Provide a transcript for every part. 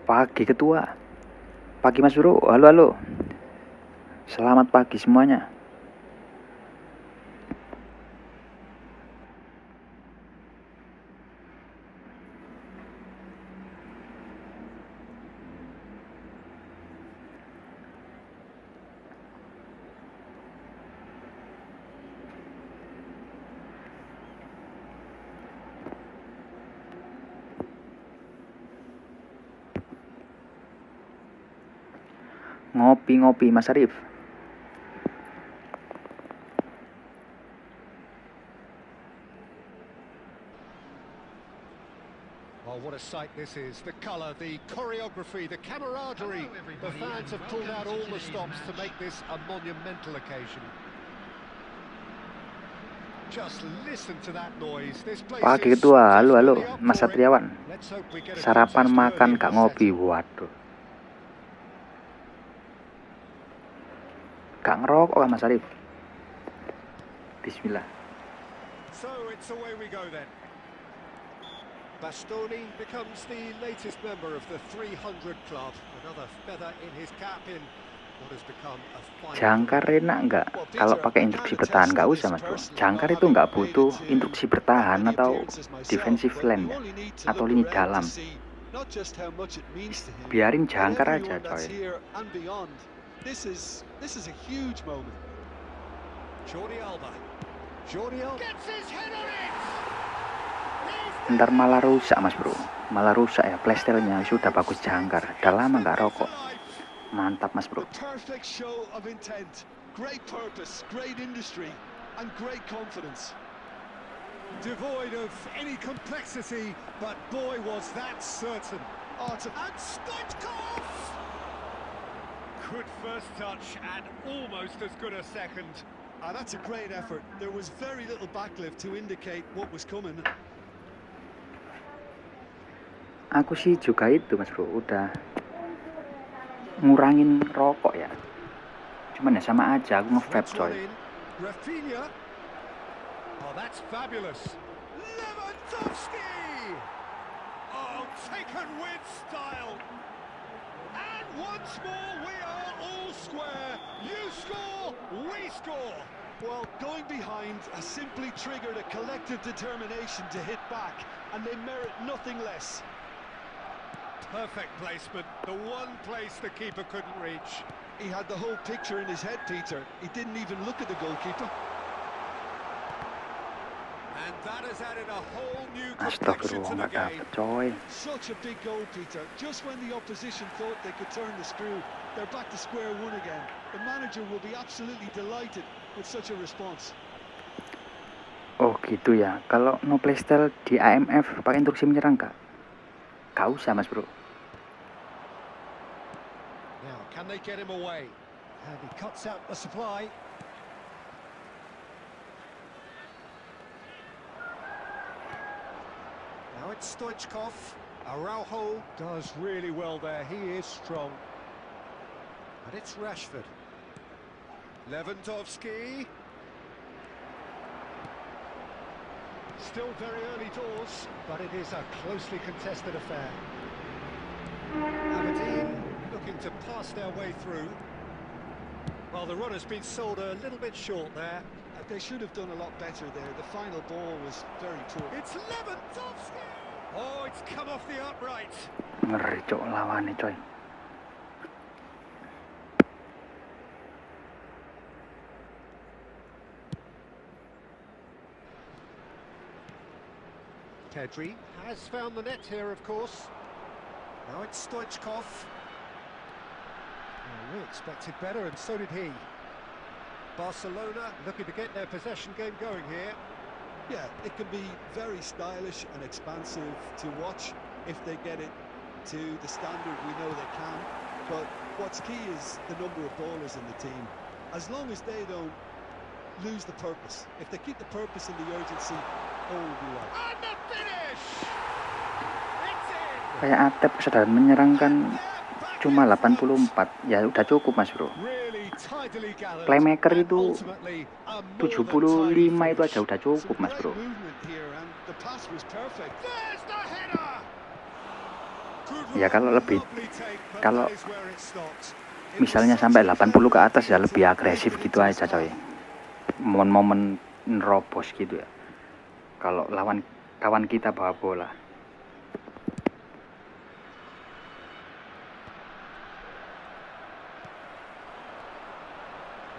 Pagi ketua, pagi mas bro, halo, selamat pagi semuanya. Ngopi Mas Arif. Oh, what a sight this is. The colour, the choreography, the camaraderie. The fans have pulled out all the stops to make this a monumental occasion. Just listen to that noise. This place Pagi is ketua, just halo, really up Mas for it. Satriawan. Let's hope we get a Sarapan glimpse makan early in gak the ngopi, setting. waduh. Gak ngerokok lah Mas Arif. Bismillah. So it's away we go then. Bastoni becomes the latest member of the 300 club. Another feather in his cap in what has become a final. Jangkar enak nggak kalau pakai instruksi bertahan? Nggak usah mas bro. Jangkar itu nggak butuh instruksi bertahan atau defensive line ya, atau lini dalam. Biarin jangkar aja coy. This is a huge moment. Jordi Alba gets his head on it. Ntar malah rusak mas bro, malah rusak ya playstyle-nya. Sudah bagus jangkar, udah lama nggak rokok. Mantap mas bro. Perfect show of intent, great purpose, great industry, and great confidence. Devoid of any complexity, but boy was that certain. And Stoichkov! Good first touch and almost as good a second. that's a great effort. There was very little backlift to indicate what was coming. Aku sih juga itu mas bro, udah ngurangin rokok ya. Cuman ya sama aja, aku nge-vape coy. Rafinha. Oh, that's fabulous. Lewandowski! Oh, taken with style. And once more we are all square. You score, we score. Well, going behind has simply triggered a collective determination to hit back, and they merit nothing less. Perfect placement, the one place the keeper couldn't reach. He had the whole picture in his head, Peter. He didn't even look at the goalkeeper. And that has added a whole new complexion to the game. Coy. Such a big goal, Peter. Just when the opposition thought they could turn the screw, they're back to square one again. The manager will be absolutely delighted with such a response. Oh gitu ya. Kalau no playstyle di AMF pakai instruksi menyerang kak? Gak usah mas bro. Now, can they get him away? And he cuts out the supply. Now it's Stoichkov. Araujo does really well there. He is strong. And it's Rashford. Lewandowski. Still very early doors, but it is a closely contested affair. Aberdeen looking to pass their way through. Well, the run has been sold a little bit short there. They should have done a lot better there. The final ball was very poor. It's Lewandowski! Oh, it's come off the upright. Ngeri cok lawannya coy. Pedri has found the net here, of course. Now it's Stoichkov. Well, we expected better, and so did he. Barcelona looking to get their possession game going here. Yeah, it can be very stylish and expansive to watch if they get it to the standard we know they can. But what's key is the number of ballers in the team. As long as they don't lose the purpose, if they keep the purpose and the urgency, all will be right. And the finish! It's in! Kayak Atep kesadaran menyerang kan cuma 84, ya udah cukup mas bro. Really tidily gathered. Playmaker And itu ultimately, a more 75 than itu aja udah cukup mas bro. Movement here and the pass was perfect. There's the header! Ya kalau misalnya sampai 80 ke atas ya lebih agresif gitu aja coy. Momen-momen nerobos gitu ya. Kalau kawan kita bawa bola.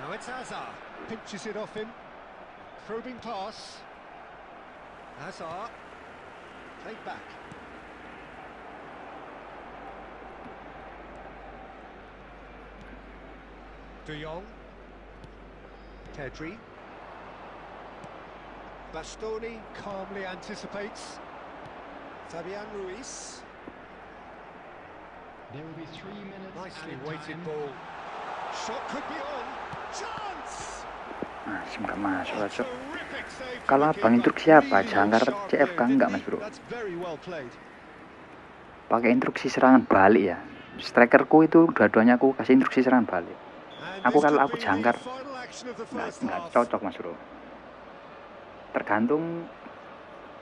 Now it's Hazard. Pinches it off him. Probing pass. Hazard. Played back. De Jong. Pedri. Bastoni calmly anticipates. Fabian Ruiz. There will be 3 minutes. Nicely weighted ball. Shot could be on. Chance! Nggak masuk aja. Terrific save from Kalau the abang keeper. instruksi apa? Really Jangkar sharp CFK here, enggak didn't mas bro? That's very well played. Pakai instruksi serangan balik ya. Strikerku itu dua-duanya aku kasih instruksi serangan balik. And Aku this kalau could aku be the jangkar final action of the nggak first half. cocok mas bro. Tergantung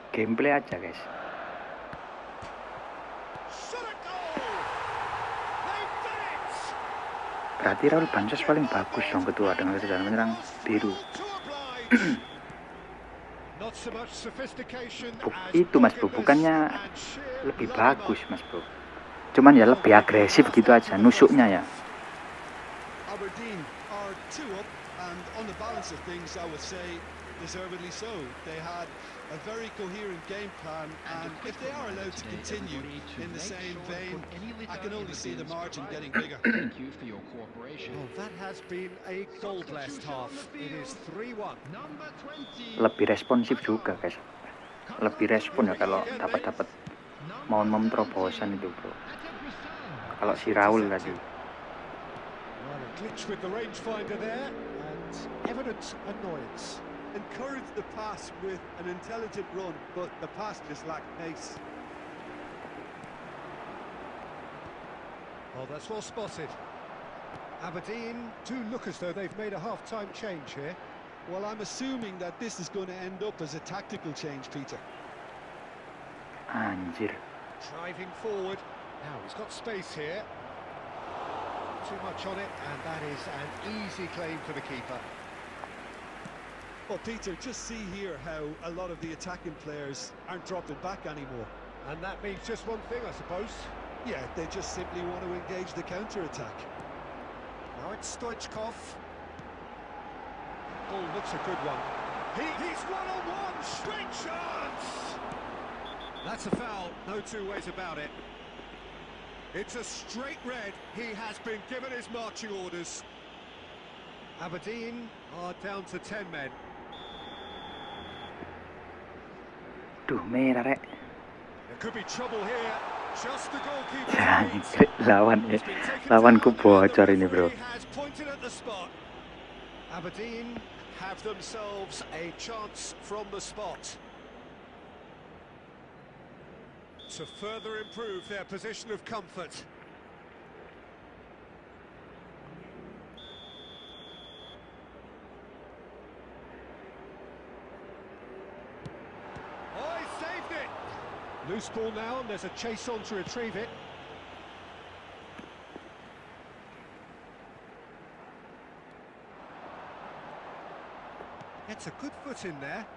gameplay aja guys. Shot at goal! They've done it! Berarti Raul Bansos paling bagus dong ketua dengan kesadaran menyerang biru. To oblige. Not so much sophistication as Itu mas bro, doggedness bukannya and sheer lebih line-up. bagus mas bro. Cuman ya lebih agresif gitu aja, nusuknya ya. Aberdeen are 2 up, and on the balance of things, I would say deservedly so. They had a very coherent game plan, and if they are allowed to continue in the same vein, I can only see the margin getting bigger. Thank you for your cooperation. Oh, that has been a goal-blessed half. It is 3-1. Number 20. Lebih responsif juga guys. Lebih respon ya kalau dapat momen-momen terobosan itu bro. Kalau si Raul tadi. Well, a glitch with the rangefinder there, and evident annoyance. Encourage the pass with an intelligent run, but the pass just lacked pace. Oh, that's well spotted. Aberdeen do look as though they've made a half-time change here. Well, I'm assuming that this is going to end up as a tactical change, Peter. Anjir. Driving forward. Now he's got space here. Too much on it, and that is an easy claim for the keeper. Well, Peter, just see here how a lot of the attacking players aren't dropping back anymore. And that means just one thing, I suppose. Yeah, they just simply want to engage the counter-attack. Now it's Stoichkov. Ball looks a good one. He's one-on-one, straight chance! That's a foul, no two ways about it. It's a straight red. He has been given his marching orders. Aberdeen are down to 10 men. Duh merah rek. There could be trouble here. Just the goalkeeper. Jangkrik lawanku bocor ini bro. Has pointed at the spot. Aberdeen have themselves a chance from the spot to further improve their position of comfort. Oh, he saved it! Loose ball now, and there's a chase on to retrieve it. Gets a good foot in there.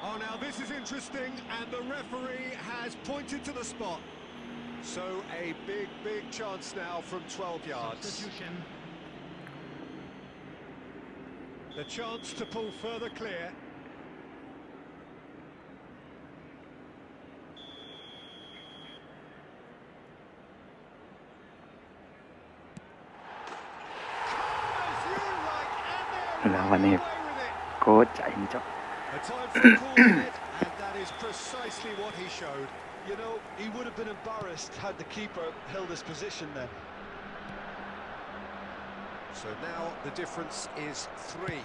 Oh, now this is interesting, and the referee has pointed to the spot. So a big chance now from 12 yards. Substitution. The chance to pull further clear. lawannya Away with it. kocak ini cok. A time for a corner hit, and that is precisely what he showed. You know, he would have been embarrassed had the keeper held his position then. So now the difference is 3.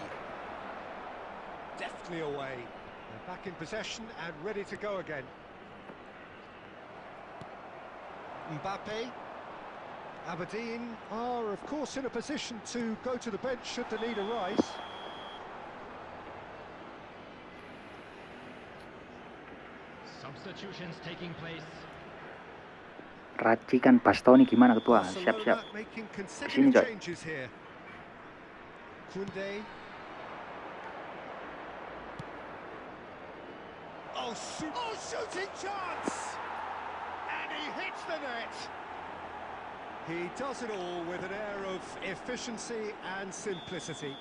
Deftly away. They're back in possession and ready to go again. Mbappe. Aberdeen are, of course, in a position to go to the bench should the need arise. Substitutions taking place. Racikan Bastoni gimana ketua? Siap-siap. Barcelona making Sini, consecutive coy. changes here. Kunde. Oh, shooting chance! And he hits the net. He does it all with an air of efficiency and simplicity.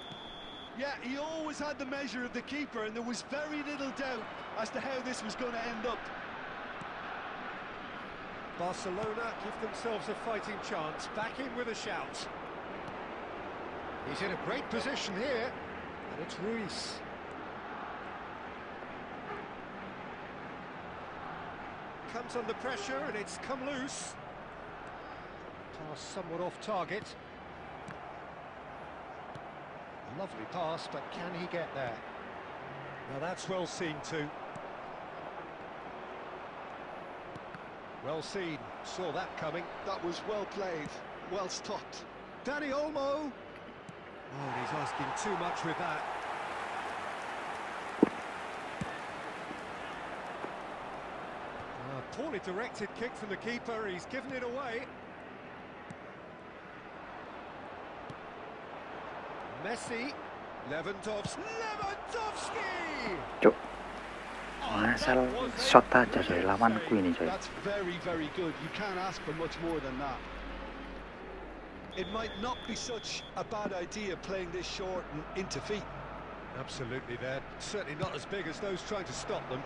Yeah, he always had the measure of the keeper, and there was very little doubt as to how this was going to end up. Barcelona give themselves a fighting chance, back in with a shout. He's in a great position here, and it's Ruiz. Comes under pressure, and it's come loose. Pass somewhat off target. Lovely pass, but can he get there? Now that's well seen too. Well seen, saw that coming. That was well played, well stopped. Danny Olmo. Oh, he's asking too much with that. Poorly directed kick from the keeper, he's given it away. Messi. Lewandowski! Cuk. Asal shot aja coy lawanku ini coy. That's very, very good. You can't ask for much more than that. It might not be such a bad idea playing this short and into feet. Absolutely, they're certainly not as big as those trying to stop them.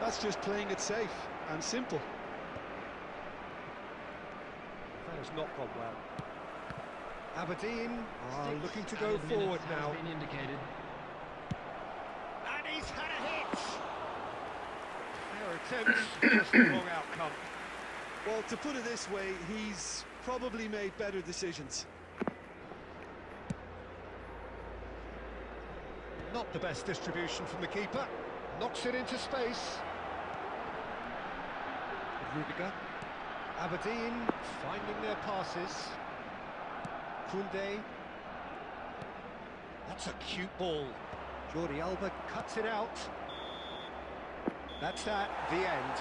That's just playing it safe and simple. That has not gone well. Aberdeen are 6 looking to go added forward minutes has now. been indicated. And he's had a hit! Their attempts, just the wrong outcome. Well, to put it this way, he's probably made better decisions. Not the best distribution from the keeper. Knocks it into space. Rudiger. Aberdeen finding their passes. Kunde. That's a cute ball. Jordi Alba cuts it out. That's that, the end.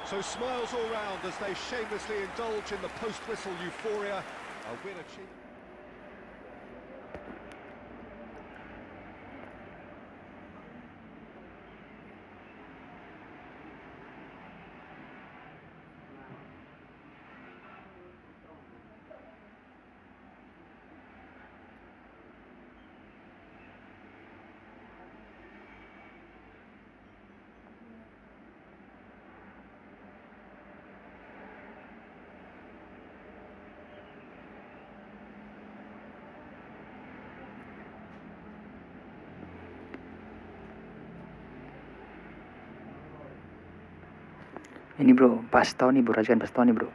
So smiles all round as they shamelessly indulge in the post-whistle euphoria. A win achieved. Ini bro, Bastoni bro, racikan Bastoni bro.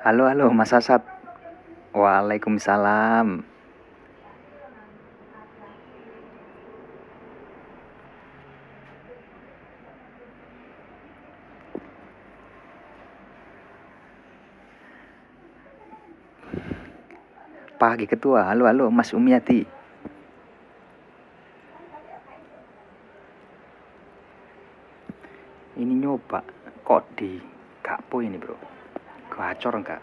Halo Mas Asap. Waalaikumsalam. Pagi ketua. Halo Mas Umiati. Ini nyoba kok di Gakpo ini bro. Gacor enggak?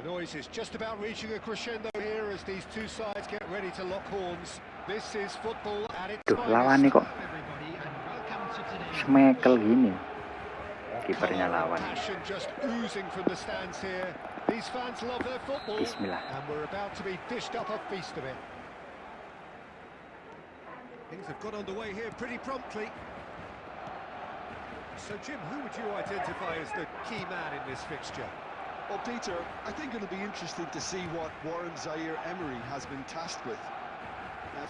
The noise is just about reaching a crescendo here as these two sides get ready to lock horns. This is football at its Duh, lawannya kok Everybody, and welcome to today's smekel gini. Kipernya Colour and lawan. passion just oozing from the stands here. These fans love their football, Bismillah. and we're about to be dished up a feast of it. Things have got underway here pretty promptly. So, Jim, who would you identify as the key man in this fixture? Well, Peter, I think it'll be interesting to see what Warren Zaire-Emery has been tasked with.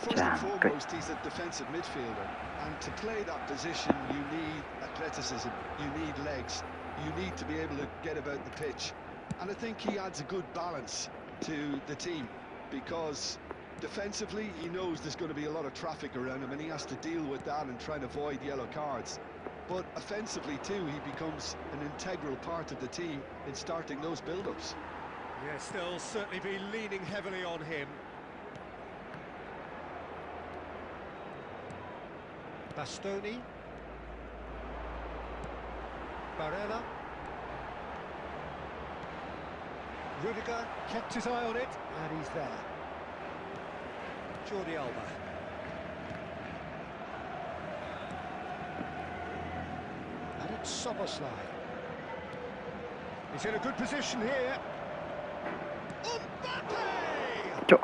First and foremost, he's a defensive midfielder, and to play that position, you need athleticism, you need legs, you need to be able to get about the pitch. And I think he adds a good balance to the team, because defensively, he knows there's going to be a lot of traffic around him, and he has to deal with that and try and avoid yellow cards. But offensively too, he becomes an integral part of the team in starting those build-ups. Yes, they'll certainly be leaning heavily on him. Bastoni. Barella. Rudiger kept his eye on it, and he's there. Jordi Alba. And it's Soboslai. He's in a good position here. Mbappe! Cuk,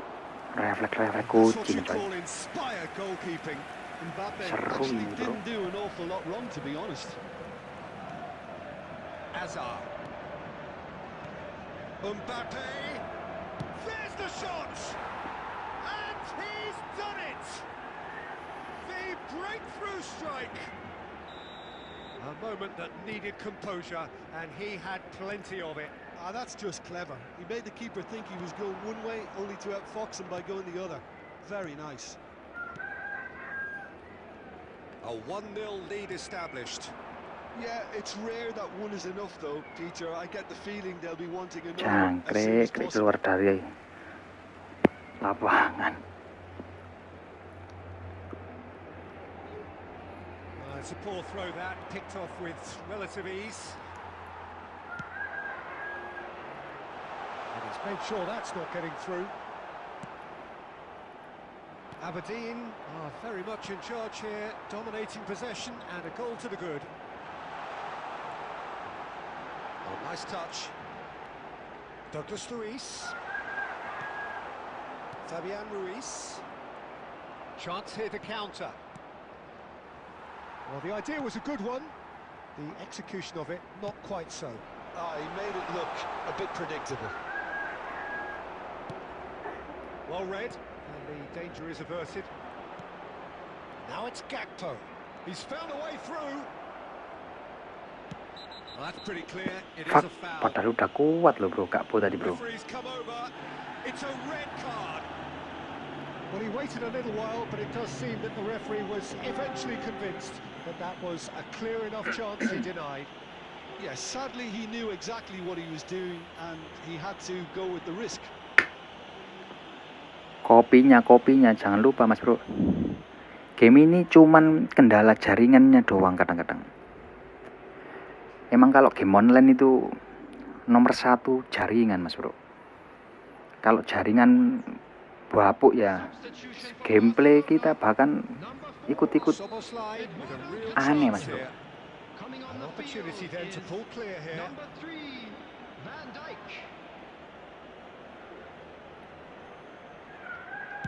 refleks That's what kucing you coy. call inspired goalkeeping. Mbappe Seru actually ini, bro. didn't do an awful lot wrong, to be honest. Hazard. Mbappe. There's the shot! And he's done it! The breakthrough strike! A moment that needed composure, and he had plenty of it. Ah, that's just clever. He made the keeper think he was going one way, only to outfox him by going the other. Very nice. A 1-0 lead established. Yeah, it's rare that one is enough, though, Peter. I get the feeling they'll be wanting another as soon Jangkrik as possible. keluar dari lapangan. It's a poor throw that, picked off with relative ease. And he's made sure that's not getting through. Aberdeen are very much in charge here, dominating possession and a goal to the good. Oh, nice touch. Douglas Luiz. Fabian Ruiz. Chance here to counter. Well, the idea was a good one. The execution of it, not quite so. Ah, he made it look a bit predictable. Well read, and the danger is averted. Now it's Gakpo. He's found a way through. Well, that's pretty clear. It is Fuck, a foul. padahal udah kuat loh bro, Gakpo tadi bro. Referee's come over. It's a red card. Well, he waited a little while, but it does seem that the referee was eventually convinced that that was a clear enough chance he denied. Yes, sadly he knew exactly what he was doing, and he had to go with the risk. Kopinya, jangan lupa mas bro. Game ini cuman kendala jaringannya doang kadang-kadang. Emang kalau game online itu nomor 1 jaringan mas bro. Kalau jaringan bapuk ya, gameplay kita bahkan ikut-ikut Soboslai with a real aneh chance mas bro. here. Coming on An the opportunity field then to is pull clear here. number 3, Van Dijk.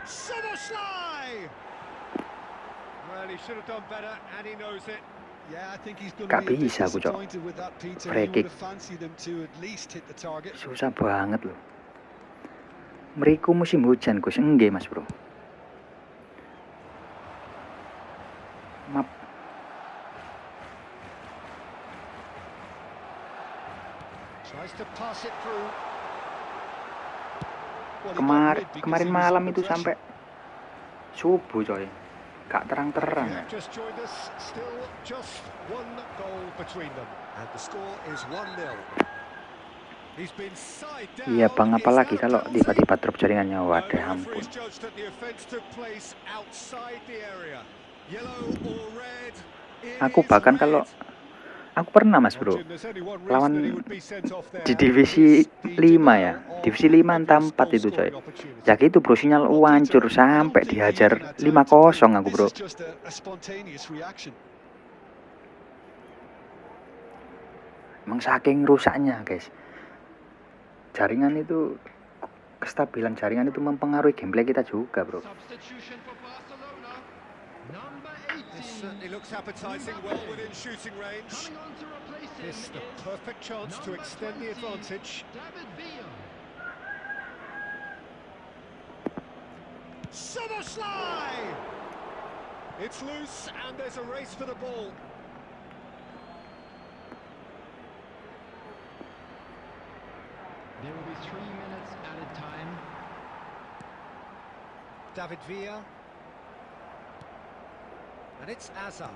Soboslai! Well, he should have done better, and he knows it. Yeah, I think he's going Gak to be a bit bisa aku, Cok. disappointed with that, Peter. Free He would kick. have fancied him to at least hit the target. Susah banget loh. Meriku musim hujan Gus, enggak mas bro. Map. Tries to pass it through. Well, he got rid because Kemarin he was malam under itu pressure. sampai subuh coy. Gak terang-terang You ya. have just joined us, still just one goal between them, and the score is 1-0. He's been side down. Iya bang, Is apalagi that a kalau penalty? tiba-tiba drop jaringannya, No, waduh the ampun. referee's judged that the offence took place outside the area. Yellow or red? It Aku is bahkan red. kalau Aku pernah Mas Bro, Jim, there's only one lawan reason that he would be sent off there. di divisi It's the 5 ya, denial of divisi 5 entah previous 4 itu coy. goal-scoring opportunity. Ya gitu bro, sinyal Well, hancur Peter, I don't sampai think he dihajar even had time to 5-0 blink. aku This bro. is just a spontaneous reaction. Emang saking rusaknya guys. Jaringan itu, kestabilan jaringan itu mempengaruhi gameplay kita juga bro. Substitution for Barcelona. Number This 18. certainly looks appetising, well within shooting range. Coming on to replace him This the is perfect chance to number extend the 20, advantage. David Villa. Slide! It's loose and there's a race for the ball. There will be 3 minutes added time. David Villa. And it's Azar.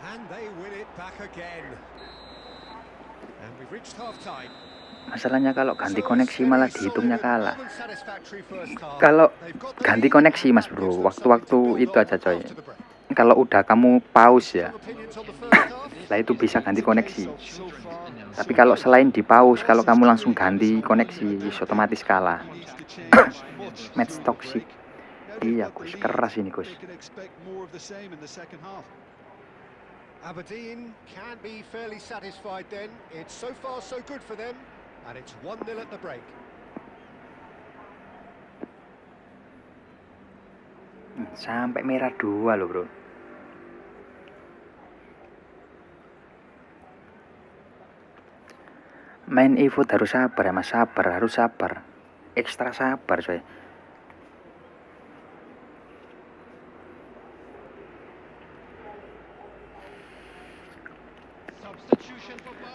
And they win it back again. And we've reached half-time. Masalahnya kalau ganti koneksi malah dihitungnya kalah. Kalau ganti koneksi mas bro, waktu-waktu itu aja coy. Kalau udah kamu pause ya, lah itu bisa ganti koneksi. Tapi kalau selain di pause, kalau kamu langsung ganti koneksi, otomatis kalah. Match toxic. Iya Gus, keras ini Gus. Aberdeen can be fairly satisfied then. It's so far so good for them. And it's 1-0 at the break. Sampai merah 2 loh bro. Main eFoot harus sabar ya mas, sabar, harus sabar. Ekstra sabar coy.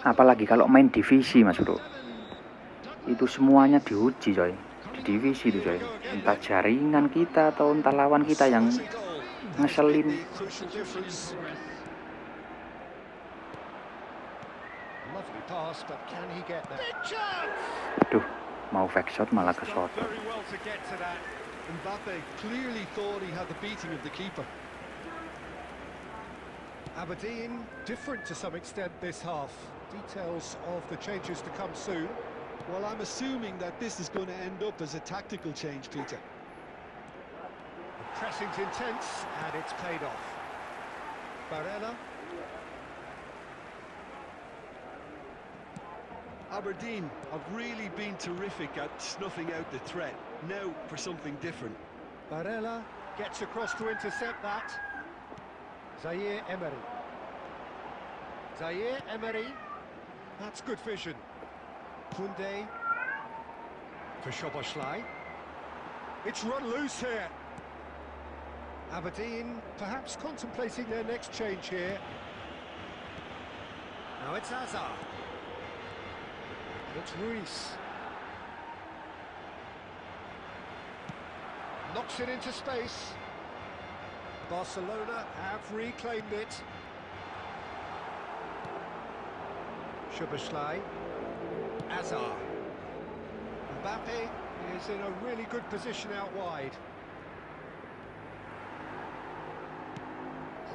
Apalagi kalau main divisi mas bro, itu semuanya diuji coy. Di divisi itu coy, entah jaringan kita atau entah lawan kita yang ngeselin. Aduh, mau fake shot malah ke shot. Mbappe clearly thought he had the beating of the keeper. Aberdeen different to some extent this half. Details of the changes to come soon. Well, I'm assuming that this is going to end up as a tactical change, Peter. The pressing's intense and it's paid off. Barella. Aberdeen have really been terrific at snuffing out the threat. Now for something different. Barella gets across to intercept that. Zaire Emery. Zaire Emery. That's good vision. Koundé. For Szoboszlai. It's run loose here. Aberdeen perhaps contemplating their next change here. Now it's Azar. It's Ruiz. Knocks it into space. Barcelona have reclaimed it. Szoboszlai. Azar. Mbappe is in a really good position out wide.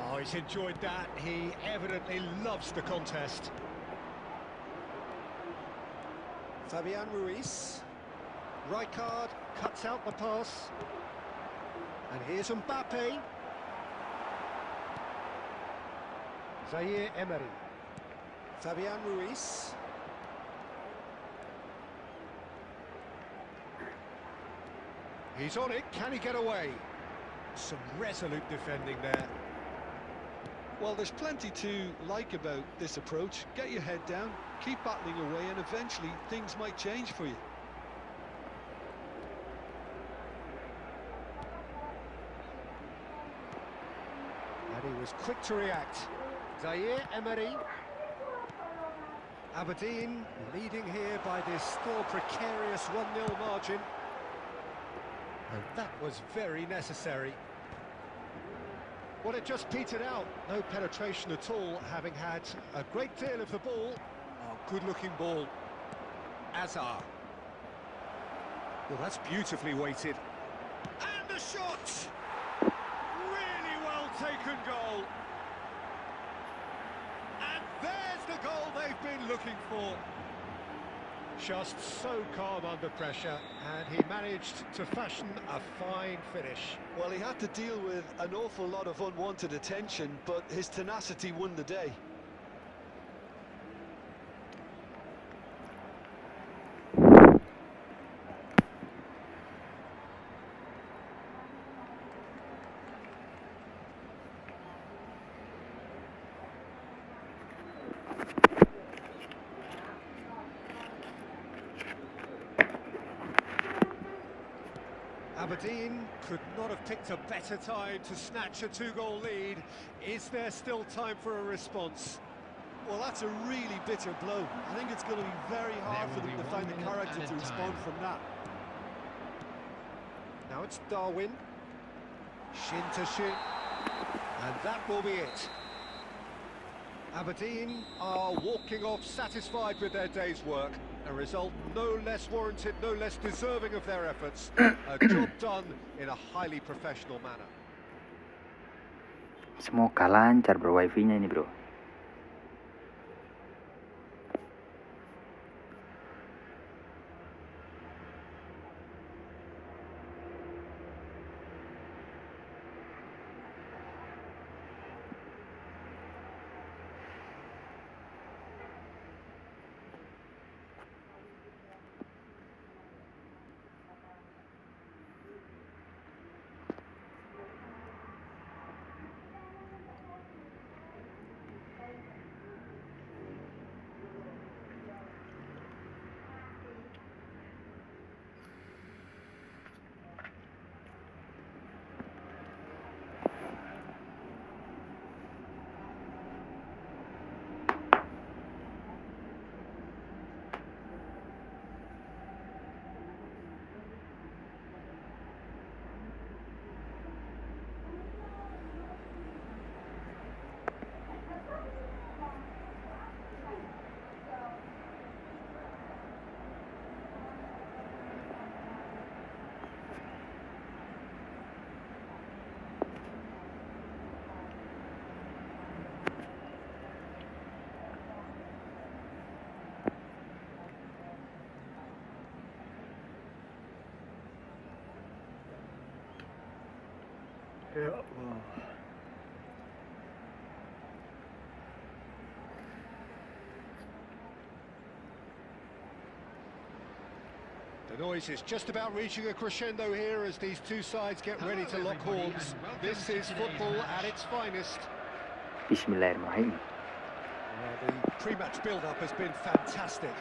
Oh, he's enjoyed that. He evidently loves the contest. Fabian Ruiz. Rijkaard cuts out the pass. And here's Mbappe. Zaire Emery. Fabian Ruiz. He's on it, can he get away? Some resolute defending there. Well, there's plenty to like about this approach. Get your head down, keep battling away, and eventually things might change for you. And he was quick to react. Zaire Emery. Aberdeen leading here by this still precarious 1-0 margin. And that was very necessary. Well, it just petered out. No penetration at all, having had a great deal of the ball. Oh, good-looking ball. Azar. Well, that's beautifully weighted. And the shot! Really well taken goal. looking for. Just so calm under pressure, and he managed to fashion a fine finish. Well, he had to deal with an awful lot of unwanted attention, but his tenacity won the day. Aberdeen could not have picked a better time to snatch a two-goal lead. Is there still time for a response? Well, that's a really bitter blow. I think it's going to be very hard for them to find the character to respond from that. Now it's Darwin. Shin to shin. And that will be it. Aberdeen are walking off satisfied with their day's work. A result no less warranted, no less deserving of their efforts. A job done in a highly professional manner. Semoga lancar bro wifi-nya ini bro. Ya Allah. The noise is just about reaching a crescendo here as these two sides get ready to lock horns. This is football at its finest. Bismillahirrahmanirrahim. Well, the pre-match build-up has been fantastic.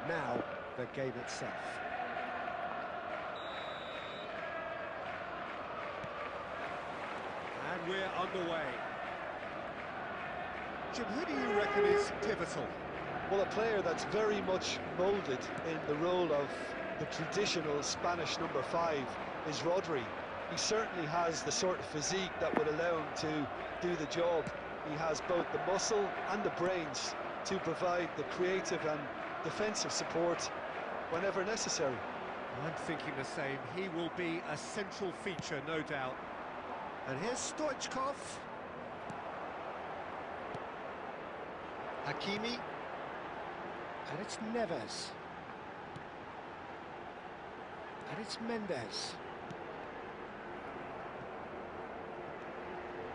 Now, the game itself. And we're underway. Jim, who do you reckon is pivotal? Well, a player that's very much moulded in the role of the traditional Spanish number 5 is Rodri. He certainly has the sort of physique that would allow him to do the job. He has both the muscle and the brains to provide the creative and defensive support whenever necessary. I'm thinking the same. He will be a central feature, no doubt. And here's Stoichkov. Hakimi. And it's Neves. And it's Mendes.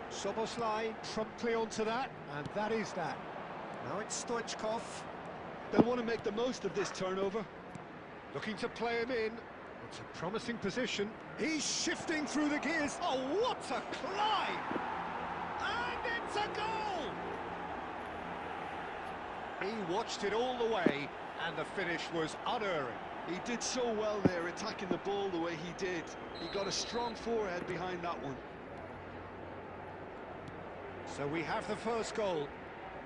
Soboslai promptly onto that, and that is that. Now it's Stoichkov. They'll want to make the most of this turnover. Looking to play him in. It's a promising position. He's shifting through the gears. Oh, what a climb! And it's a goal! He watched it all the way, and the finish was unerring. He did so well there, attacking the ball the way he did. He got a strong forehead behind that one. So we have the first goal.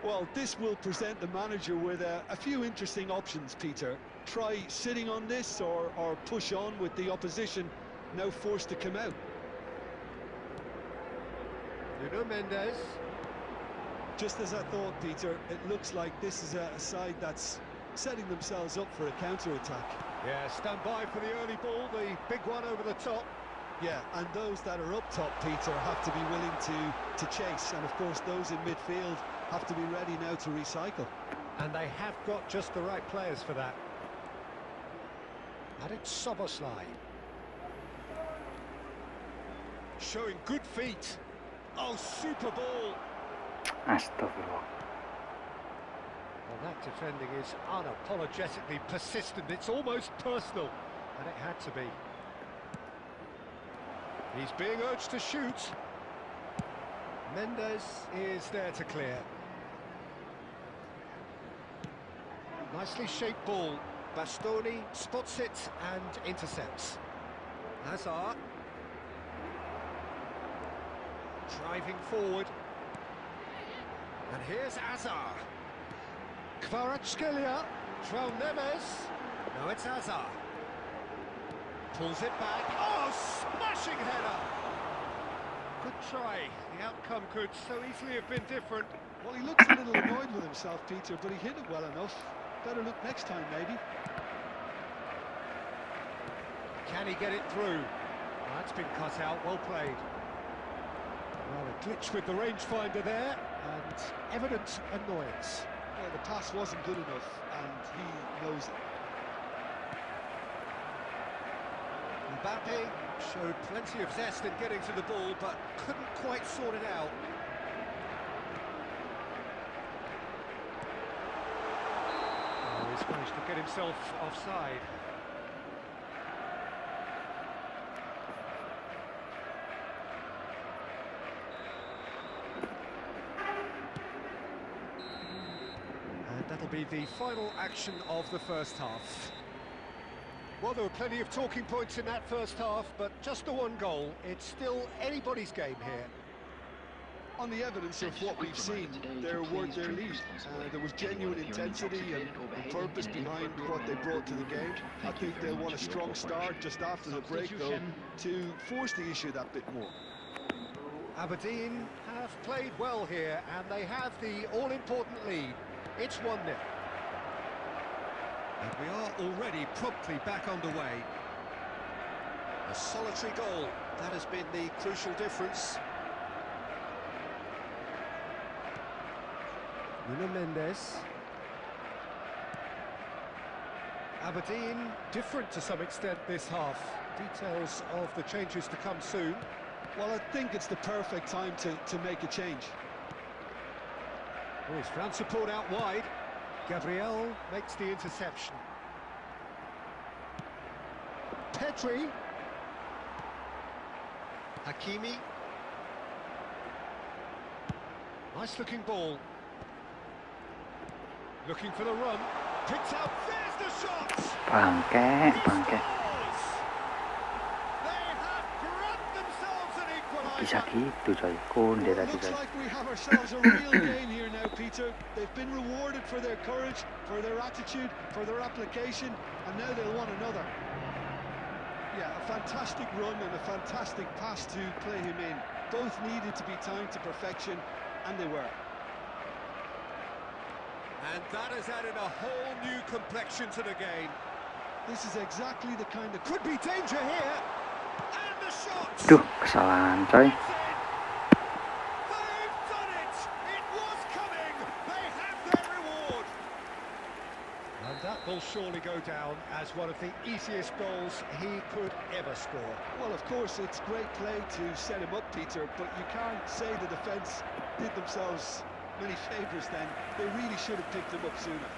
Well, this will present the manager with a few interesting options, Peter. Try sitting on this or push on with the opposition now forced to come out. Nuno Mendes. Just as I thought, Peter, it looks like this is a side that's setting themselves up for a counter-attack. Yeah, stand by for the early ball, the big one over the top. Yeah, and those that are up top, Peter, have to be willing to chase. And, of course, those in midfield have to be ready now to recycle. And they have got just the right players for that. And it's Soboslai. Showing good feet. Oh, super ball. Astagfirullah. Well, that defending is unapologetically persistent. It's almost personal. And it had to be. He's being urged to shoot. Mendes is there to clear. Nicely shaped ball. Bastoni spots it and intercepts. Hazard. Driving forward. And here's Hazard. Kvaratskhelia. Trail Neves. No, it's Hazard. Pulls it back. Oh, smashing header! Good try. The outcome could so easily have been different. Well, he looks a little annoyed with himself, Peter, but he hit it well enough. Better look next time, maybe. Can he get it through? Oh, that's been cut out. Well played. Well, a glitch with the rangefinder there, and evident annoyance. Well, the pass wasn't good enough, and he knows it. Mbappe showed plenty of zest in getting to the ball, but couldn't quite sort it out. Oh, he's managed to get himself offside. And that'll be the final action of the first half. Well, there were plenty of talking points in that first half, but just the one goal. It's still anybody's game here. On the evidence of what we've seen, they're worth their lead. There was genuine intensity and purpose behind what they brought to the game. I think they'll want a strong start just after the break, though, to force the issue that bit more. Aberdeen have played well here, and they have the all-important lead. It's 1-0. And we are already promptly back underway. A solitary goal, that has been the crucial difference. Nuno Mendes. Aberdeen different to some extent this half. Details of the changes to come soon. Well, I think it's the perfect time to make a change. Oh, he's found support out wide. Gabriel makes the interception. Petri. Hakimi. Nice looking ball. Looking for the run. Picked up. There's the shot. Bangke. They have grabbed themselves an Bisa equaliser. gitu coy. Kunde Well, tadi looks coy. like we have ourselves a real game here now, Peter. They've been rewarded for their courage, for their attitude, for their application, and now they'll want another. Yeah, a fantastic run and a fantastic pass to play him in. Both needed to be timed to perfection, and they were. And that has added a whole new complexion to the game. This is exactly the kind of... Could be danger here. And the shot. Duh, kesalahan coy. They've done it! It was coming! They have their reward! And that will surely go down as one of the easiest goals he could ever score. Well, of course, it's great play to set him up, Peter, but you can't say the defence did themselves many favours then. They really should have picked him up sooner.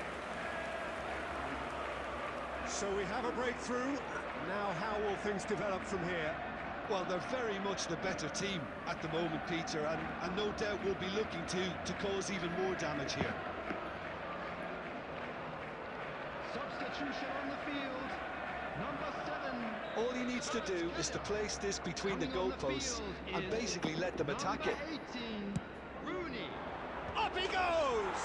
So we have a breakthrough. Now how will things develop from here? Well, they're very much the better team at the moment, Peter, and no doubt will be looking to cause even more damage here. Substitution on the field. Number 7. All he needs to do is to place this between the goalposts and basically let them attack it. 18. Rooney. Up he goes!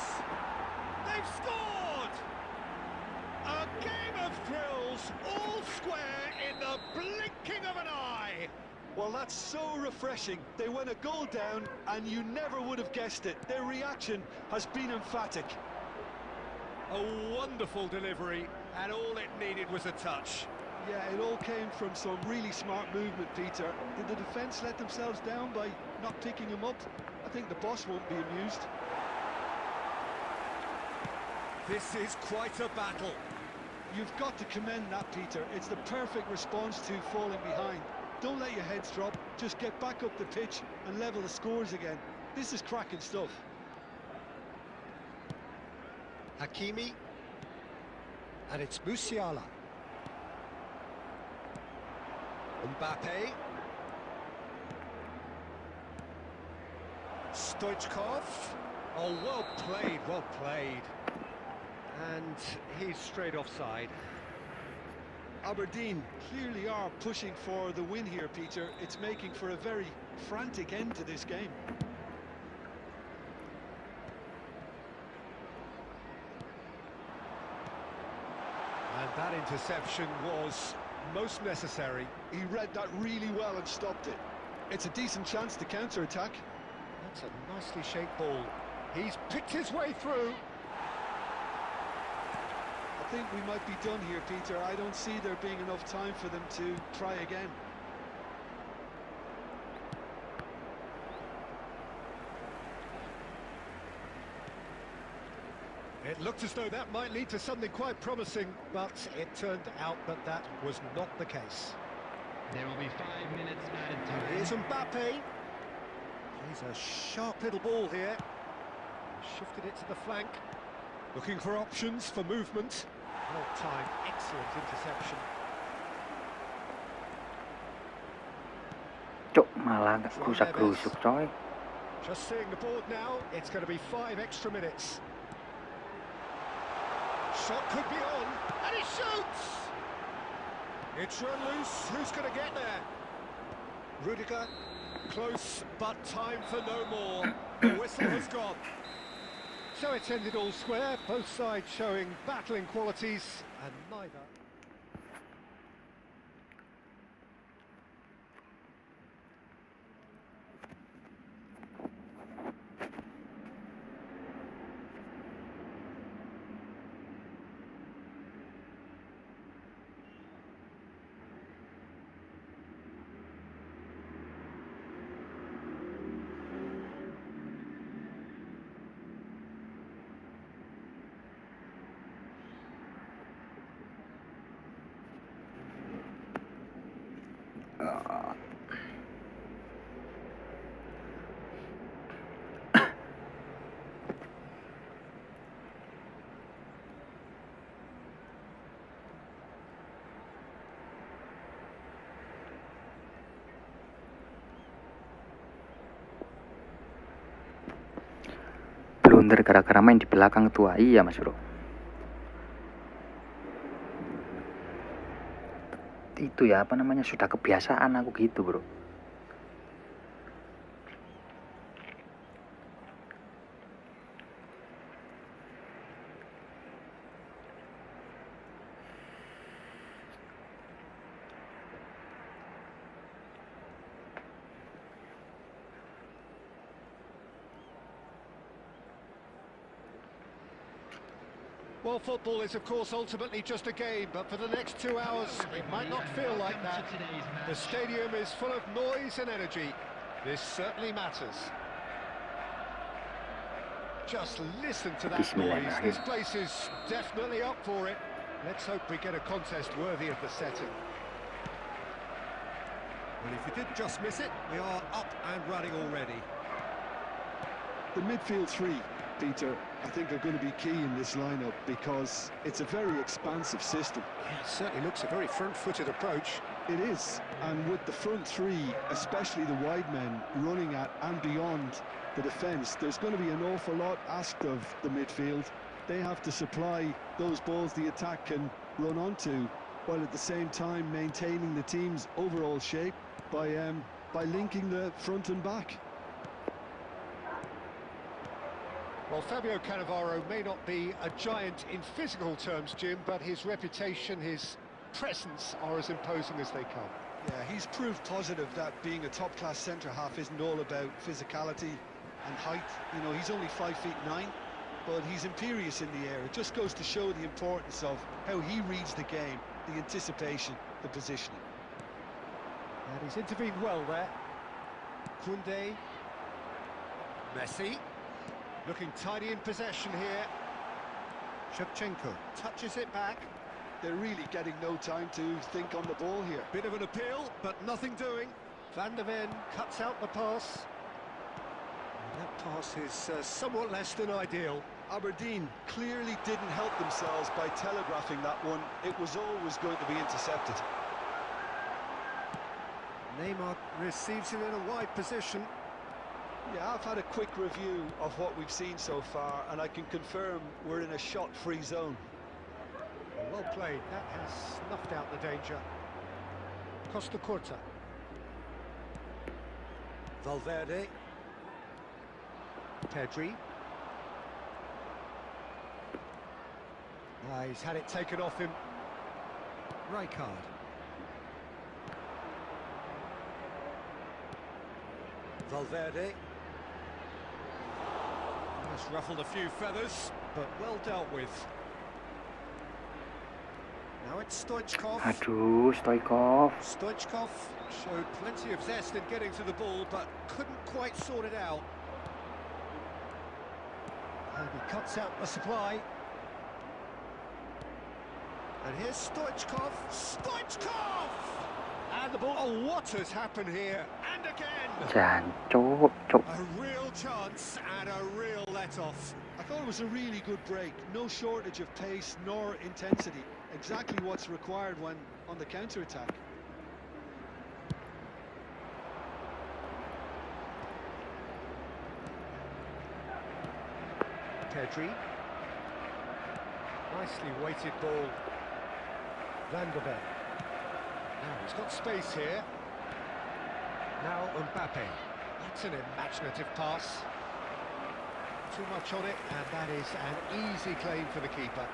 They've scored! A game of thrills, all square in the blinking of an eye! Well, that's so refreshing. They went a goal down and you never would have guessed it. Their reaction has been emphatic. A wonderful delivery, and all it needed was a touch. Yeah, it all came from some really smart movement, Peter. Did the defence let themselves down by not picking him up? I think the boss won't be amused. This is quite a battle. You've got to commend that, Peter. It's the perfect response to falling behind. Don't let your heads drop. Just get back up the pitch and level the scores again. This is cracking stuff. Hakimi. And it's Musiala. Mbappe. Stoichkov. Oh, well played, well played. And he's straight offside. Aberdeen clearly are pushing for the win here, Peter. It's making for a very frantic end to this game. And that interception was most necessary. He read that really well and stopped it. It's a decent chance to counter-attack. That's a nicely shaped ball. He's picked his way through. I think we might be done here, Peter. I don't see there being enough time for them to try again. It looked as though that might lead to something quite promising, but it turned out that that was not the case. There will be 5 minutes added time. Here's Mbappe. He's a sharp little ball here. Shifted it to the flank. Looking for options for movement. Well timed, excellent interception. Cuk, malah rusak-rusuk coy. Just seeing the board now, it's going to be 5 extra minutes. Shot could be on, and he shoots! It's run loose, who's going to get there? Rudiger, close, but time for no more. The whistle has gone. So it's ended all square, both sides showing battling qualities, and neither... Blunder gara-gara main di belakang tua. Iya mas bro. Itu ya apa namanya, sudah kebiasaan aku gitu bro. Well, football is, of course, ultimately just a game, but for the next 2 hours, it might not feel like that. The stadium is full of noise and energy. This certainly matters. Just listen to that noise. This place is definitely up for it. Let's hope we get a contest worthy of the setting. Well, if you did just miss it, we are up and running already. The midfield three, Peter, I think are going to be key in this lineup because it's a very expansive system. Yeah, it certainly looks a very front-footed approach. It is, and with the front three, especially the wide men, running at and beyond the defence, there's going to be an awful lot asked of the midfield. They have to supply those balls the attack can run onto, while at the same time maintaining the team's overall shape by linking the front and back. Well, Fabio Cannavaro may not be a giant in physical terms, Jim, but his reputation, his presence are as imposing as they come. Yeah, he's proved positive that being a top-class centre-half isn't all about physicality and height. You know, he's only 5'9", but he's imperious in the air. It just goes to show the importance of how he reads the game, the anticipation, the positioning. And he's intervened well there. Koundé. Messi. Looking tidy in possession here. Shevchenko touches it back. They're really getting no time to think on the ball here. Bit of an appeal, but nothing doing. Van der Ven cuts out the pass. And that pass is somewhat less than ideal. Aberdeen clearly didn't help themselves by telegraphing that one. It was always going to be intercepted. Neymar receives it in a wide position. Yeah, I've had a quick review of what we've seen so far, and I can confirm we're in a shot-free zone. Well played, that has snuffed out the danger. Costa Curta. Valverde. Pedri. He's had it taken off him. Rijkaard. Valverde. Just ruffled a few feathers, but well dealt with. Now it's Stoichkov. Aduh, Stoichkov. Stoichkov showed plenty of zest in getting to the ball, but couldn't quite sort it out. And he cuts out the supply. And here's Stoichkov. Stoichkov! And the ball. Oh, what has happened here? And again! Jancuk, cuk. A real chance and a real let-off. I thought it was a really good break. No shortage of pace nor intensity. Exactly what's required when on the counter-attack. Pedri. Nicely weighted ball. Van der Ven. Now he's got space here. Now Mbappe. That's an imaginative pass. Too much on it, and that is an easy claim for the keeper.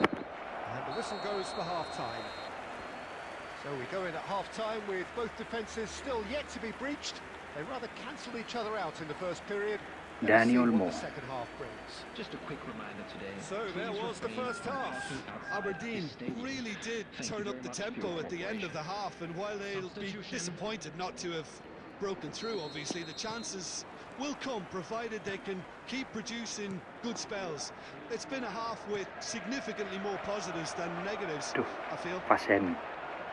And the whistle goes for half-time. So we go in at half-time with both defences still yet to be breached. They rather cancelled each other out in the first period. Let's see Daniel what Mo. the second half brings. Just a quick reminder today. So there was the first half. Aberdeen really did turn up the tempo at the end of the half, and while they'll be disappointed not to have broken through, obviously, the chances will come, provided they can keep producing good spells. It's been a half with significantly more positives than negatives, Duh, I feel. Pasien.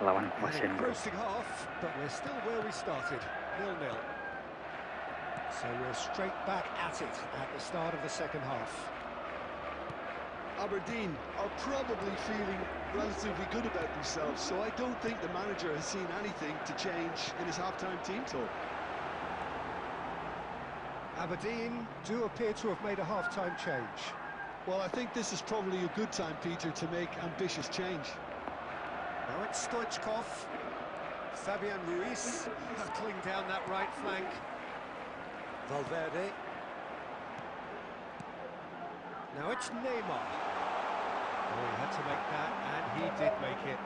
Lawan An Pasien, bro. engrossing half, but we're still where we started, 0-0. So we're straight back at it at the start of the second half. Aberdeen are probably feeling relatively good about themselves, so I don't think the manager has seen anything to change in his half-time team talk. Aberdeen do appear to have made a half-time change. Well, I think this is probably a good time, Peter, to make ambitious change. Now it's Stoichkov. Fabian Ruiz hurtling down that right flank. Valverde. Now it's Neymar. Oh, he had to make that, and he did make it.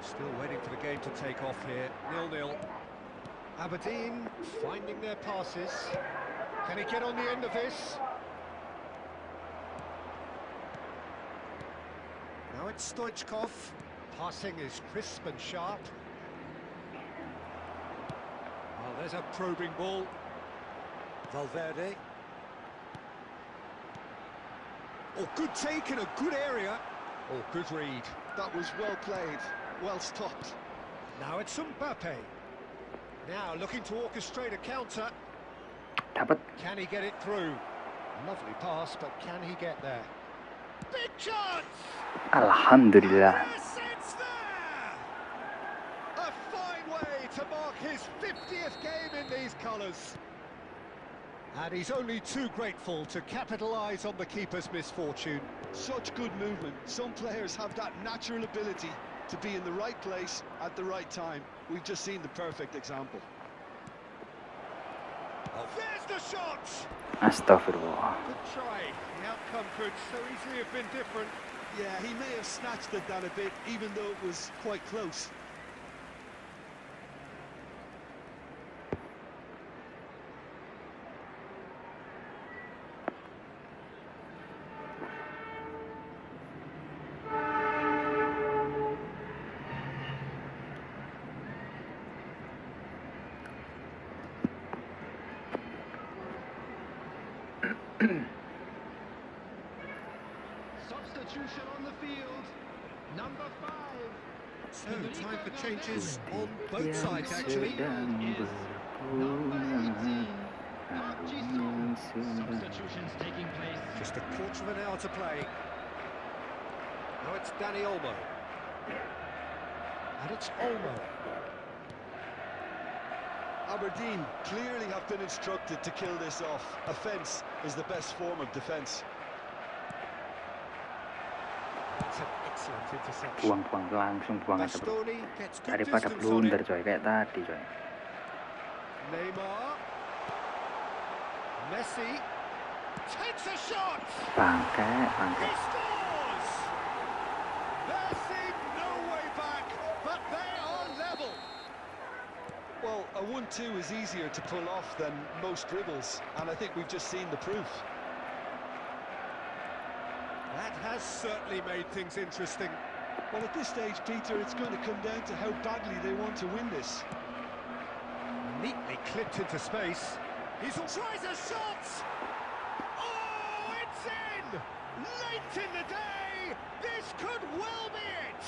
Still waiting for the game to take off here. 0-0. Aberdeen finding their passes. Can he get on the end of this? Now it's Stoichkov. Passing is crisp and sharp. Oh, there's a probing ball. Valverde. Oh, good take in a good area. Oh, good read. That was well played, well stopped. Now it's Mbappe. Now looking to orchestrate a counter. Dapat. Can he get it through? Lovely pass, but can he get there? Big chance! Alhamdulillah. Yes, it's there! A fine way to mark his 50th game in these colours. And he's only too grateful to capitalise on the keeper's misfortune. Such good movement. Some players have that natural ability to be in the right place at the right time. We've just seen the perfect example. Oh, there's the shot! Astagfirullah. Good try. The outcome could so easily have been different. Yeah, he may have snatched at that a bit, even though it was quite close. substitution on the field. Number 5. So, time for changes on both sides, actually. Is number 18. Park Ji-sung. Substitutions taking place. Just a quarter of an hour to play. Now it's Danny Olmo. And it's Olmo. Aberdeen clearly have been instructed to kill this off. Offence is the best form of defence. That's an excellent interception. Buang-buang langsung buang aja bro. Bastoni gets good Daripada distance on blunder it. coy kayak tadi coy. Neymar. Messi takes a shot. Bangke. He scores. There seemed no way back, but they are level. Well, a 1-2 is easier to pull off than most dribbles, and I think we've just seen the proof. That has certainly made things interesting. Well, at this stage, Peter, it's going to come down to how badly they want to win this. Neatly clipped into space. He tries a shot! Oh, it's in! Late in the day! This could well be it!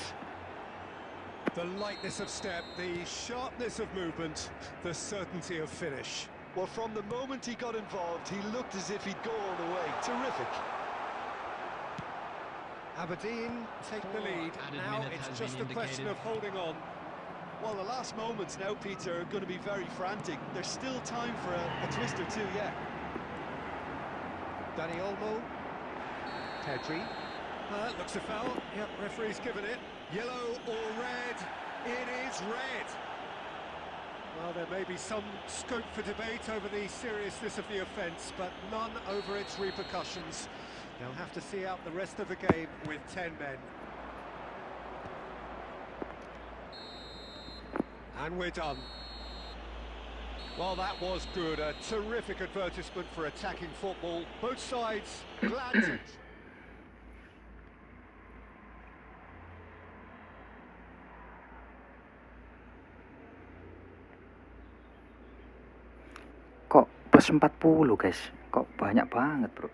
The lightness of step, the sharpness of movement, the certainty of finish. Well, from the moment he got involved, he looked as if he'd go all the way. Terrific. Aberdeen take the lead. Added Now minutes it's has just been a question of indicated. holding on. Well, the last moments now, Peter, are going to be very frantic. There's still time for a twist or two yet. Danny Olmo. Pedri. Looks a foul. Yep, referee's given it. Yellow or red? It is red. Well, there may be some scope for debate over the seriousness of the offence, but none over its repercussions. They'll have to see out the rest of the game with 10 men. And we're done. Well, that was good. A terrific advertisement for attacking football. Both sides glad to... Kok plus 40 guys? Kok banyak banget bro?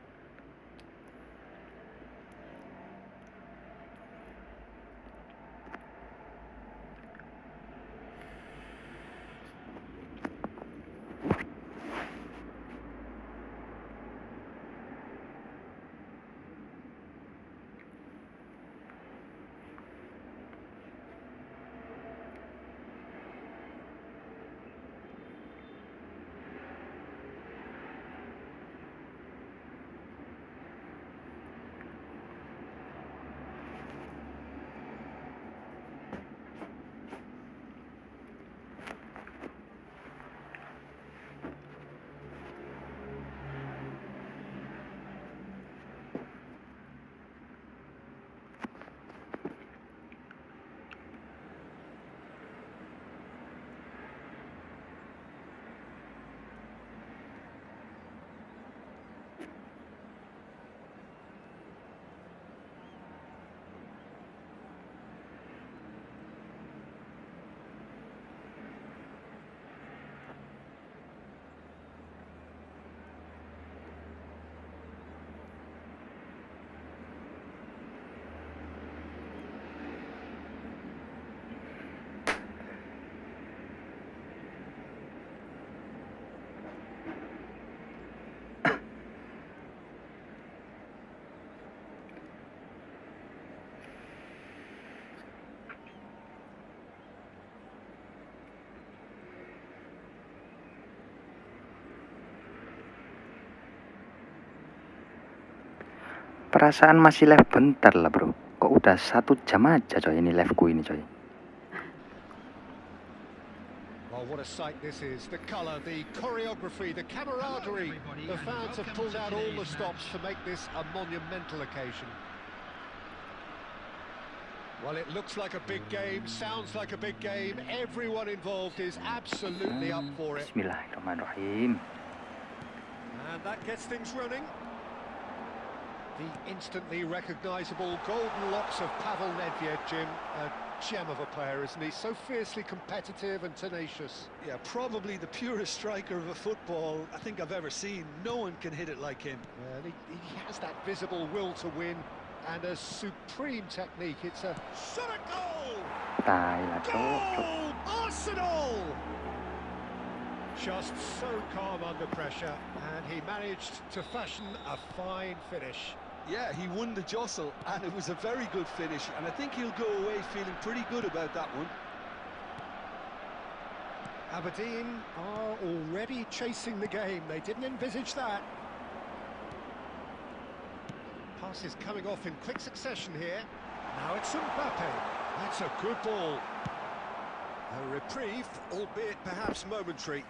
Perasaan masih live bentar lah bro. Kok udah 1 jam aja coy ini liveku ini coy. Oh, what a sight this is. The colour, the choreography, the camaraderie. The fans have pulled out all the stops to make this a monumental occasion. Well, it looks like a big game, sounds like a big game. Everyone involved is absolutely up for it. Bismillahirrahmanirrahim. And that gets things running. The instantly recognisable golden locks of Pavel Nedved, Jim. A gem of a player, isn't he? So fiercely competitive and tenacious. Yeah, probably the purest striker of a football I think I've ever seen. No one can hit it like him. Well, he has that visible will to win, and a supreme technique. It's a shot at goal. ตายละโจ๊ก Goal! Arsenal! Just so calm under pressure, and he managed to fashion a fine finish. Yeah, he won the jostle, and it was a very good finish, and I think he'll go away feeling pretty good about that one. Aberdeen are already chasing the game. They didn't envisage that. Passes coming off in quick succession here. Now it's Ngopi. That's a good ball. A reprieve, albeit perhaps momentary.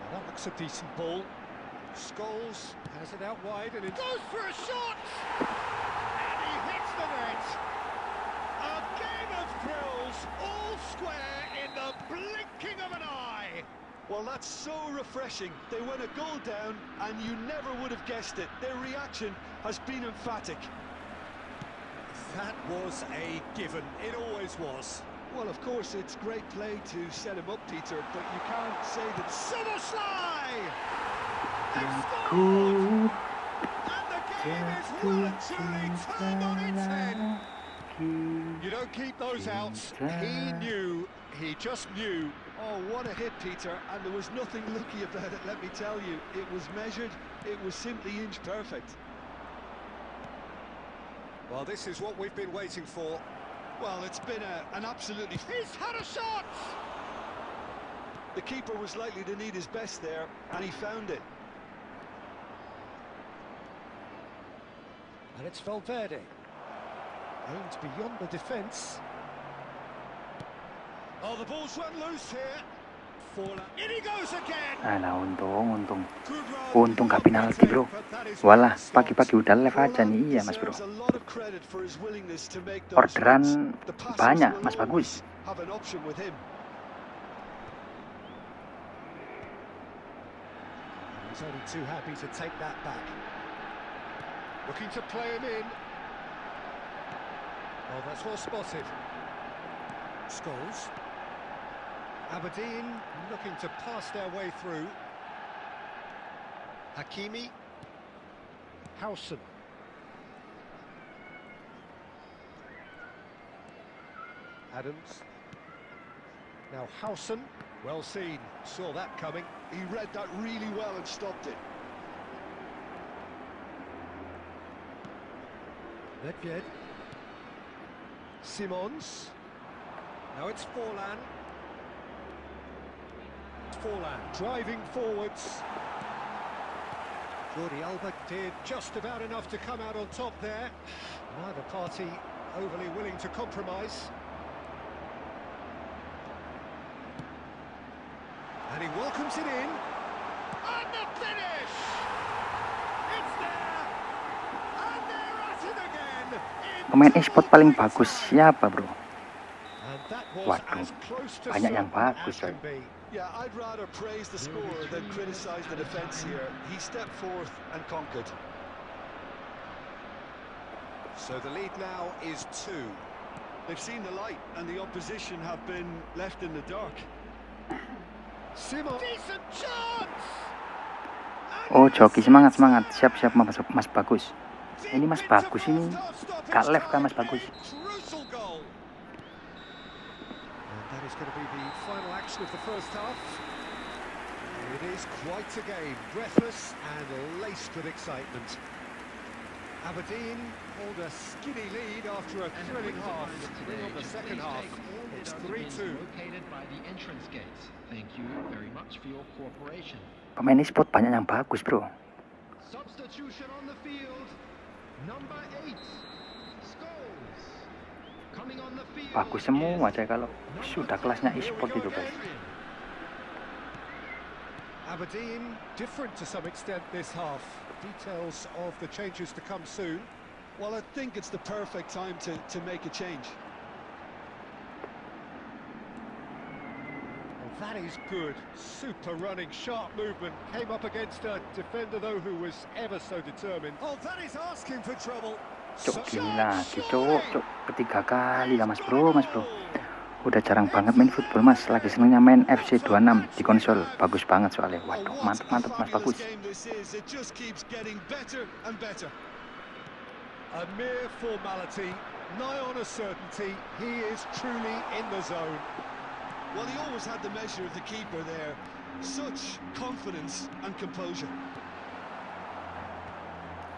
Well, that looks a decent ball. Scholes has it out wide and it goes for a shot! And he hits the net! A game of thrills, all square in the blinking of an eye! Well, that's so refreshing. They went a goal down, and you never would have guessed it. Their reaction has been emphatic. That was a given, it always was. Well, of course, it's great play to set him up, Peter, but you can't say that... Somersley! They've Aku scored! And the game is well and truly turned on its head! You don't keep those outs. He knew, he just knew. Oh, what a hit, Peter, and there was nothing lucky about it, let me tell you. It was measured, it was simply inch perfect. Well, this is what we've been waiting for. Well, it's been an absolutely... He's had a shot! The keeper was likely to need his best there, and he found it. And it's Valverde. Aimed beyond the defence. Oh, the ball's run loose here. In he goes again. Alah, untung Good run. untung gak penalti bro. Walah, pagi-pagi udah live aja nih. Iya mas bro, orderan banyak mas bagus. Have an option with him. He's only too happy to take that back. Looking to play him in. Oh, that's well spotted. Scholes. Aberdeen looking to pass their way through. Hakimi. Howson. Adams. Now Howson. Well seen. Saw that coming. He read that really well and stopped it. Nedved. Simons. Now it's Forlan. Forlan driving forwards. Jordi Alba did just about enough to come out on top there. Neither party overly willing to compromise. And he welcomes it in. And the finish! It's there! And they're at it again! Pemain e-sport paling bagus siapa bro? And that was Waduh, as close to banyak yang certain bagus, as can coy. be. Yeah, I'd rather praise the scorer than criticise the defence here. He stepped forth and conquered. So the lead now is 2. They've seen the light, and the opposition have been left in the dark. Simon. Decent chance! Oh joki, semangat, siap mas bagus. Ini mas bagus ini, gak left kan mas bagus. Crucial goal. And that is going to be the final action of the first half. It is quite a game, breathless and laced with excitement. Aberdeen hold a skinny lead after a thrilling half. Bring on the second half. It's 3-2. Located by the entrance gate. Thank you very much for your cooperation. Pemain e-sport banyak yang bagus bro. Substitution on the field. Number 8. Scholes. Coming on the field. Bagus semua aja kalau sudah kelasnya e-sport itu guys. Aberdeen different to some extent this half. Details of the changes to come soon. Well, I think it's the perfect time to make a change. Well, that is good. Super running, sharp movement. Came up against a defender though who was ever so determined. Oh, that is asking for trouble. Cok gila, cok ketiga kali lah mas bro. Udah jarang banget main football mas, lagi senengnya main FC 26 di konsol. Bagus banget soalnya. Oh, Waduh, what mantap a mantap mas, fabulous bagus. game this is. It just keeps getting better and better. A mere formality, nigh on a certainty, he is truly in the zone. Well, he always had the measure of the keeper there. Such confidence and composure.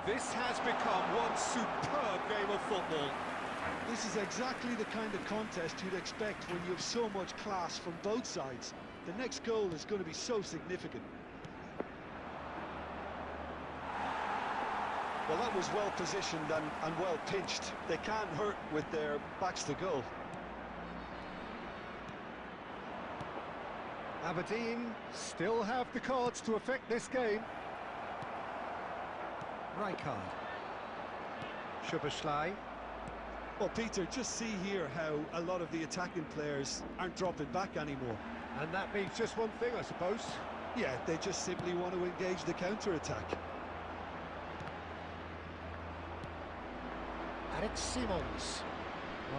This has become one superb game of football. This is exactly the kind of contest you'd expect when you have so much class from both sides. The next goal is going to be so significant. Well, that was well positioned and well pitched. They can't hurt with their backs to goal. Aberdeen still have the cards to affect this game. Rijkaard. Szoboszlai. Well, Peter, just see here how a lot of the attacking players aren't dropping back anymore. And that means just one thing, I suppose. Yeah, they just simply want to engage the counter-attack. Alex Simons.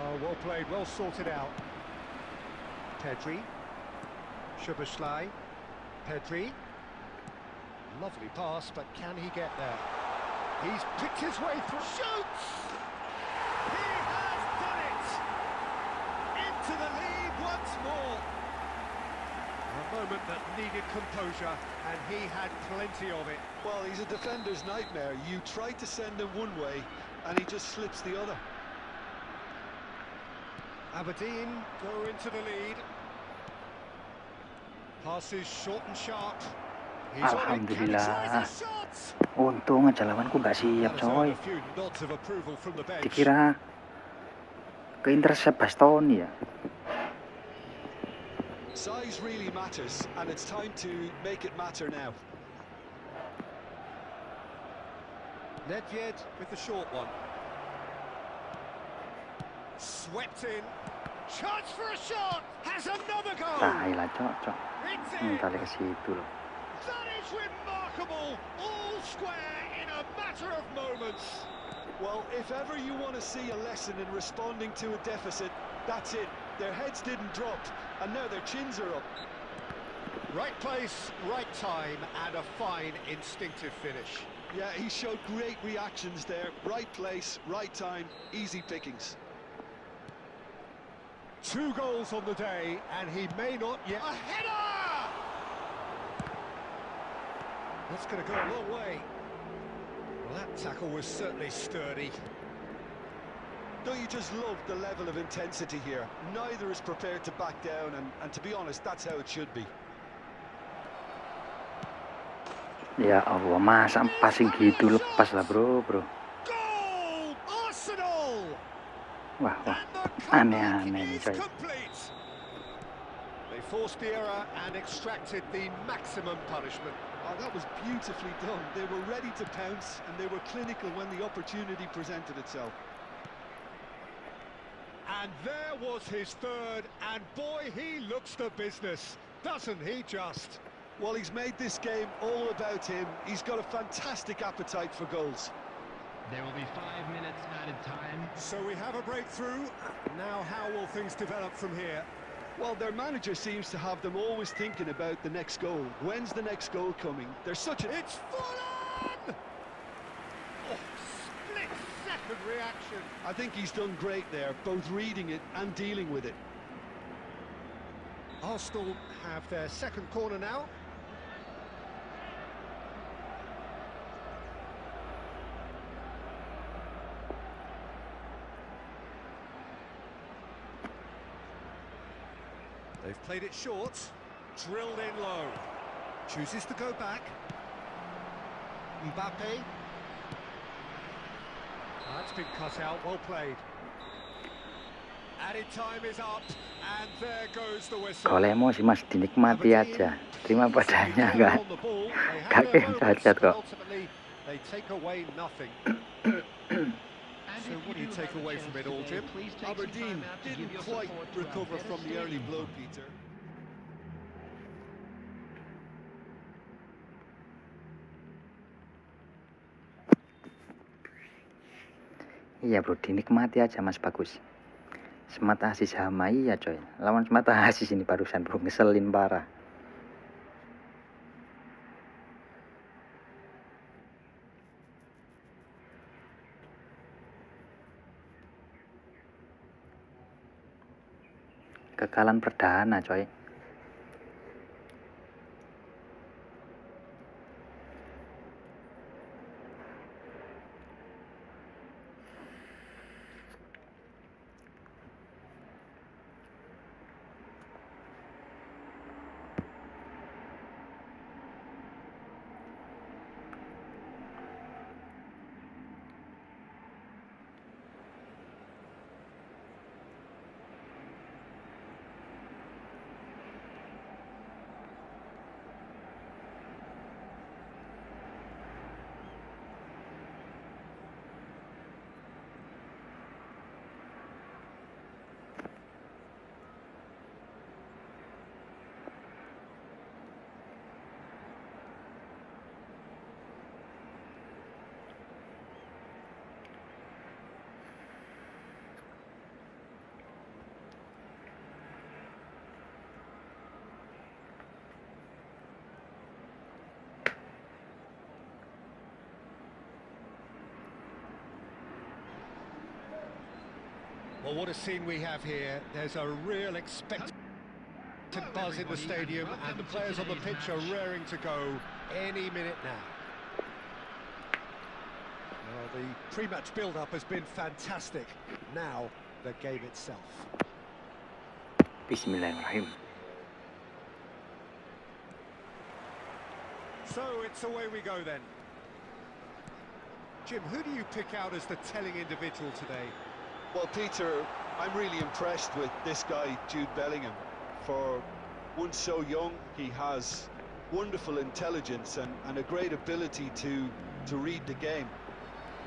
Oh, well played, well sorted out. Pedri. Szoboszlai. Pedri. Lovely pass, but can he get there? He's picked his way through. Shoots! He has done it! Into the lead once more. A moment that needed composure, and he had plenty of it. Well, he's a defender's nightmare. You try to send him one way, and he just slips the other. Aberdeen go into the lead. Passes short and sharp. He's on it. Can he try Alhamdulillah. the shots? Untung aja lawanku gak siap That has coy. earned a few nods of approval from the bench. Dikira ke intercept Bastoni ya. Size really matters, and it's time to make it matter now. Nedved with the short one. Swept in. Chance for a shot. Has another goal. Tai lah cok. It's in. Tali ke situ loh. That is remarkable. All square in a matter of moments. Well, if ever you want to see a lesson in responding to a deficit, that's it. Their heads didn't drop, and now their chins are up. Right place, right time, and a fine instinctive finish. Yeah, he showed great reactions there. Right place, right time, easy pickings. 2 goals on the day, and he may not yet... A header! That's going to go a long way. Well, that tackle was certainly sturdy. Don't you just love the level of intensity here? Neither is prepared to back down, and to be honest, that's how it should be. Ya Allah, masa passing gitu lepas lah bro. Goal! Arsenal! Wah, And the aneh-aneh comeback nih is coy. complete. They forced the error and extracted the maximum punishment. Oh, that was beautifully done. They were ready to pounce, and they were clinical when the opportunity presented itself. And there was his third, and boy, he looks the business, doesn't he just? Well, he's made this game all about him. He's got a fantastic appetite for goals. There will be 5 minutes added time. So we have a breakthrough. Now how will things develop from here? Well, their manager seems to have them always thinking about the next goal. When's the next goal coming? They're such a... It's full on! Oh, split-second reaction. I think he's done great there, both reading it and dealing with it. Arsenal have their second corner now. They've played it short, drilled in low, chooses to go back. Mbappe. That's been cut out, well played. Added time is up, and there goes the whistle. Kalau emosi mas dinikmati aja. Terima padanya gak kayak cacat kok. Ultimately, they take away nothing. So what do you take away from it all, Jim? Aberdeen didn't quite recover from the early blow, Peter. Iya bro, dinikmati aja mas, bagus. Semat Asis Hama, iya coy. Lawan Semat Asis ini barusan bro, ngeselin parah. Kekalahan perdana coy. Well, what a scene we have here. There's a real expected buzz in the stadium, and the players on the pitch are raring to go any minute now. Well, the pre-match build-up has been fantastic. Now, the game itself. Bismillahirrahmanirrahim. So, it's away we go then. Jim, who do you pick out as the telling individual today? Well, Peter, I'm really impressed with this guy, Jude Bellingham. For one so young, he has wonderful intelligence and a great ability to read the game.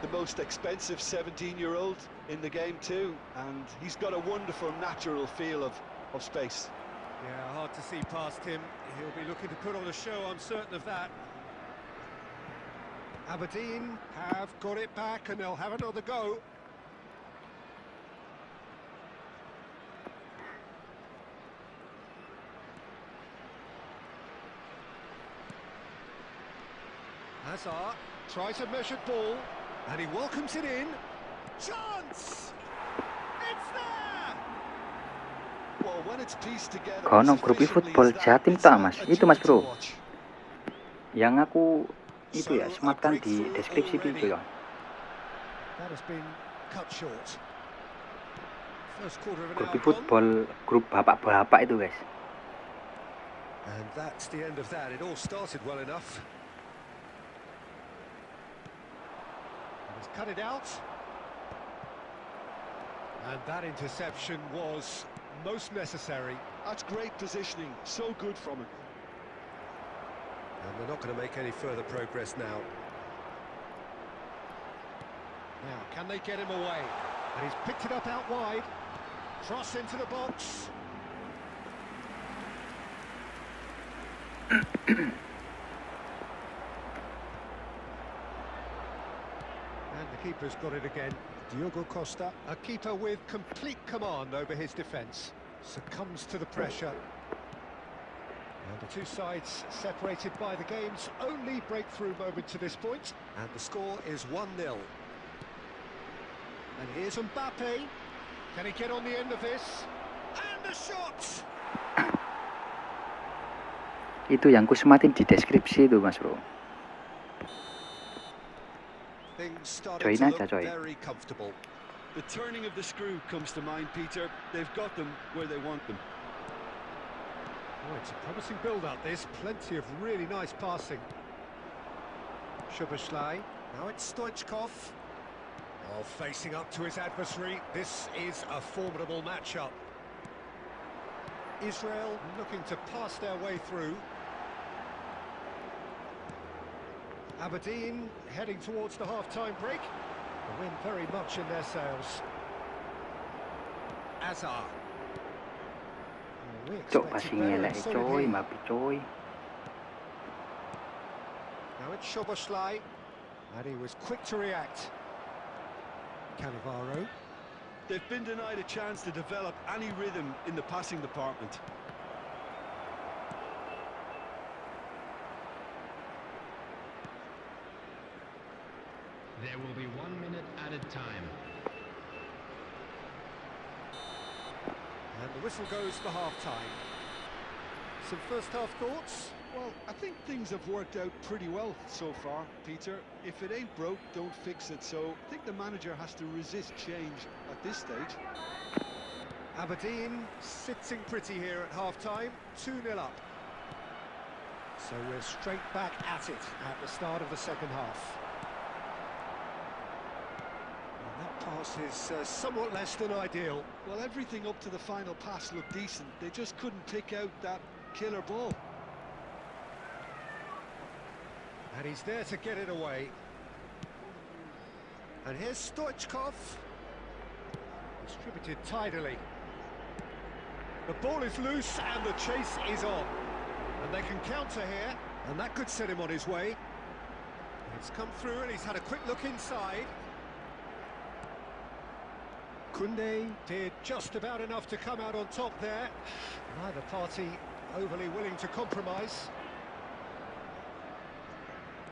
The most expensive 17-year-old in the game too, and he's got a wonderful natural feel of space. Yeah, hard to see past him. He'll be looking to put on a show, I'm certain of that. Aberdeen have got it back and they'll have another go. Hazard tries a measured ball, and he welcomes it in. Chance! It's there! Well, when it's pieced together Kono as grup efficiently eFootball as that, Jatim it's tak mas, a itu mas joy bro. to watch. Yang aku itu ya So, sematkan a di breakthrough deskripsi already. video ya. That has been cut short. First quarter of an Grup hour gone, eFootball, grup bapak-bapak itu guys. and that's the end of that. It all started well enough. He's cut it out. And that interception was most necessary. That's great positioning, so good from him. And they're not going to make any further progress now. Now, can they get him away? And he's picked it up out wide. Cross into the box. And the keeper's got it again. Diogo Costa, a keeper with complete command over his defence, succumbs to the pressure. And the two sides separated by the game's only breakthrough moment to this point, and the score is 1-0. And here's Mbappe. Can he get on the end of this? And the shot! Itu yang ku sematin di deskripsi itu mas bro. Things started Join to aja, look join. very comfortable. The turning of the screw comes to mind, Peter. They've got them where they want them. Oh, it's a promising build-up, this. Plenty of really nice passing. Szoboszlai. Now it's Stoichkov. Oh, facing up to his adversary. This is a formidable matchup. Israel looking to pass their way through. Aberdeen heading towards the half-time break. The wind very much in their sails. Hazard. We Cok expected passingnya better lah and so coy, did he. Mbappe coy. Now it's Szoboszlai, and he was quick to react. Cannavaro. They've been denied a chance to develop any rhythm in the passing department. There will be 1 minute added time. And the whistle goes for half-time. Some first-half thoughts? Well, I think things have worked out pretty well so far, Peter. If it ain't broke, don't fix it. So I think the manager has to resist change at this stage. Aberdeen sitting pretty here at half-time, 2-0 up. So we're straight back at it at the start of the second half. And that pass is somewhat less than ideal. Well, everything up to the final pass looked decent. They just couldn't pick out that killer ball. And he's there to get it away. And here's Stoichkov. Distributed tidily. The ball is loose and the chase is on. And they can counter here, and that could set him on his way. It's come through and he's had a quick look inside. Kunde did just about enough to come out on top there. Neither party overly willing to compromise.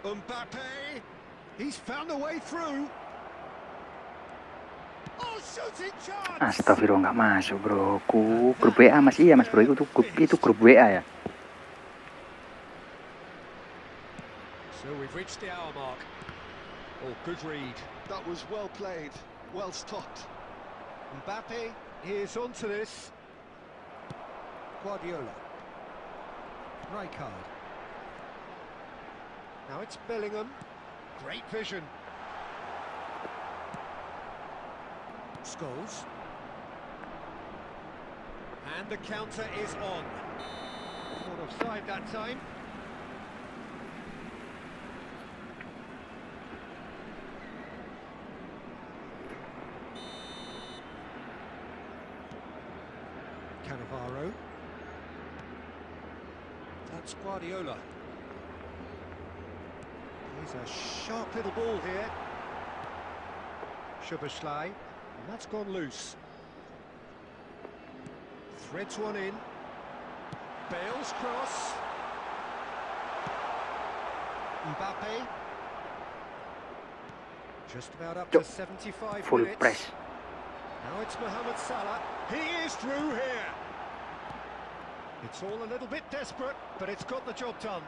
Mbappe, he's found a way through. Oh, shooting chance! Astagfirullah, nggak masuk bro. Grup WA mas, iya mas bro, itu grup WA ya. So we've reached the hour mark. Oh, good read. That was well played, well stopped. Mbappe is onto this. Guardiola. Rijkaard. Now it's Bellingham. Great vision. Scholes. And the counter is on. Not offside that time. Cannavaro. That's Guardiola. He's a sharp little ball here. Szoboszlai, and that's gone loose. Threads one in. Bale's cross. Mbappe. Just about up to 75 Full minutes. press. Now it's Mohamed Salah. He is through here. It's all a little bit desperate, but it's got the job done.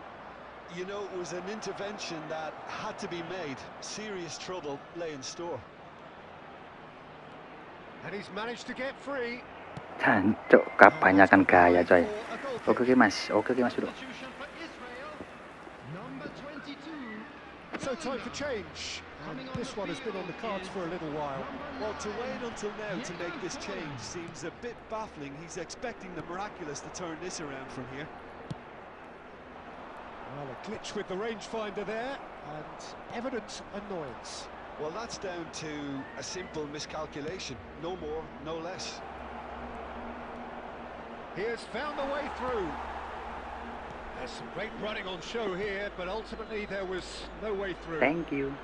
You know, it was an intervention that had to be made. Serious trouble lay in store. And he's managed to get free. Jancuk, kebanyakan gaya coy. Oke mas bro. Substitution for Israel. Number 22. So time for change. And this one has been on the cards for a little while. Well, to wait until now to make this change seems a bit baffling. He's expecting the miraculous to turn this around from here. Well, a glitch with the rangefinder there, and evident annoyance. Well, that's down to a simple miscalculation. No more, no less. He has found the way through. There's some great running on show here, but ultimately there was no way through. Thank you.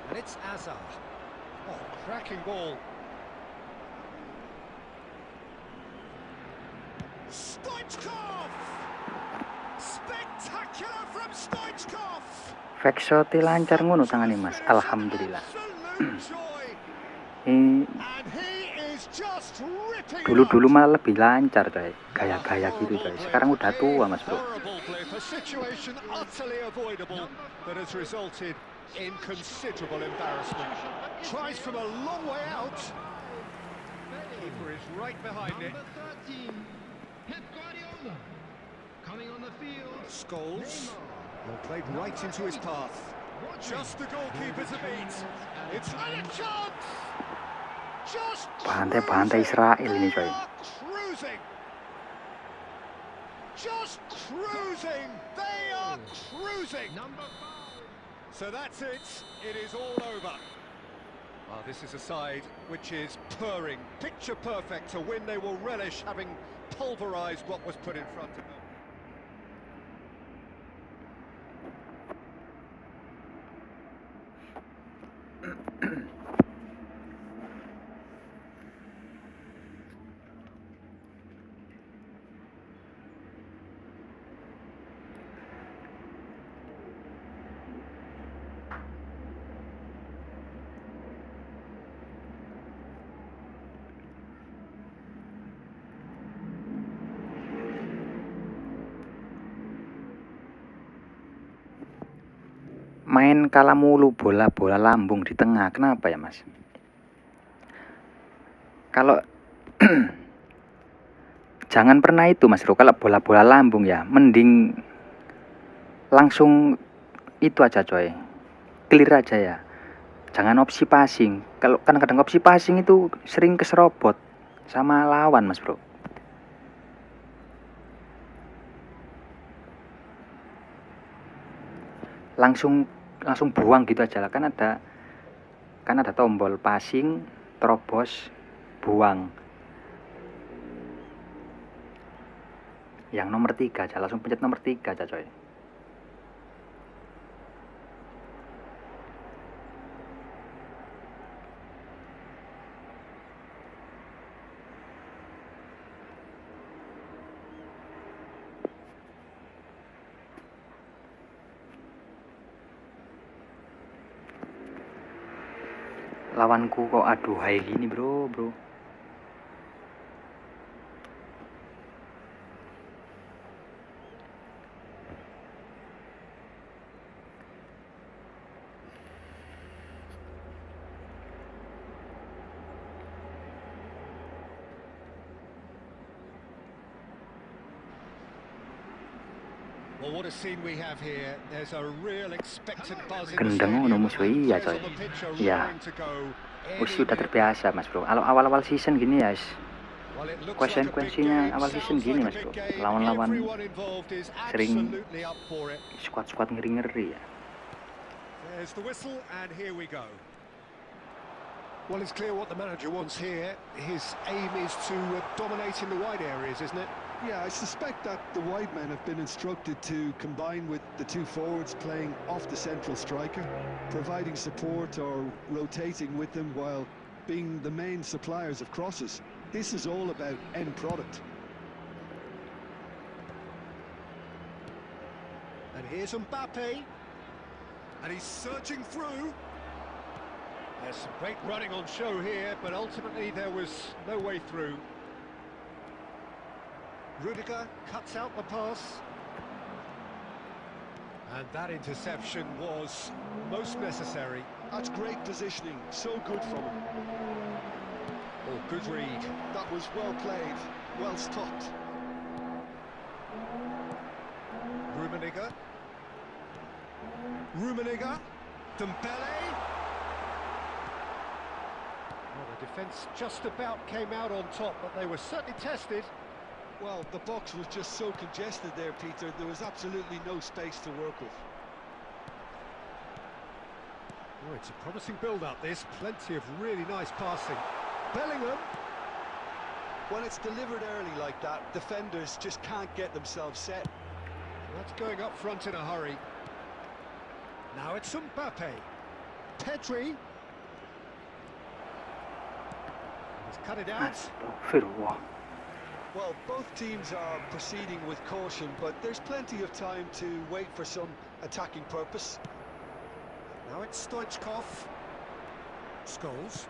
And it's Azar. Oh, cracking ball. Stoichkov! Spectacular from Stoichkov! Fake shot lancar ngono tangane mas. Alhamdulillah. Absolute joy. Ini And he is just ripping dulu malah lebih lancar coy. Gaya-gaya gitu coy. Sekarang udah tua mas bro. Horrible blip, a situation utterly avoidable that has resulted in considerable embarrassment. Tries from a long way out. Keeper is right behind it. Number 13. Pep Guardiola. Coming on the field. Scholes. Well, played right into his path. Just the goalkeeper to beat. It's not a chance. Just Bantai Israel ini coy. cruising. Just cruising. They are cruising. Number 5. So that's it. It is all over. Well, this is a side which is purring, picture perfect to win. They will relish having pulverised what was put in front of them. main kalah mulu bola lambung di tengah. Kenapa ya, Mas? Kalau jangan pernah itu, Mas Bro, kalau bola lambung ya, mending langsung itu aja coy. Clear aja ya. Jangan opsi passing. Kalau kadang-kadang opsi passing itu sering keserobot sama lawan, Mas Bro. Langsung buang gitu aja lah, kan ada tombol passing, terobos, buang. Yang nomor 3 aja, langsung pencet nomor 3 aja coy. Lawanku kok aduhai gini bro. Well, what a scene we have here. There's a real expectant buzz in the Gendeng stadium. ngono musuh iya coy. Players on the pitch are Iya. raring to go. Udah terbiasa Mas Bro. Awal-awal season gini ya. Well, it looks like a big Konsekuensinya game, awal season sounds gini like Mas a Bro. big game. Lawan-lawan Everyone involved is sering absolutely up for it. squad ngeri-ngeri ya. There's the whistle, and here we go. Well, it's clear what the manager wants here. His aim is to dominate in the wide areas, isn't it? Yeah, I suspect that the wide men have been instructed to combine with the two forwards playing off the central striker, providing support or rotating with them while being the main suppliers of crosses. This is all about end product. And here's Mbappe. And he's searching through. There's some great running on show here, but ultimately there was no way through. Rudiger cuts out the pass. And that interception was most necessary. That's great positioning, so good from him. Oh, good read. That was well played, well stopped. Rummenigge. Dembele. Well, the defence just about came out on top, but they were certainly tested. Well, the box was just so congested there, Peter. There was absolutely no space to work with. Oh, it's a promising build-up, this. Plenty of really nice passing. Bellingham. When it's delivered early like that, defenders just can't get themselves set. That's going up front in a hurry. Now it's Mbappe. Pedri. He's cut it out. Astagfirullah. Well, both teams are proceeding with caution, but there's plenty of time to wait for some attacking purpose. Now it's Stoichkov. Scholes.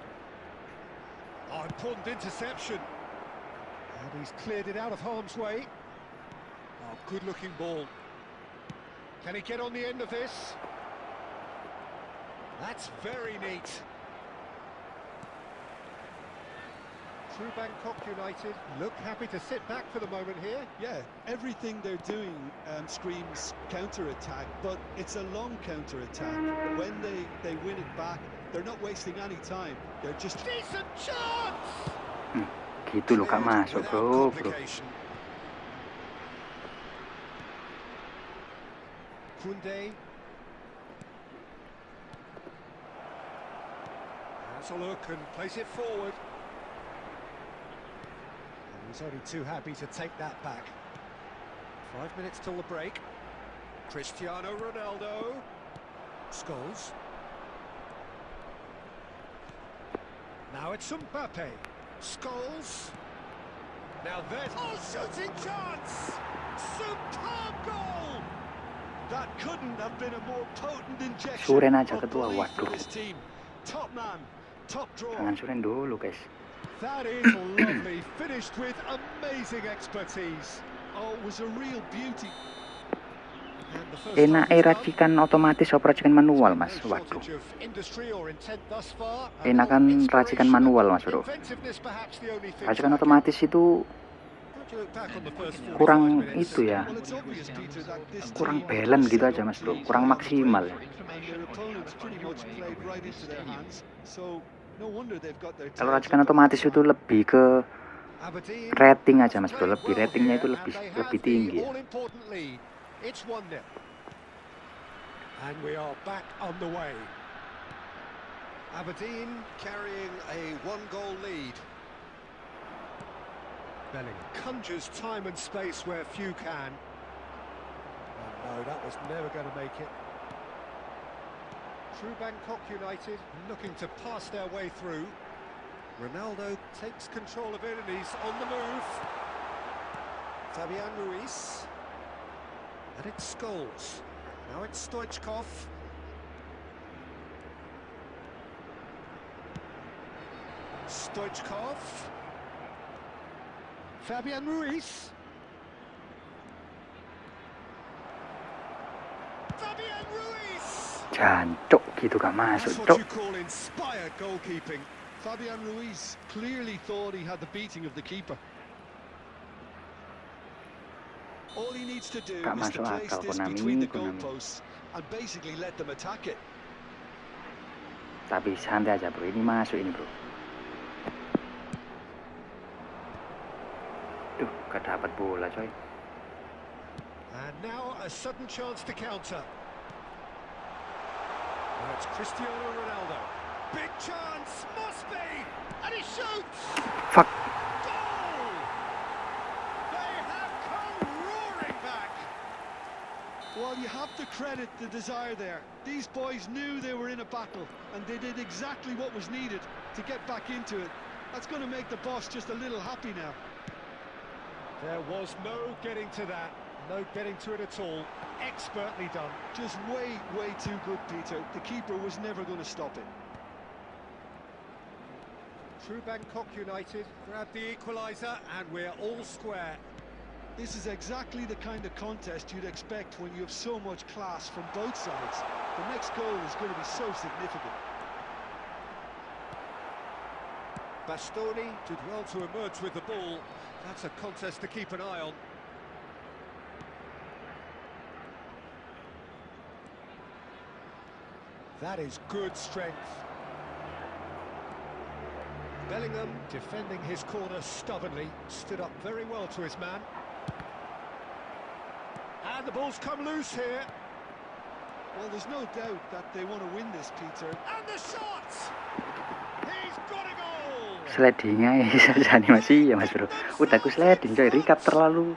Oh, important interception. And he's cleared it out of harm's way. Oh, good-looking ball. Can he get on the end of this? That's very neat. Through Bangkok United, look happy to sit back for the moment here. Yeah, everything they're doing screams counter-attack, but it's a long counter-attack. When they win it back, they're not wasting any time. They're just... Decent chance! Gitu loh Kak masuk bro. Kunde. Has a look and plays it forward. And he's only too happy to take that back. 5 minutes till the break. Cristiano Ronaldo. Scholes. Now it's Mbappe. Scholes. Now there's... Oh, shooting chance! Superb goal! That couldn't have been a more potent injection Suren aja of ketua, belief for waduh. this team. Top man, top draw. Oh. Jangan Suren dulu guys. That is lovely, finished with amazing expertise. Oh, it was a real beauty. And the first Enak half is done. racikan otomatis apa racikan manual, Mas? No Waduh. shortage of industry or intent thus far. A Enakan little racikan inspiration manual, and Mas Bro. inventiveness perhaps the only thing Racikan lacking. otomatis itu Don't you look back on the first 45 kurang minutes? itu ya, Well, it's obvious, Peter, that this kurang team balance was gitu set aja, up Mas to Bro. play Kurang on the maksimal break, ya. and their opponents pretty much played right into their hands. So no wonder they've got their Kalau tails racikan up at otomatis itu half-time. lebih ke Aberdeen rating has aja, Mas Bro. played Lebih well ratingnya here, itu and they have lebih the tinggi ya. all-important lead. It's 1-0. And we are back on the way. Aberdeen carrying a one-goal lead. Bellingham conjures time and space where few can. Oh, no, that was never going to make it. Through Bangkok United, looking to pass their way through. Ronaldo takes control of it and he's on the move. Fabian Ruiz. And it's Scholes. Now it's Stoichkov. Stoichkov. Fabian Ruiz. Fabian Ruiz! Jancuk gitu gak masuk, That's what cuk. you call inspired goalkeeping. Fabian Ruiz clearly thought he had the beating of the keeper. All he needs to do Gak is to masuk place akal, this Konami, between the Konami. goalposts and basically let them attack it. Tapi santai aja, Bro. Ini masuk ini, Bro. Duh, gak dapat bola, coy. And now a sudden chance to counter. Now it's Cristiano Ronaldo. Big chance, must be! And he shoots! Fuck. Goal! They have come roaring back. Well, you have to credit the desire there. These boys knew they were in a battle, and they did exactly what was needed to get back into it. That's going to make the boss just a little happy now. There was no getting to that, no getting to it at all. Expertly done. Just way, way too good, Peter. The keeper was never going to stop it. True Bangkok United grab the equaliser and we're all square. This is exactly the kind of contest you'd expect when you have so much class from both sides. The next goal is going to be so significant. Bastoni did well to emerge with the ball. That's a contest to keep an eye on. That is good strength. Bellingham defending his corner stubbornly, stood up very well to his man. And the ball's come loose here. Well, there's no doubt that they want to win this, Peter. And the shot! He's got a goal! Slidingnya bisa animasi ya, Mas Bro. Udah aku sliding, coy. Recap terlalu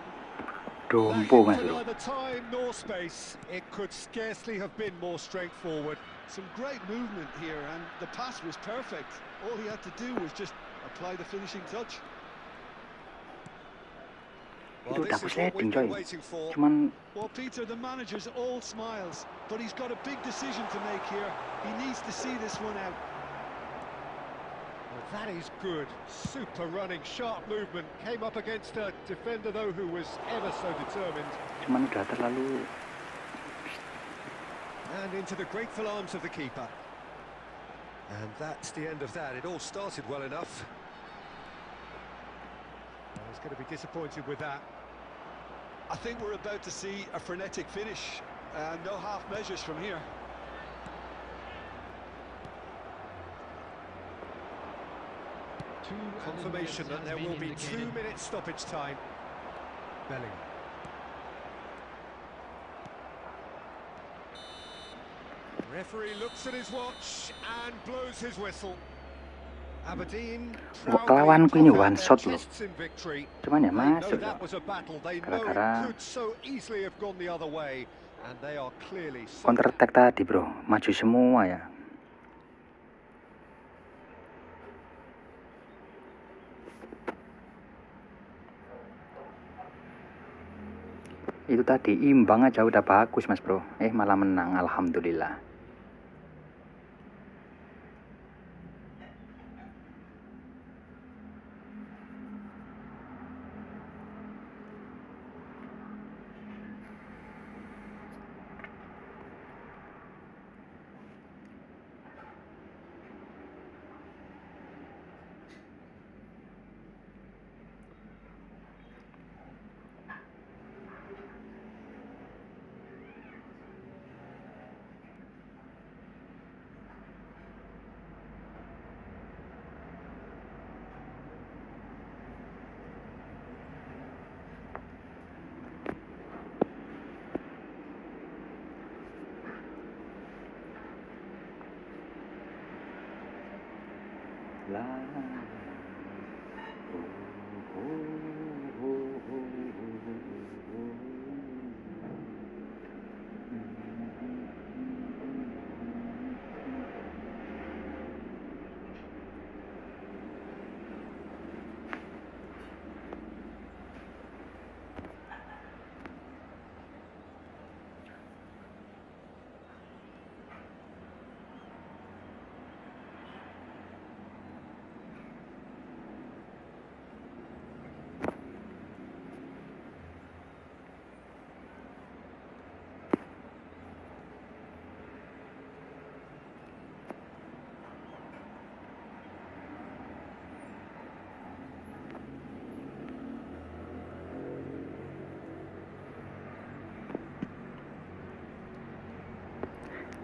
dompo, Mas Bro. Neither time nor space. It could scarcely have been more straightforward. Some great movement here, and the pass was perfect. All he had to do was just apply the finishing touch. Itu udah aku this is what sliding, we've coy. been waiting for. Cuman Well, Peter, the manager's all smiles, but he's got a big decision to make here. He needs to see this one out. Well, that is good. Super running, sharp movement. Came up against a defender, though, who was ever so determined. cuman udah terlalu And into the grateful arms of the keeper. And that's the end of that. It all started well enough. Well, he's going to be disappointed with that. I think we're about to see a frenetic finish. No half measures from here. Confirmation that there will be 2 minutes stoppage time. Bellingham. Referee looks at his watch and blows his whistle. Aberdeen lawanku ini one shot loh. chests in victory. Cuman ya They know masuk that loh. was a battle. They know Gara-gara it could so easily have gone the other way, and they are clearly so Counter attack tadi, Bro. Maju semua ya. Itu tadi imbang aja udah bagus, Mas Bro. Malah menang, alhamdulillah. lah.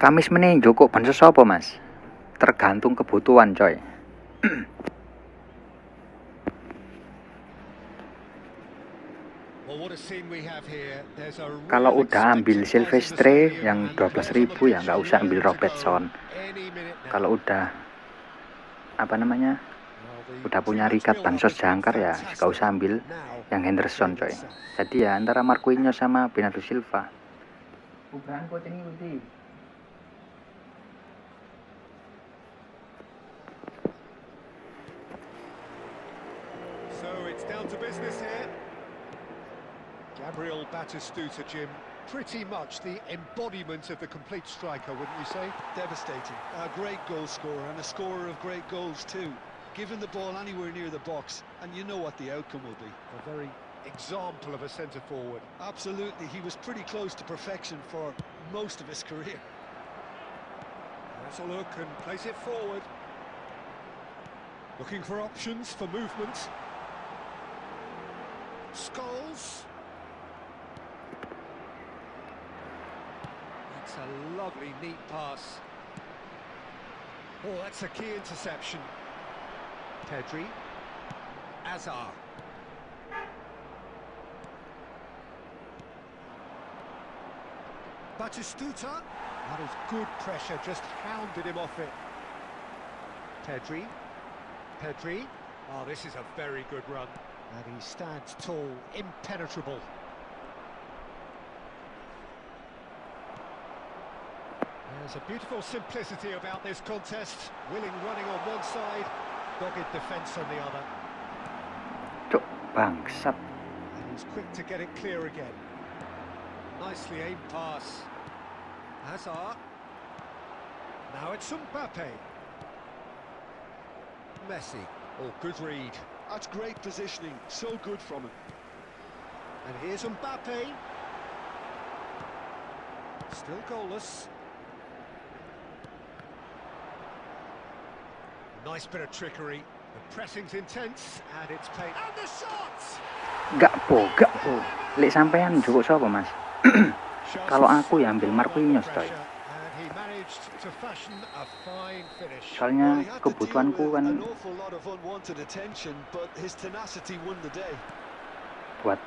Kamis meninjau kok bansos apa mas? Tergantung kebutuhan coy. Well, what a scene we have here. There's a Kalau real udah ambil expected rise in the Silvestre stadium yang and the 12.000 ball ya nggak usah ambil to go Robertson. any minute now. Kalau udah apa namanya Well, the udah punya two-match Rikat build-up bansos has been jangkar ya nggak fantastic. usah ambil Now, yang Henderson game coy. itself. Jadi ya antara Marquinhos sama Bernardo Silva. Bukan kok ini ulti. So it's down to business here. Gabriel Batistuta, Jim, pretty much the embodiment of the complete striker, wouldn't you say? Devastating. A great goal scorer and a scorer of great goals too. Given the ball anywhere near the box, and you know what the outcome will be. A very example of a centre-forward. Absolutely, he was pretty close to perfection for most of his career. Has a look and plays it forward. Looking for options for movement. Scholes. That's a lovely, neat pass. Oh, that's a key interception. Pedri. Azar. Batistuta. That is good pressure, just hounded him off it. Pedri. Pedri. Oh, this is a very good run. And he stands tall, impenetrable. There's a beautiful simplicity about this contest. Willing running on one side, dogged defence on the other. Cuk, bangsat. And he's quick to get it clear again. Nicely aimed pass. Hazard. Now it's Mbappe. Messi. Oh, good read. That's great positioning, so good from him. And here's Mbappe. Still goalless. Nice bit of trickery. The pressing's intense, and it's paid. And the shots! Gak po. Lek sampean jukuk sapa mas? Kalau aku ya ambil Marquinhos coy. And he managed to fashion a fine finish. Soalnya Well, he had to kebutuhanku deal with kan an awful lot of unwanted attention, but his tenacity won the day. buat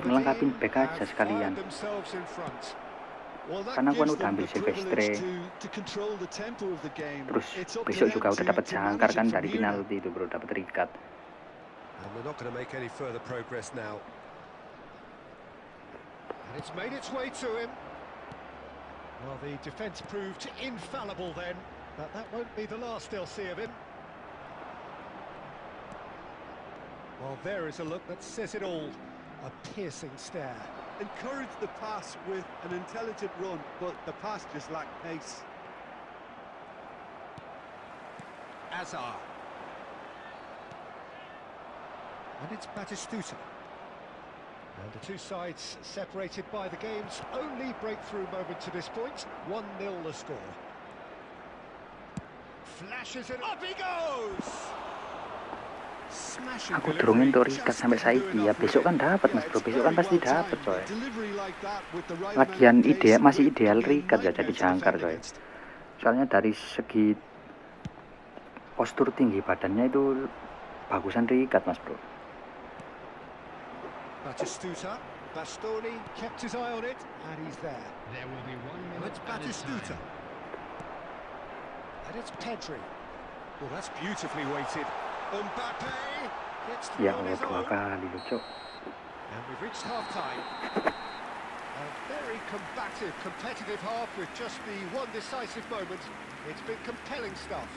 ngelengkapin back aja sekalian. Themselves in front. Well, that Karena gua gives udah them ambil the privilege Silvestre. to control the tempo of the game. Terus It's up to besok them juga udah dapat to jangkar manage kan it from dari here now. penalti itu bro, dapat Rikat. And they're not going to make any further progress now. And it's made its way to him. Well, the defence proved infallible then, but that won't be the last they'll see of him. Well, there is a look that says it all. A piercing stare. Encouraged the pass with an intelligent run, but the pass just lacked pace. Azar. And it's Batistuta. And the two sides separated by the game's only breakthrough moment to this point. 1-0 the score. Flashes it up, he goes! Smashing Aku delivery, durungin tuh Rikat just sampai couldn't do saiki ya. enough with Besok it. kan dapat mas Yeah, bro, it's besok kan very pasti well dapat timed. coy. Delivery like that with the right Lagian amount of ide pace masih can ideal be Rikat ya nightmare jadi to jangkar defend coy. against. Soalnya dari segi postur tinggi badannya itu bagusan Rikat mas bro. Batistuta, Bastoni kept his eye on it, and he's there. There will be 1 And minute it's added Batistuta. time. And it's Pedri. Well, that's beautifully weighted. Mbappe gets through Ya on Allah, his dua own. kali loh, Cok. And we've reached half-time. A very combative, competitive half with just the one decisive moment. It's been compelling stuff.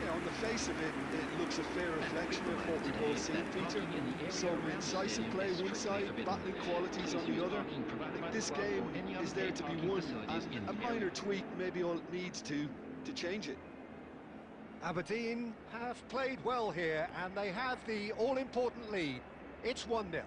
Yeah, on the face of it, it looks a fair reflection of what we've all seen, Peter. Some incisive play one side, battling qualities on the other. I think this game is there to be won, and a minor tweak maybe all it needs to change it. Aberdeen have played well here, and they have the all-important lead. It's 1-0.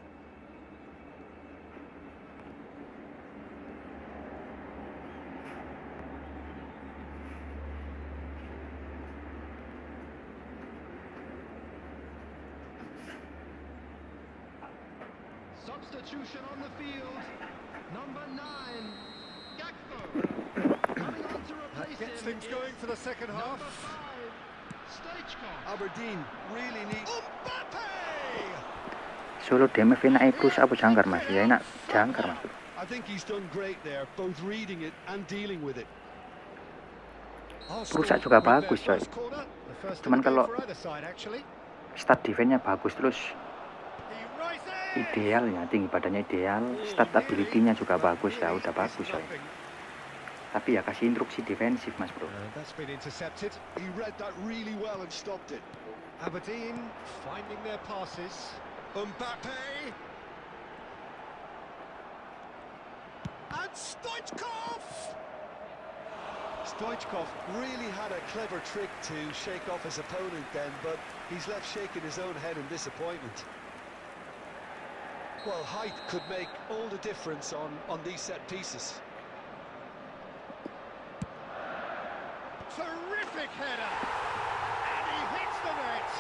Substitution on the field. Number 9, Gakpo. Coming on to replace Gets him things going is for the second half. Number 5, Stoichkov. Aberdeen really need... Mbappe! Solo DMF enak plus apa jangkar Mas? Ya enak jangkar Mas. I think he's done great there, both reading it and dealing with it. Rusak juga bagus, coy. Cuman kalau stat defense-nya bagus, terus idealnya, tinggi badannya ideal, stat ability-nya juga bagus, ya udah bagus, coy. Tapi ya kasih instruksi defensif, Mas, bro. That's been intercepted. He read that really well and stopped it. Aberdeen finding their passes. Mbappe! And Stoichkov! Stoichkov really had a clever trick to shake off his opponent then, but he's left shaking his own head in disappointment. Well, height could make all the difference on these set pieces. Terrific header! And he hits the net!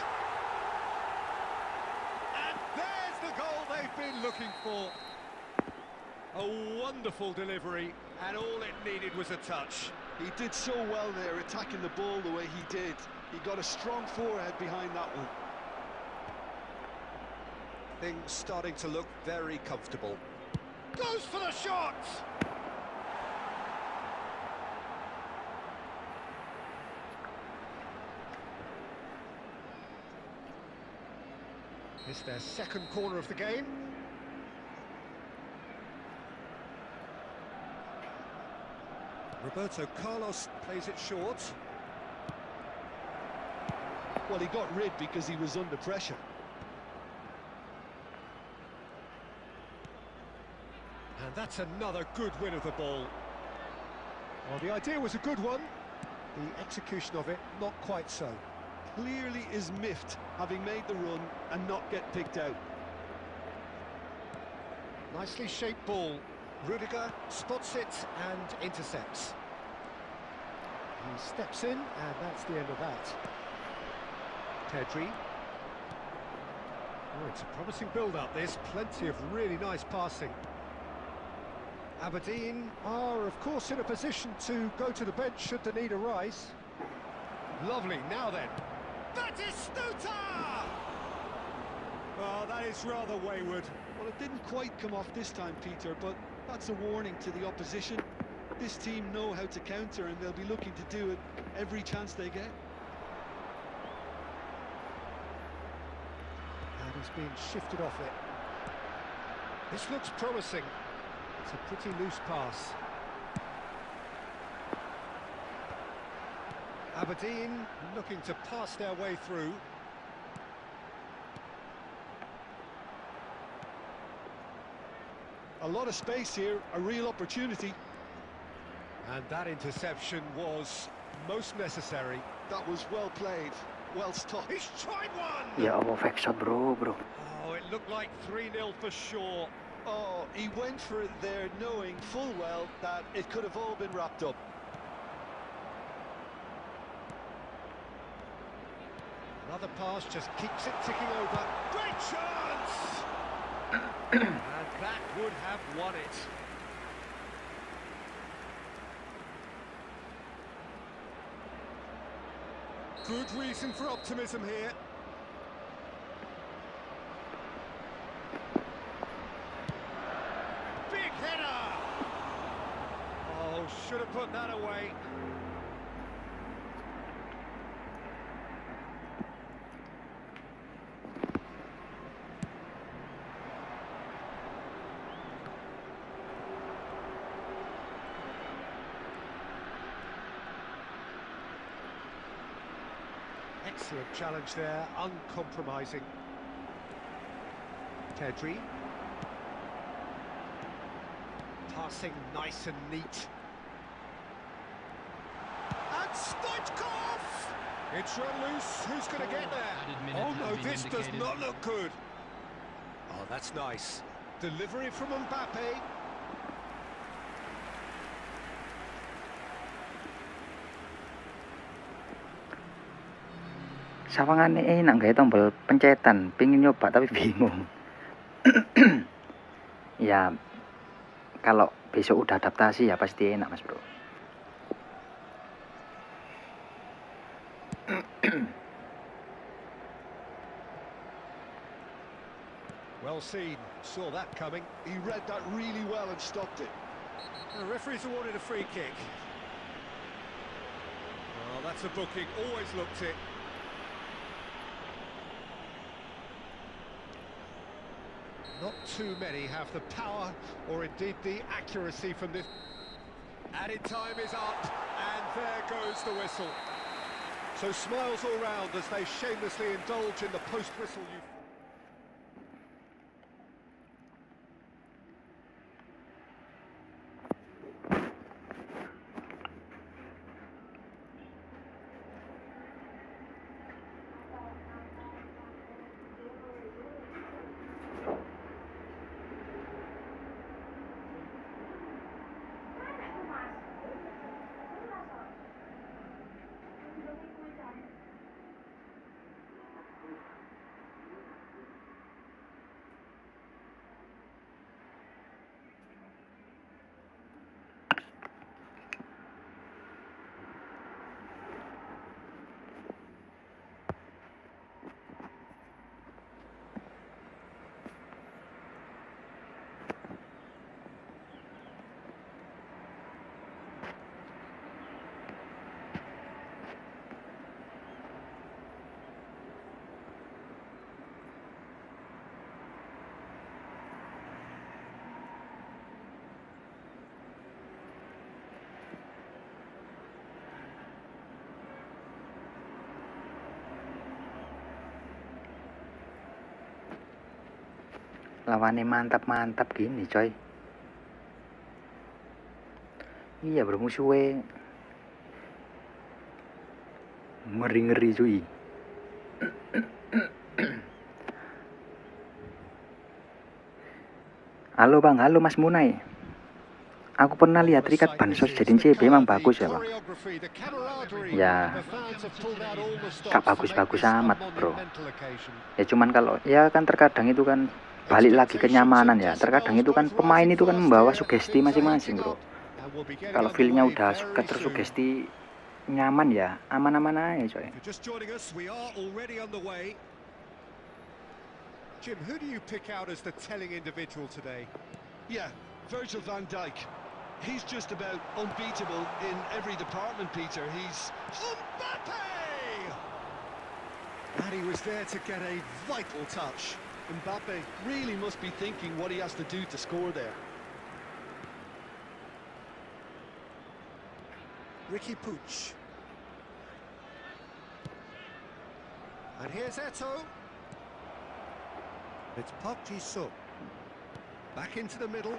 And there's the goal they've been looking for. A wonderful delivery, and all it needed was a touch. He did so well there, attacking the ball the way he did. He got a strong forehead behind that one. Things starting to look very comfortable. Goes for the shot! It's their second corner of the game. Roberto Carlos plays it short. Well, he got rid because he was under pressure. And that's another good win of the ball. Well, the idea was a good one. The execution of it, not quite so. Clearly is miffed, having made the run and not get picked out. Nicely shaped ball. Rudiger spots it and intercepts. He steps in, and that's the end of that. Pedri. Oh, it's a promising build-up, this. Plenty of really nice passing. Aberdeen are, of course, in a position to go to the bench should the need arise. Lovely, now then. Batistuta! Oh, that is rather wayward. Well, it didn't quite come off this time, Peter, but that's a warning to the opposition. This team know how to counter, and they'll be looking to do it every chance they get. And he's being shifted off it. This looks promising. It's a pretty loose pass. Aberdeen looking to pass their way through. A lot of space here, a real opportunity. And that interception was most necessary. That was well played, well stopped. He's tried one! Ya Allah, fake shot, bro. Oh, it looked like 3-0 for sure. Oh, he went for it there knowing full well that it could have all been wrapped up. Another pass just keeps it ticking over. Great chance! And that would have won it. Good reason for optimism here. Big header! Oh, should have put that away. Excellent challenge there, uncompromising. Tedri. Passing nice and neat. And Stoichkov! It's run loose, who's going to get there? Oh no, this does not look good. Oh, that's nice. Delivery from Mbappe. Sawangannya enak nggak ya tombol pencetan, pingin nyoba tapi bingung. Ya kalau besok udah adaptasi ya pasti enak mas bro. Well seen, saw that coming. He read that really well and stopped it. The referee's awarded a free kick. Well, that's a booking, always looked it. Not too many have the power or indeed the accuracy from this. Added time is up, and there goes the whistle. So smiles all round as they shamelessly indulge in the post-whistle euphoria. Lawannya mantap-mantap gini coy. Iya bro, musuhnya ngeri-ngeri cuy. Halo bang, halo mas Munai. Aku pernah lihat Rikat Bansos jadiin CB, emang bagus ya bang. Ya gak bagus-bagus amat bro. Ya cuman kalau ya kan terkadang itu kan balik lagi kenyamanan ya. Terkadang itu kan pemain itu kan membawa sugesti masing-masing bro. Kalau feelnya udah tersugesti nyaman ya aman-aman aja coy. Jim, who do you pick out as the telling individual today? Yeah, Virgil van Dijk. He's just about unbeatable in every department, Peter. He's... Mbappe! And he was there to get a vital touch. Mbappe really must be thinking what he has to do to score there. Ricky Puig. And here's Eto'o. It's Park Ji-sung. Back into the middle.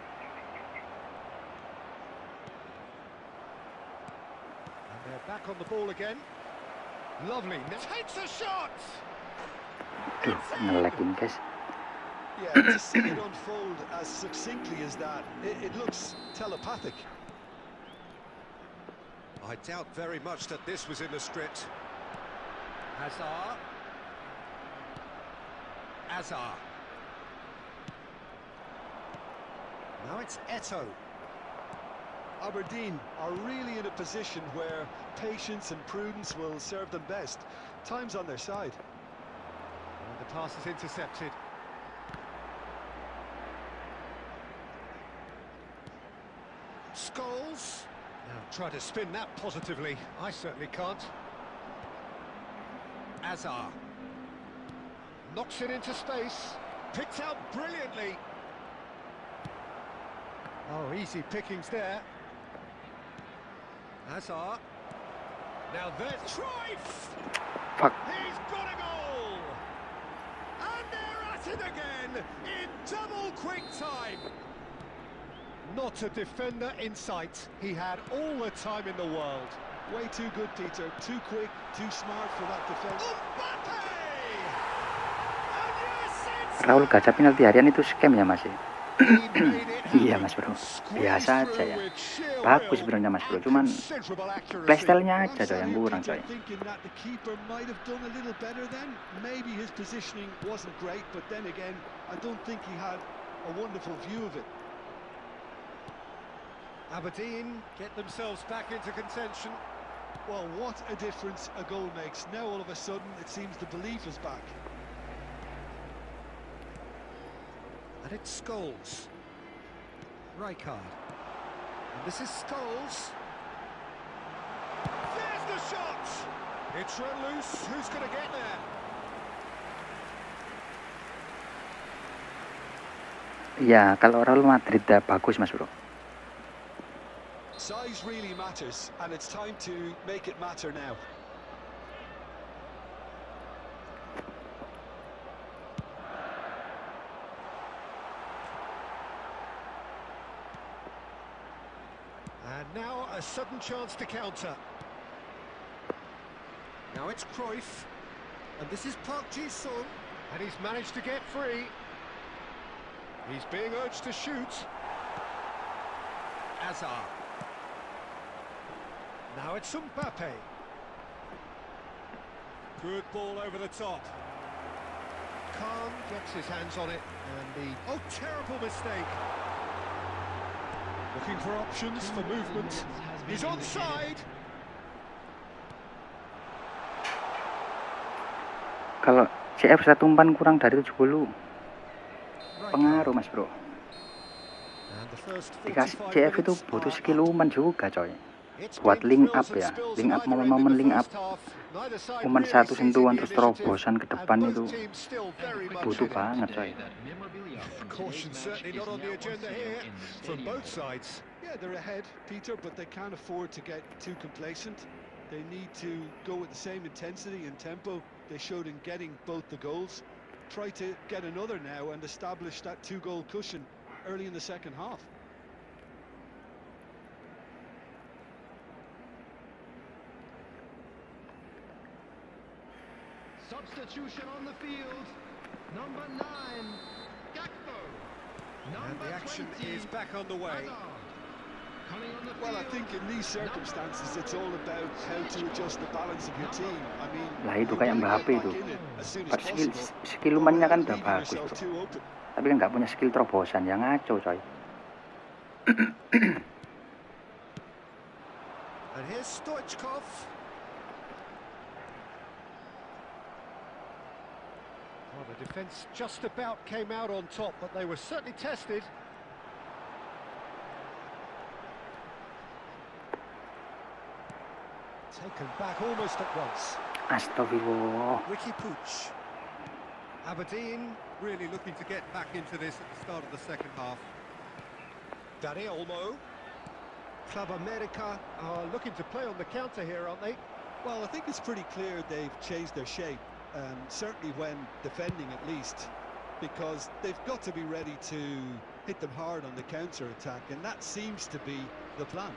And they're back on the ball again. Lovely. Takes a shot! Duh, nge-lag ini guys. Yeah, to see it unfold as succinctly as that, it looks telepathic. I doubt very much that this was in the script. Hazard. Hazard. Now it's Eto'o. Aberdeen are really in a position where patience and prudence will serve them best. Time's on their side. And the pass is intercepted. Scholes. Now try to spin that positively. I certainly can't. Hazard. Knocks it into space. Picked out brilliantly. Oh, easy pickings there. Hazard. Now there's Cruyff! Fuck. He's got a goal! And they're at it again in double quick time. Not a defender in sight. He had all the time in the world. Way too good, Peter. Too quick, too smart for that defense. Mbappe! And yes, it's Raul gacha penalti harian itu scam ya Mas? he made it Iya happen. Mas Bro, Squeezed biasa aja through ya. with sheer Bagus will sebenarnya Mas Bro, and cuman considerable accuracy. playstyle-nya I'm aja coy sat yang here, kurang Peter, coy. thinking that the keeper might have done a little better then. Maybe his positioning wasn't great, but then again, I don't think he had a wonderful view of it. Aberdeen get themselves back into contention. Well, what a difference a goal makes. Now all of a sudden, it seems the belief is back. And it's Scholes. Rijkaard. And this is Scholes. There's the shot! It's run loose. Who's going to get there? Iya, kalau Real Madrid ya bagus Mas Bro. Size really matters, and it's time to make it matter now. And now a sudden chance to counter. Now it's Cruyff. And this is Park Ji-sung. And he's managed to get free. He's being urged to shoot. Hazard. Now it's Mbappe. Good ball over the top. Khan gets his hands on it, and the... Oh, terrible mistake. Looking for options for movement. He's onside. Kalau CF 1 umpan kurang dari 70 pengaruh Mas Bro. And the first Dikasih 45 CF itu minutes butuh are skill up. umpan juga coy. It's Buat been link thrills up and ya, spills link at up either end of momen-momen the link up. first half. Neither side Umpan really satu seizing sentuhan the terus initiative, terobosan ke and depan both itu teams still very much butuh in it. banget coy. Caution certainly not on the agenda here from both sides. Yeah, they're ahead, Peter, but they can't afford to get too complacent. They need to go with the same intensity and tempo they showed in getting both the goals. Try to get another now and establish that 2-goal cushion early in the second half. Substitution on the field. Number 9, Gakpo. And Number the action 20, is back underway. Hazard. Coming on the Well, I field. think in these circumstances, it's all about how to adjust the balance of your team. I mean, Lah itu you kayak wanna Mbappe get itu. back in it as soon as Pas skill, possible. skill Don't umpannya kan wanna udah leave bagus yourself Bro. too open. Tapi kan nggak punya skill terobosan yang ngaco coy. And here's Stoichkov. Well, the defence just about came out on top, but they were certainly tested. Taken back almost at once. Astagfirullah. Ricky Puig. Aberdeen really looking to get back into this at the start of the second half. Dani Olmo. Club America are looking to play on the counter here, aren't they? Well, I think it's pretty clear they've changed their shape, certainly when defending at least, because they've got to be ready to hit them hard on the counter-attack, and that seems to be the plan.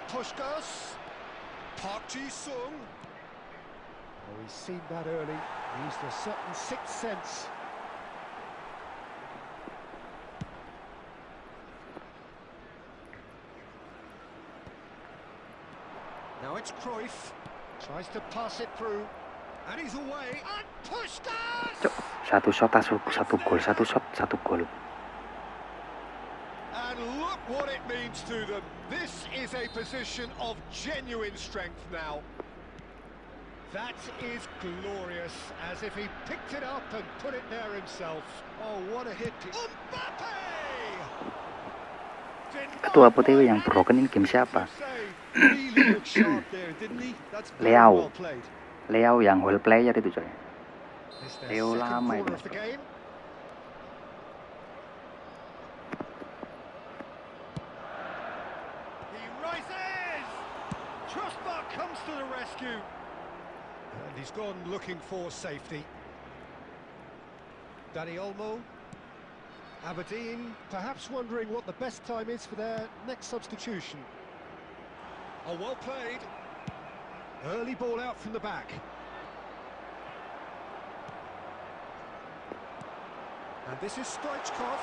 Puskás. Park Ji-sung. Oh, he's seen that early. He used a certain sixth sense. Now it's Cruyff. Tries to pass it through. And he's away. And Puskás! Cok, satu shot satu gol, satu shot satu gol. And look what it means to them. This is a position of genuine strength now. That is glorious, as if he picked it up and put it there himself. Oh, what a hit. Mbappe! Ketua PTW yang broken in game siapa? Really looked sharp there, didn't he? That's very Leao. well played. Leo yang whole player itu coy. It's their Leo second lama corner itu, of the game. He rises! Trust to the rescue. And he's gone looking for safety. Danny Olmo. Aberdeen perhaps wondering what the best time is for their next substitution. Oh, well played. Early ball out from the back. And this is Stoichkov.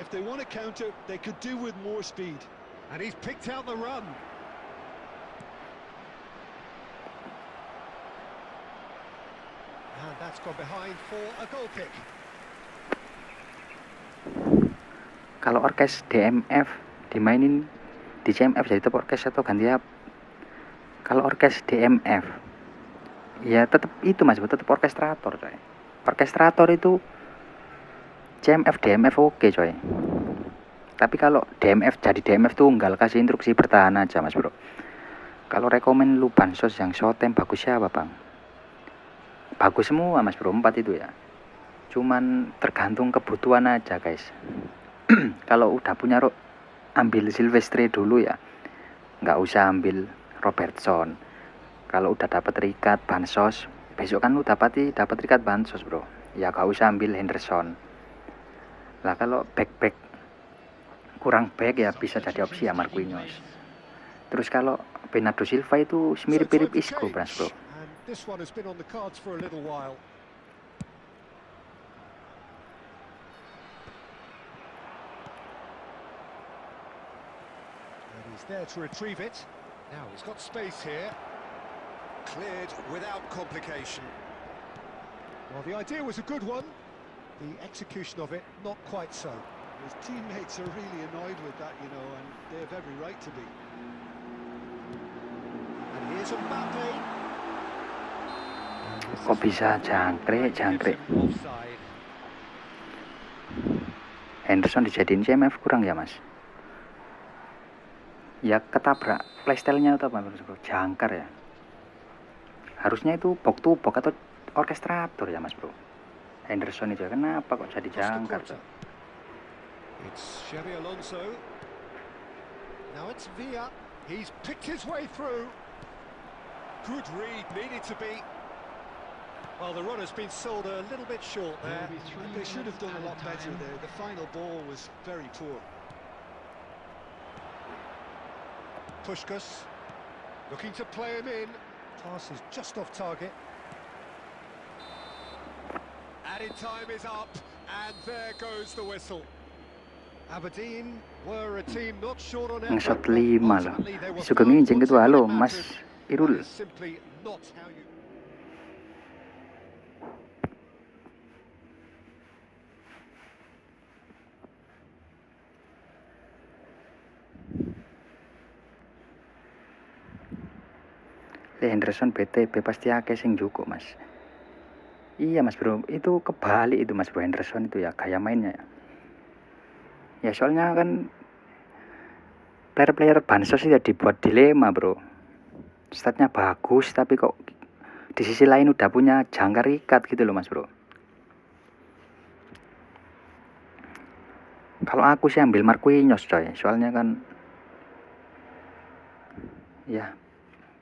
If they want to counter, they could do with more speed. And he's picked out the run. And that's gone behind for a goal kick. Kalau orkes DMF dimainin di CMF jadi tetap orkes atau ganti apa? Kalau orkes DMF ya tetap itu mas, tetap orkestrator coy. Orkestrator itu CMF DMF oke coy. Tapi kalau DMF jadi DMF tunggal, kasih instruksi bertahan aja mas bro. Kalau rekomen lu bansos yang short time bagus siapa bang? Bagus semua mas bro, 4 itu ya. Cuman tergantung kebutuhan aja guys. Kalau udah punya ambil Silvestre dulu ya, nggak usah ambil Robertson. Kalau udah dapat rikat bansos, besok kan lu dapat rikat bansos bro, ya nggak usah ambil Henderson lah. Kalau back kurang back ya bisa jadi opsi ya Marquinhos. Terus kalau Bernardo Silva itu mirip-mirip Isco bro. This one has been on the cards for a little while. And he's there to retrieve it. Now he's got space here. Cleared without complication. Well, the idea was a good one. The execution of it, not quite so. His teammates are really annoyed with that, you know, and they have every right to be. And here's Ngopi. Kok bisa jangkrik? Offside. Henderson dijadiin CMF kurang ya mas? Ya ketabrak playstyle-nya atau apa bro? Jangkar ya. Harusnya itu box to box atau orkestrator ya mas bro. Henderson itu kenapa kok jadi jangkar tuh? It's Xabi Alonso. Now it's Villa. He's picked his way through. Good read, needed to be. Well, the run has been sold a little bit short there. They should have done a lot better there. The final ball was very poor. Puskás looking to play him in. Pass is just off target. Added time is up, and there goes the whistle. Aberdeen were a team not short on effort. Nge-shot 5 loh. Sugeng nginjing gitu halo Mas Irul. Simply not how you. Henderson BTP pasti akeh sing cukup mas. Iya mas bro, itu kebalik itu mas bro, Henderson itu ya gaya mainnya ya. Ya soalnya kan player-player bansos itu dibuat dilema bro. Statnya bagus tapi kok di sisi lain udah punya jangkar ikat gitu loh mas bro. Kalau aku sih ambil Marquinhos coy, soalnya kan ya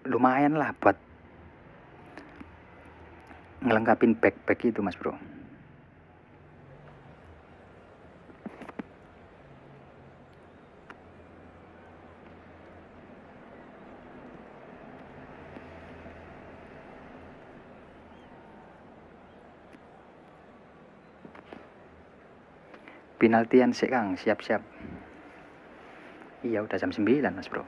lumayan lah buat ngelengkapin back itu mas bro. Penaltian sih Kang, siap-siap. Iya udah jam 9 mas bro.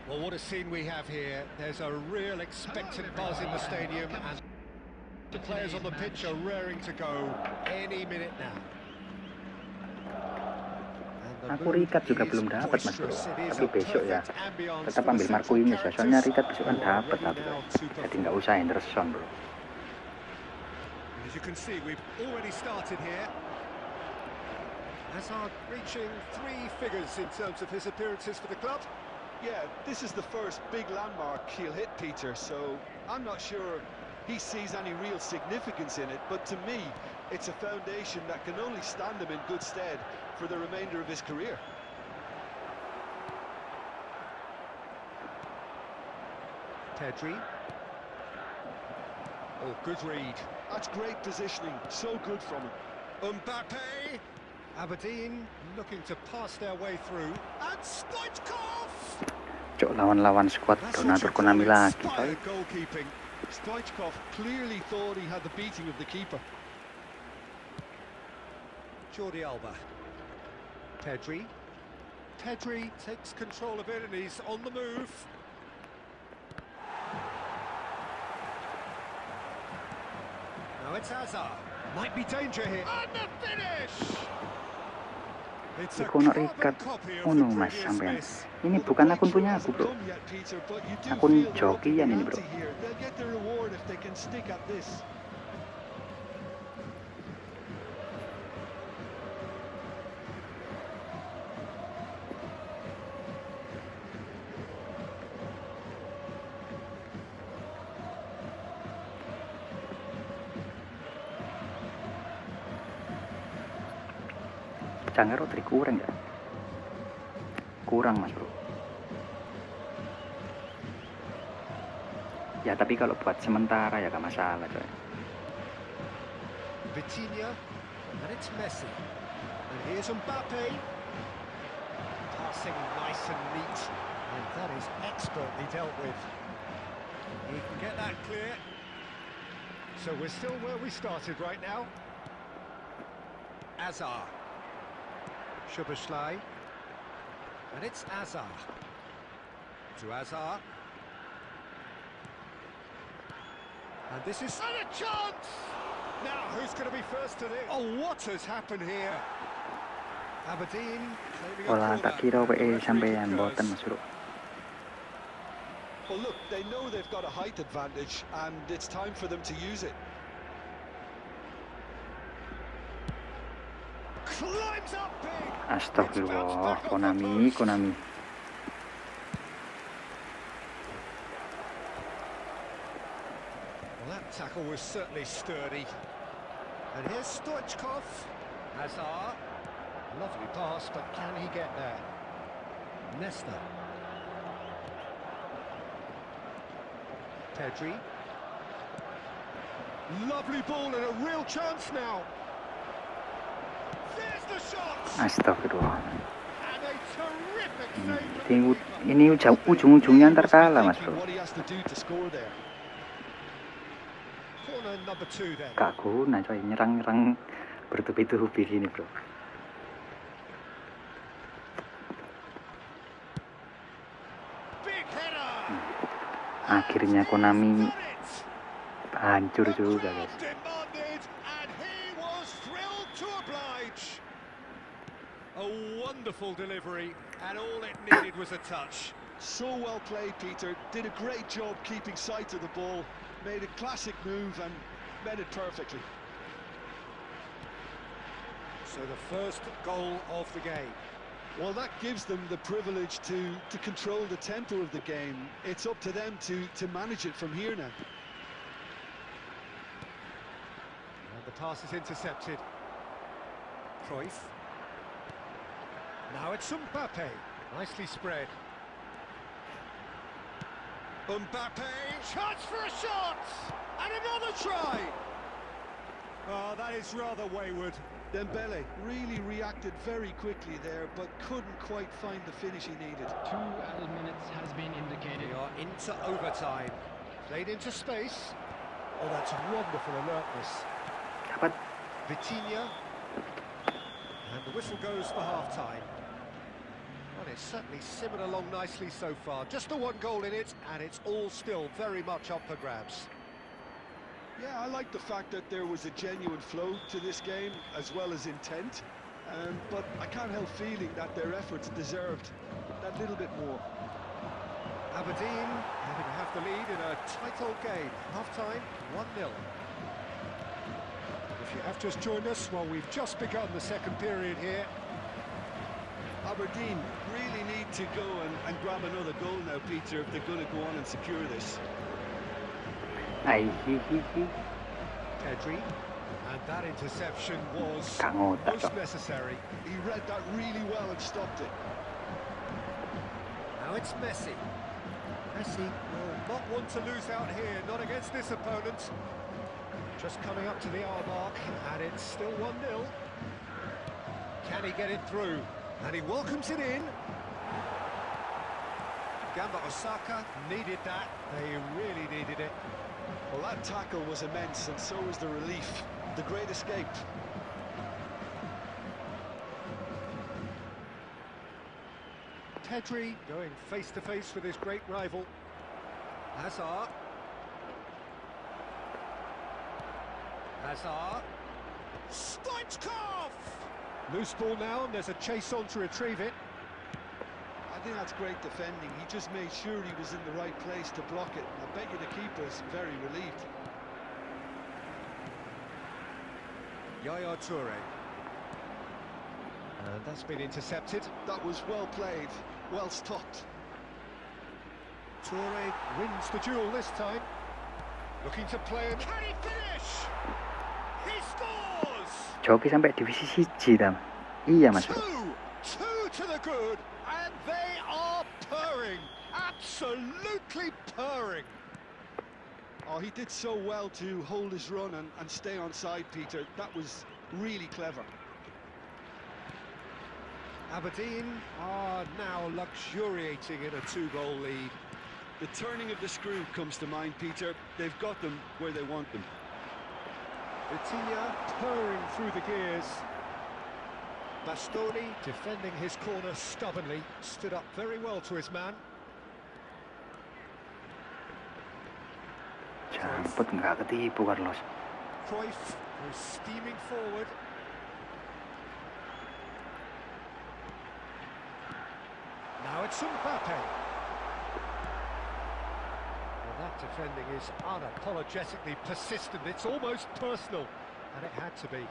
Well, what a scene we have here. There's a real expectant buzz in the stadium, and the players on the pitch are raring to go any minute now. Aku Rikat juga belum dapat mas bro, tapi besok ya tetap ambil Marquinhos ya, soalnya Rikat besok kan dapat jadi nggak usah Henderson bro. As you can see, we've already started here. Hazard reaching 3 figures in terms of his appearances for the club. Yeah, this is the first big landmark he'll hit, Peter, so I'm not sure he sees any real significance in it, but to me, it's a foundation that can only stand him in good stead for the remainder of his career. Pedri. Oh, good read. That's great positioning, so good from him. Mbappe. Aberdeen looking to pass their way through. And Stoichkov! Cok, lawan-lawan squad That's what donatur you call Konami lagi, coy. inspired goalkeeping. Stoichkov clearly thought he had the beating of the keeper. Jordi Alba. Pedri. Pedri takes control of it and he's on the move. Now it's Hazard. Might be danger here. And the finish! It's a Iku ono carbon ikat copy of ono the mas previous sampean. miss. Ini Well, the bukan akun breakthrough punya aku, hasn't bro. come yet, Peter, but you do Akun feel they're upping jokian the ini, bro. ante here. They'll get the reward if they can stick at this. Canggih Rodri kurang ya? Kurang mas bro. Ya tapi kalau buat sementara ya gak masalah coy. Vitinha, and it's Messi. And here's Mbappe. Passing nice and neat, and that is expertly dealt with. He can get that clear. So we're still where we started right now. Hazard. Szoboszlai. And it's Hazard. To Hazard. And this is a chance! Now, who's going to be first to this? Oh, what has happened here? Aberdeen claiming a Olah tak kira corner. WE The referee sampean concurs. boten mas bro. Well, look, they know they've got a height advantage, and it's time for them to use it. Climbs up big. Astagfirullah, Konami. Well, that tackle was certainly sturdy. And here's Stoichkov. Hazard. Lovely pass, but can he get there? Nesta. Pedri. Lovely ball and a real chance now. There's the shot. Astagfirullah. And a terrific save. Ini ujung-ujungnya ntar kalah mas bro. What he has to do to score there. Corner number 2 then. Gak guna coy, nyerang-nyerang bertubi-tubi gini bro. Big header. Akhirnya Konami hancur juga guys. Demanded, and he was thrilled to oblige. A wonderful delivery, and all it needed was a touch. So well played, Peter. Did a great job keeping sight of the ball. Made a classic move and met it perfectly. So the first goal of the game. Well, that gives them the privilege to control the tempo of the game. It's up to them to manage it from here now. And the pass is intercepted. Cruyff. Now it's Mbappe. Nicely spread. Mbappe, chance for a shot! And another try! Oh, that is rather wayward. Dembele really reacted very quickly there, but couldn't quite find the finish he needed. 2 added minutes has been indicated. We are into overtime. Played into space. Oh, that's wonderful alertness. Dapat. Vitinha. And the whistle goes for half-time. Well, it's certainly simmered along nicely so far. Just the one goal in it, and it's all still very much up for grabs. Yeah, I like the fact that there was a genuine flow to this game, as well as intent. But I can't help feeling that their efforts deserved that little bit more. Aberdeen having to have the lead in a title game. Half-time, 1-0. If you have just joined us, well, we've just begun the second period here. Aberdeen really need to go and grab another goal now, Peter, if they're going to go on and secure this. Pedri, and that interception was Kang otak, most Cok. necessary. He read that really well and stopped it. Now it's Messi. Messi will not want to lose out here, not against this opponent. Just coming up to the hour mark, and it's still 1-0. Can he get it through? And he welcomes it in. Gamba Osaka needed that. They really needed it. Well, that tackle was immense, and so was the relief. The great escape. Pedri going face-to-face with his great rival. Hazard. Hazard. Stoichkov! Loose ball now, and there's a chase on to retrieve it. I think that's great defending. He just made sure he was in the right place to block it. I bet you the keeper's very relieved. Yaya Toure. And that's been intercepted. That was well played, well stopped. Toure wins the duel this time. Looking to play and can he finish? He scores! Joki sampai divisi 1 tam. Iya, Mas. Two to the good, and they are purring. Absolutely purring. Oh, he did so well to hold his run and stay on side, Peter. That was really clever. Aberdeen are now luxuriating in a 2-goal lead. The turning of the screw comes to mind, Peter. They've got them where they want them. Vitinha purring through the gears. Bastoni defending his corner stubbornly, stood up very well to his man. Campur nggak ketipu Carlos. Cruyff was steaming forward. Now it's Ngopi. Well, that defending is unapologetically persistent. It's almost personal, and it had to be.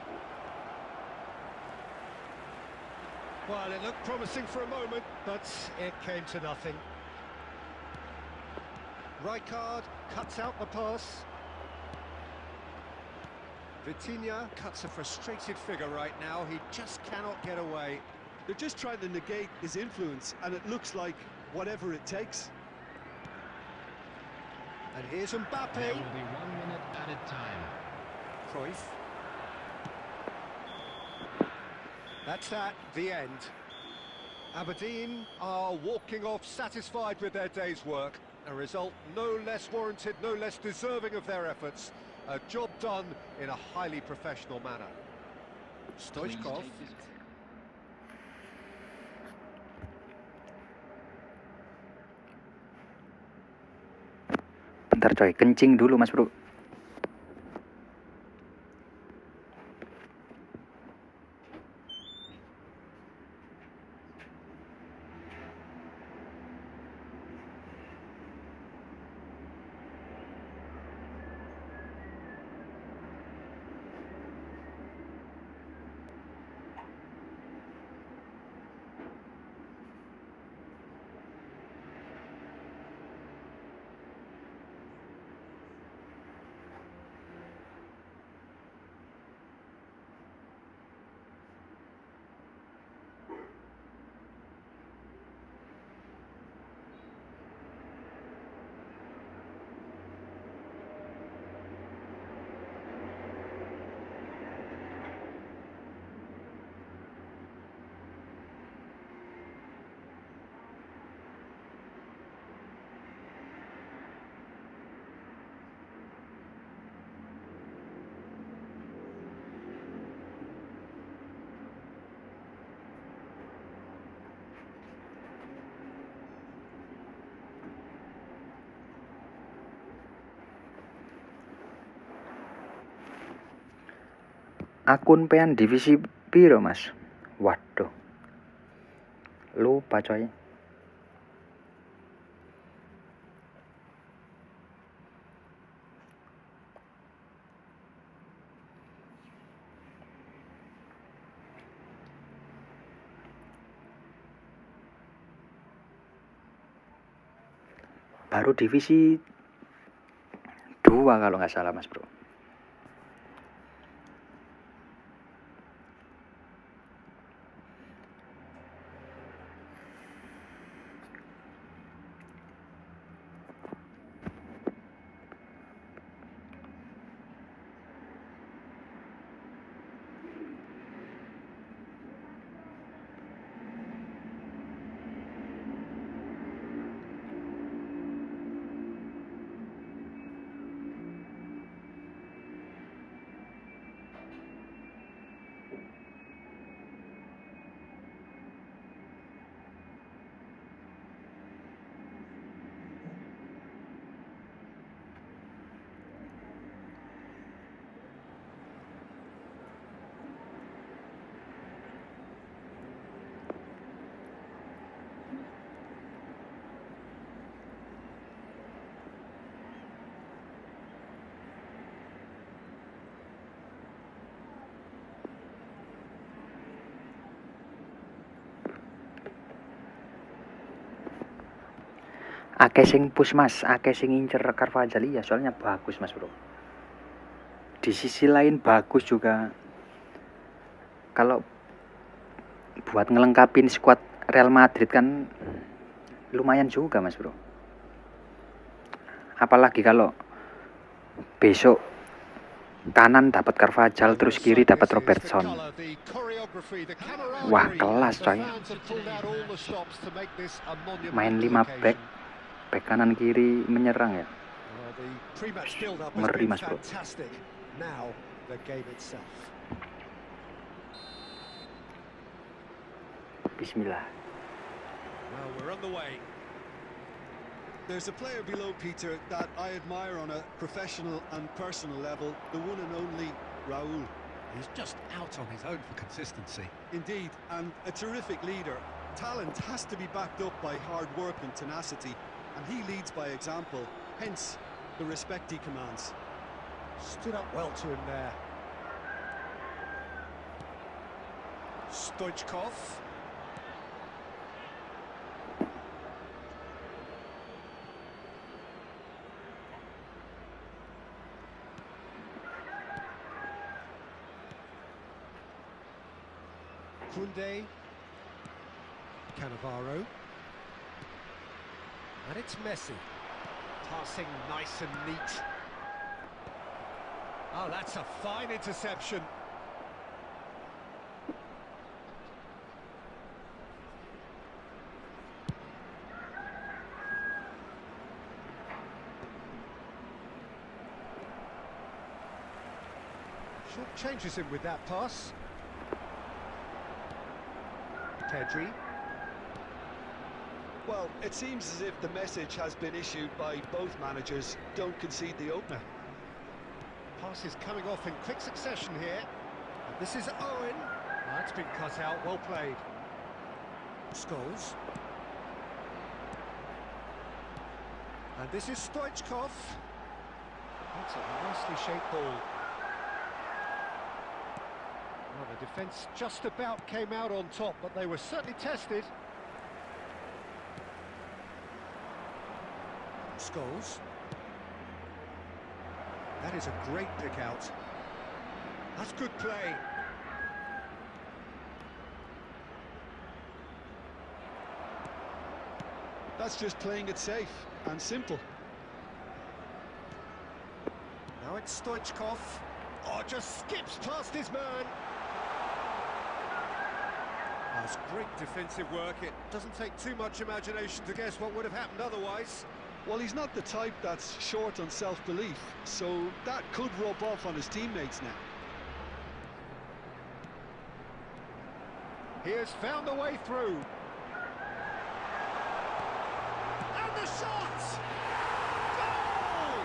Well, it looked promising for a moment, but it came to nothing. Rijkaard cuts out the pass. Vitinha cuts a frustrated figure right now. He just cannot get away. They're just trying to negate his influence, and it looks like whatever it takes. And here's There Ngopi. will be 1 minute added time. Cruyff. That's that, the end. Aberdeen are walking off satisfied with their day's work. A result no less warranted, no less deserving of their efforts. A job done in a highly professional manner. Stoichkov. Bentar coy, kencing dulu Mas Bro. Akun pean divisi piro Mas? Waduh, lupa coy. baru divisi 2 kalau nggak salah Mas Bro. Akeh sing push Mas, akeh sing ngincer Carvajal ya, soalnya bagus Mas Bro. Di sisi lain bagus juga kalau buat ngelengkapin squad Real Madrid kan lumayan juga Mas Bro. Apalagi kalau besok kanan dapat Carvajal terus kiri dapat Robertson. Wah, kelas coy. Main 5 back kanan kiri menyerang ya. Ngeri Mas Bro. Bismillah. Well, we're on the way. There's a player below Peter that I admire on a professional and personal level, the one and only Raúl. He's just out on his own for consistency. Indeed, and a terrific leader. Talent has to be backed up by hard work and tenacity, and he leads by example, hence the respect he commands. Stood up well to him there. Stoichkov. Kunde. Cannavaro. And it's Messi. Passing nice and neat. Oh, that's a fine interception. Short changes him with that pass. Pedri. Well, it seems as if the message has been issued by both managers. Don't concede the opener. Pass is coming off in quick succession here. And this is Owen. That's been cut out, well played. Scholes. And this is Stoichkov. That's a nicely shaped ball. Well, the defence just about came out on top, but they were certainly tested. Scholes. That is a great pick out. That's good play. That's just playing it safe and simple. Now it's Stoichkov. Oh, just skips past his man. That's great defensive work. It doesn't take too much imagination to guess what would have happened otherwise. Well, he's not the type that's short on self-belief, so that could rub off on his teammates now. He has found a way through. And the shot! Goal!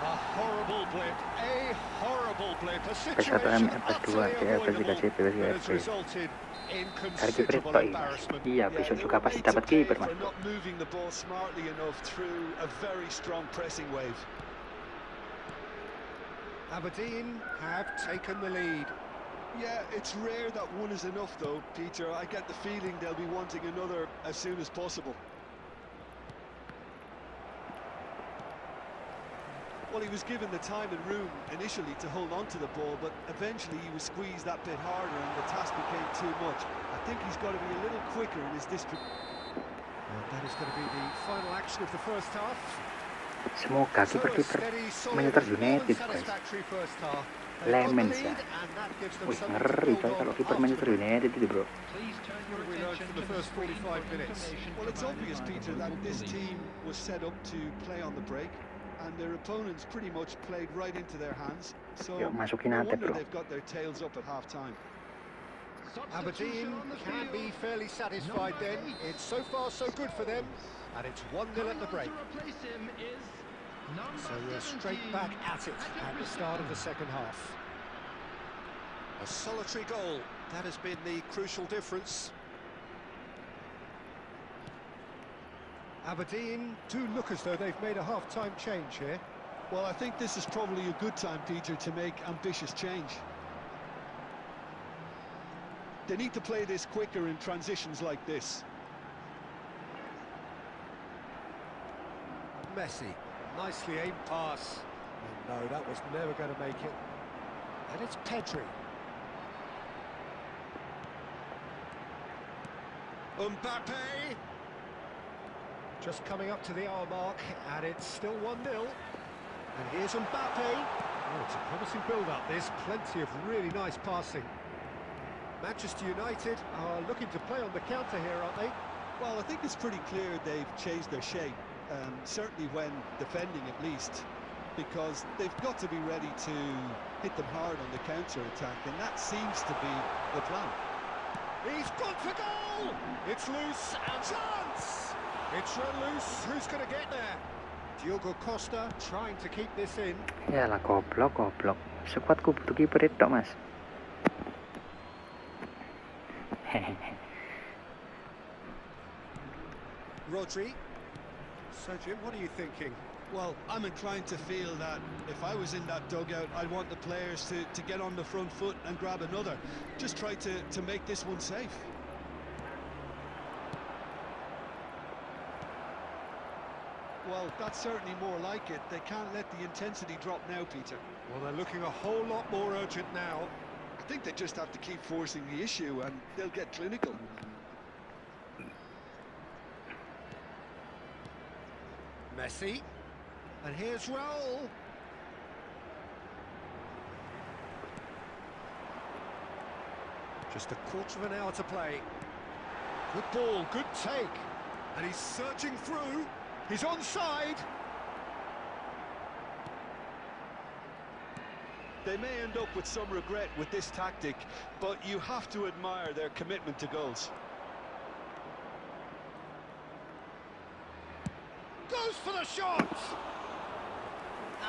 A horrible blip, a horrible blip, a situation utterly avoidable that has resulted in considerable embarrassment. Iya, besok juga pasti dapat kiper Mas. For not moving the ball smartly enough through a very strong pressing wave. Aberdeen have taken the lead. Yeah, it's rare that one is enough though, Peter. I get the feeling they'll be wanting another as soon as possible. Well, he was given the time and room initially to hold on to the ball, but eventually he was squeezed that bit harder and the task became too much. I think he's got to be a little quicker in his distribution. And that is going to be the final action of the first half. Semoga So a kiper-kiper steady, solid, Manchester more than United, guys. satisfactory first half. They've got the Lemens lead, ya. and that gives them Wih, something to ngeri build coy on kalau kiper after Manchester the break. United itu, bro. Please turn your What have we learned attention from to the the first screen 45 for minutes? information Well, it's provided obvious, by the Peter, that local this police. team was set up to play on the break, and their opponents pretty much played right into their hands. So Yuk, masukin no Atep, wonder bro. they've got their tails up at half-time. Substitution Aberdeen on the can be field. fairly satisfied Number then. 8. It's so far so good for them, and it's 1-0 at the break. Coming on to replace him is number So we're straight 17, back at it your at the start of the second half. A solitary goal, that has been the crucial difference. Aberdeen do look as though they've made a half-time change here. Well, I think this is probably a good time, Peter, to make ambitious change. They need to play this quicker in transitions like this. Messi, nicely aimed pass. And no, that was never going to make it. And it's Pedri. Mbappe. Just coming up to the hour mark, and it's still 1-0. And here's Mbappe. Oh, it's a promising build-up, this. Plenty of really nice passing. Manchester United are looking to play on the counter here, aren't they? Well, I think it's pretty clear they've changed their shape, certainly when defending at least, because they've got to be ready to hit them hard on the counter-attack, and that seems to be the plan. He's gone for goal! It's loose and chance! It's run loose, who's going to get there? Diogo Costa trying to keep this in. Yalah, goblok. Sekuatku butuh kiper itu, Mas. Rodri. So, Jim, what are you thinking? Well, I'm inclined to feel that if I was in that dugout, I'd want the players to get on the front foot and grab another. Just try to make this one safe. Well, that's certainly more like it. They can't let the intensity drop now, Peter. Well, they're looking a whole lot more urgent now. I think they just have to keep forcing the issue and they'll get clinical. Messi. And here's Raul. Just a quarter of an hour to play. Good ball, good take. And he's searching through. He's onside. They may end up with some regret with this tactic, but you have to admire their commitment to goals. Goes for the shot.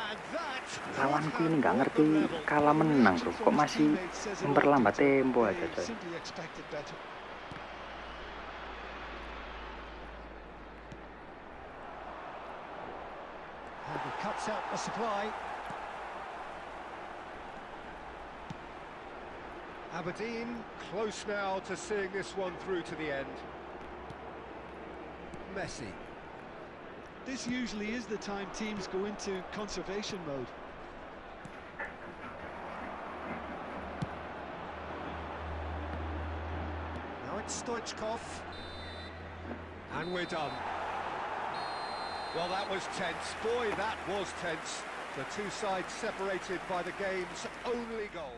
And that Lawanku ini nggak ngerti kalah menang, bro. Kok masih memperlambat tempo aja, coy. Simply expected better. And he cuts out the supply. Aberdeen close now to seeing this one through to the end. Messi. This usually is the time teams go into conservation mode. Now it's Stoichkov. And we're done. Well, that was tense. Boy, that was tense. The two sides separated by the game's only goal.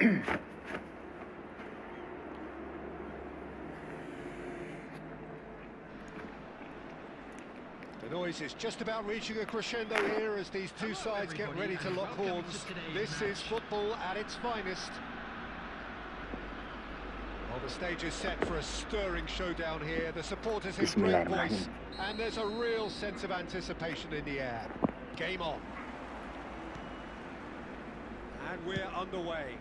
The noise is just about reaching a crescendo here as these two sides get ready to lock horns. This is football at its finest. Well, the stage is set for a stirring showdown here. The supporters in great voice, and there's a real sense of anticipation in the air. Game on. And we're underway.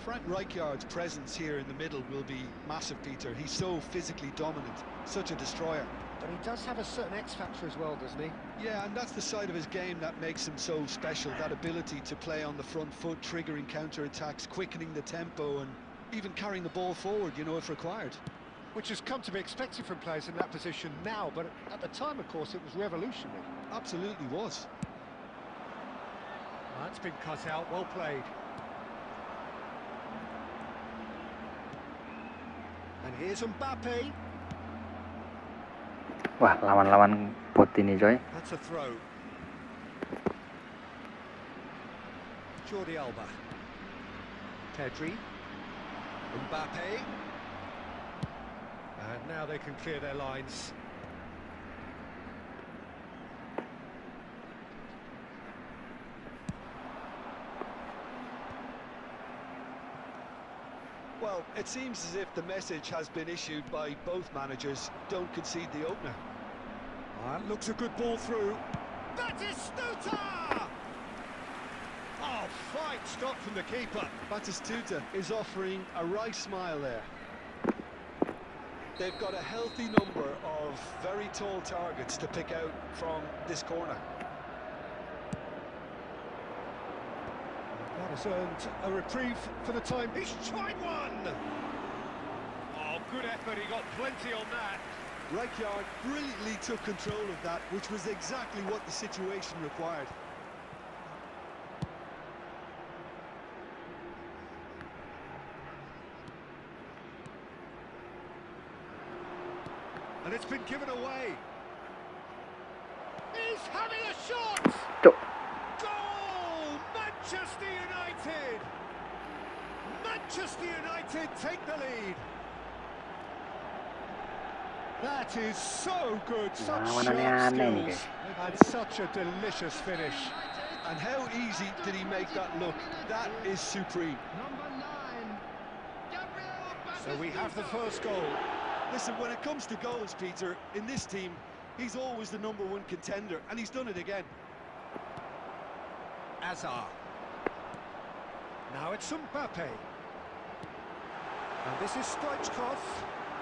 Frank Rijkaard's presence here in the middle will be massive, Peter. He's so physically dominant, such a destroyer. But he does have a certain X-factor as well, doesn't he? Yeah, and that's the side of his game that makes him so special, that ability to play on the front foot, triggering counter-attacks, quickening the tempo, and even carrying the ball forward, you know, if required. Which has come to be expected from players in that position now, but at the time, of course, it was revolutionary. Absolutely was. That's been cut out, well played. And here's Ngopi. Wah, lawan-lawan bot ini, coy. That's a throw. Jordi Alba. Pedri. Ngopi. And now they can clear their lines. Well, it seems as if the message has been issued by both managers: don't concede the opener. That looks a good ball through. Batistuta! Oh, fine stop from the keeper. Batistuta is offering a right smile there. They've got a healthy number of very tall targets to pick out from this corner. That has earned a reprieve for the time. He's tried one! Oh, good effort, he got plenty on that. Rijkaard brilliantly took control of that, which was exactly what the situation required. And it's been given away. He's having a shot! Goal! Manchester United! Manchester United take the lead. That is so good, such sharp skills, and such a delicious finish. And how easy did he make that look? That is supreme. Number 9, Gabriel So we have the first goal. Listen, when it comes to goals, Peter, in this team, he's always the #1 contender, and he's done it again. Azar. Now it's Ngopi. And this is Stoichkov.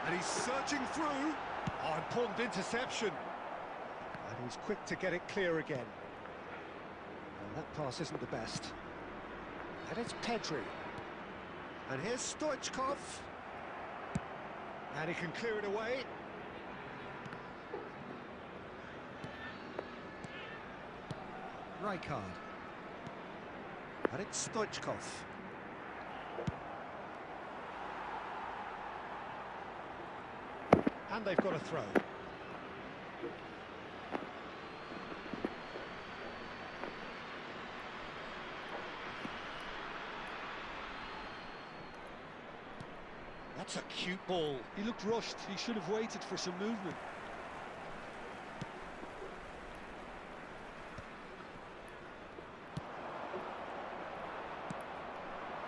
And he's searching through. Oh, important interception. And he's quick to get it clear again. Well, that pass isn't the best. And it's Pedri. And here's Stoichkov. And he can clear it away. Rijkaard. And it's Stoichkov. And they've got a throw. That's a cute ball. He looked rushed. He should have waited for some movement.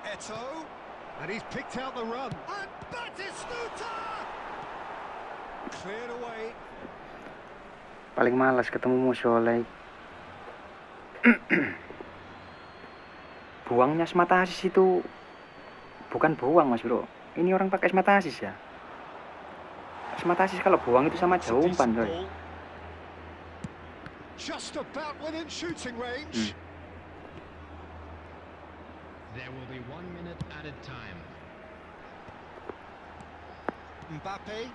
Eto'o. And he's picked out the run. And Batistuta! Cleared away. Paling malas ketemu musuh oleh. Buangnya semata asis itu bukan buang, Mas Bro. Ini orang pakai semata asis ya. Semata asis kalau buang itu sama jauh umpan, coy. Just about within shooting range. There will be 1 minute added time. Ngopi.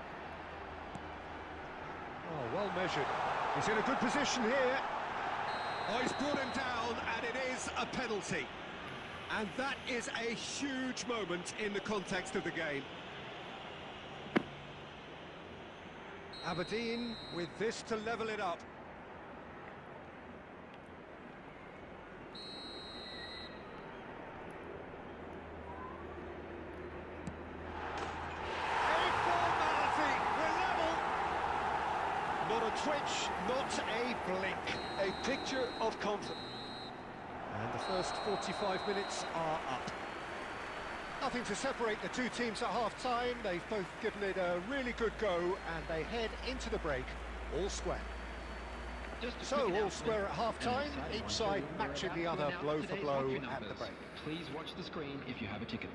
Oh, well measured. He's in a good position here. Oh, he's brought him down, and it is a penalty. And that is a huge moment in the context of the game. Aberdeen with this to level it up. a twitch, not a blink. A picture of confidence. And the first 45 minutes are up. Nothing to separate the two teams at half-time. They've both given it a really good go, and they head into the break all square. So, all square at half-time, each side matching the other blow for blow at the break. Please watch the screen if you have a ticket.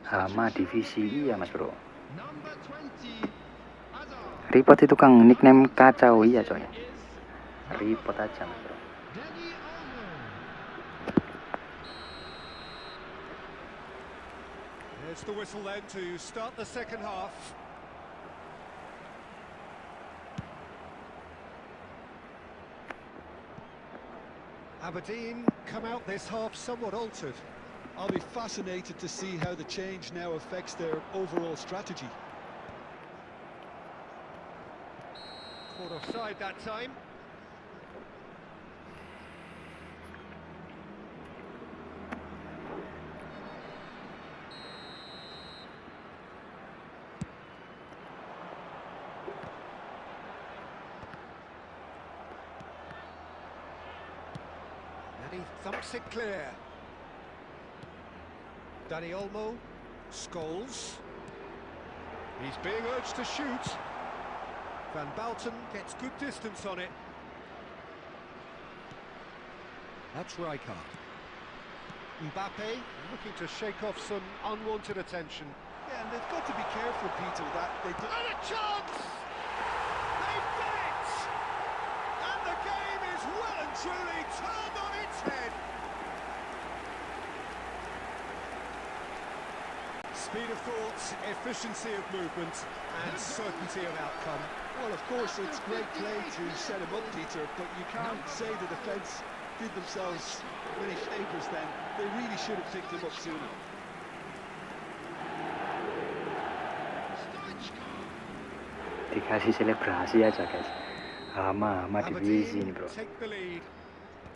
Sama divisi iya mas bro. Number 20, Hazard. Repot itu kang nickname kacau iya coy. Repot aja mas bro. Dani Olmo. There's the whistle then to start the second half. Aberdeen come out this half somewhat altered. I'll be fascinated to see how the change now affects their overall strategy. Caught offside that time. And he thumps it clear. Dani Olmo, Scholes. He's being urged to shoot. Van Bouten gets good distance on it. That's Rijkaard. Mbappe looking to shake off some unwanted attention. Yeah, and they've got to be careful, Peter, that they do. And a chance! They've done it! And the game is well and truly turned on its head. Speed of thought, efficiency of movement, and certainty of outcome. Well, of course, it's great play to set him up, Peter, but you can't say the defence did themselves many favours then. They really should have picked him up sooner. Dikasih selebrasi aja guys. Sama divisi ini bro. Take the lead.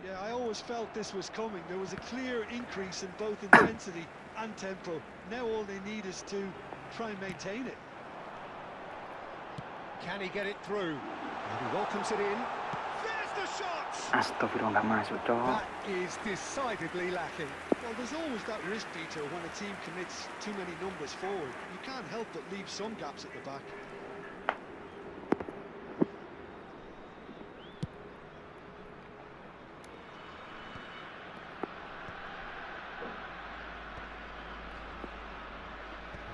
Yeah, I always felt this was coming. There was a clear increase in both intensity and tempo. Now all they need is to try and maintain it. Can he get it through? And he welcomes it in. There's the shot! Astagfirullah nggak masuk cok. That is decidedly lacking. Well, there's always that risk, Peter, when a team commits too many numbers forward. You can't help but leave some gaps at the back.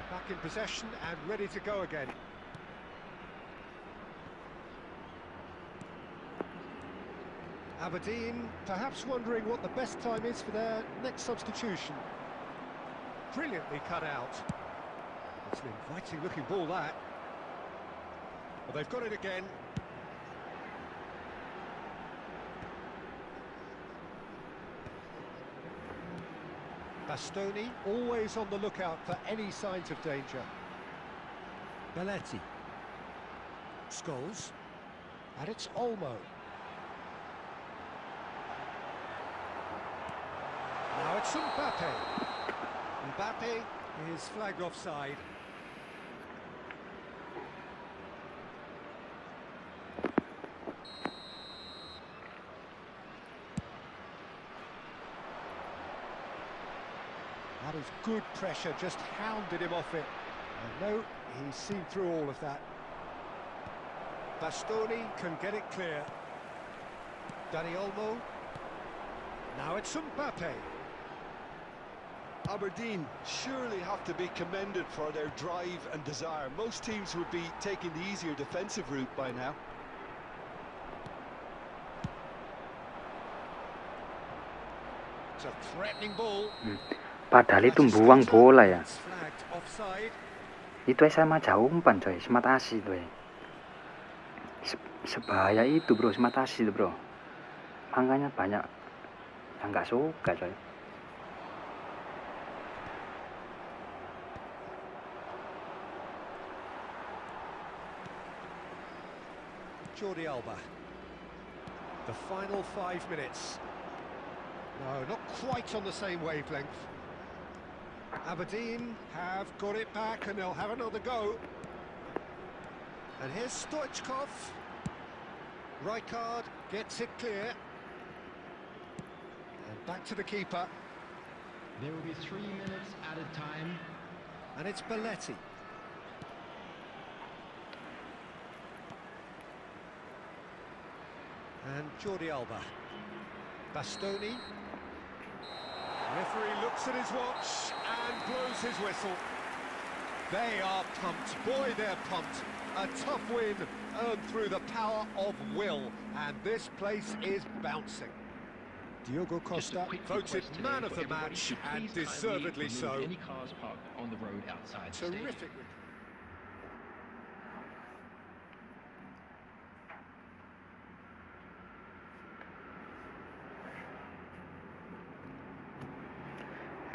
Back in possession and ready to go again. Aberdeen perhaps wondering what the best time is for their next substitution. Brilliantly cut out. It's an inviting looking ball that. Well, they've got it again. Bastoni always on the lookout for any signs of danger. Belletti. Scholes. And it's Olmo. Now it's Mbappe. Mbappe is flagged offside. That is good pressure, just hounded him off it. And no, he's seen through all of that. Bastoni can get it clear. Dani Olmo. Now it's Mbappe. Aberdeen surely have to be commended for their drive and desire. Most teams would be taking the easier defensive route by now. It's a threatening ball. Padahal itu buang bola ya. It's flagged offside. Itu sama jauh umpan coy, sematasi tuh ya. Sebahaya itu bro, sematasi itu bro. Makanya banyak Nggak suka coy. Jordi Alba. The final 5 minutes. No, not quite on the same wavelength. Aberdeen have got it back and they'll have another go. And here's Stoichkov. Rijkaard gets it clear. And back to the keeper. There will be 3 minutes added time. And it's Belletti. And Jordi Alba. Bastoni. Referee looks at his watch and blows his whistle. They are pumped. Boy, they're pumped. A tough win earned through the power of will. And this place is bouncing. Diogo Costa voted man of the match, and deservedly so. Any cars parked on the road outside the stadium. Terrific.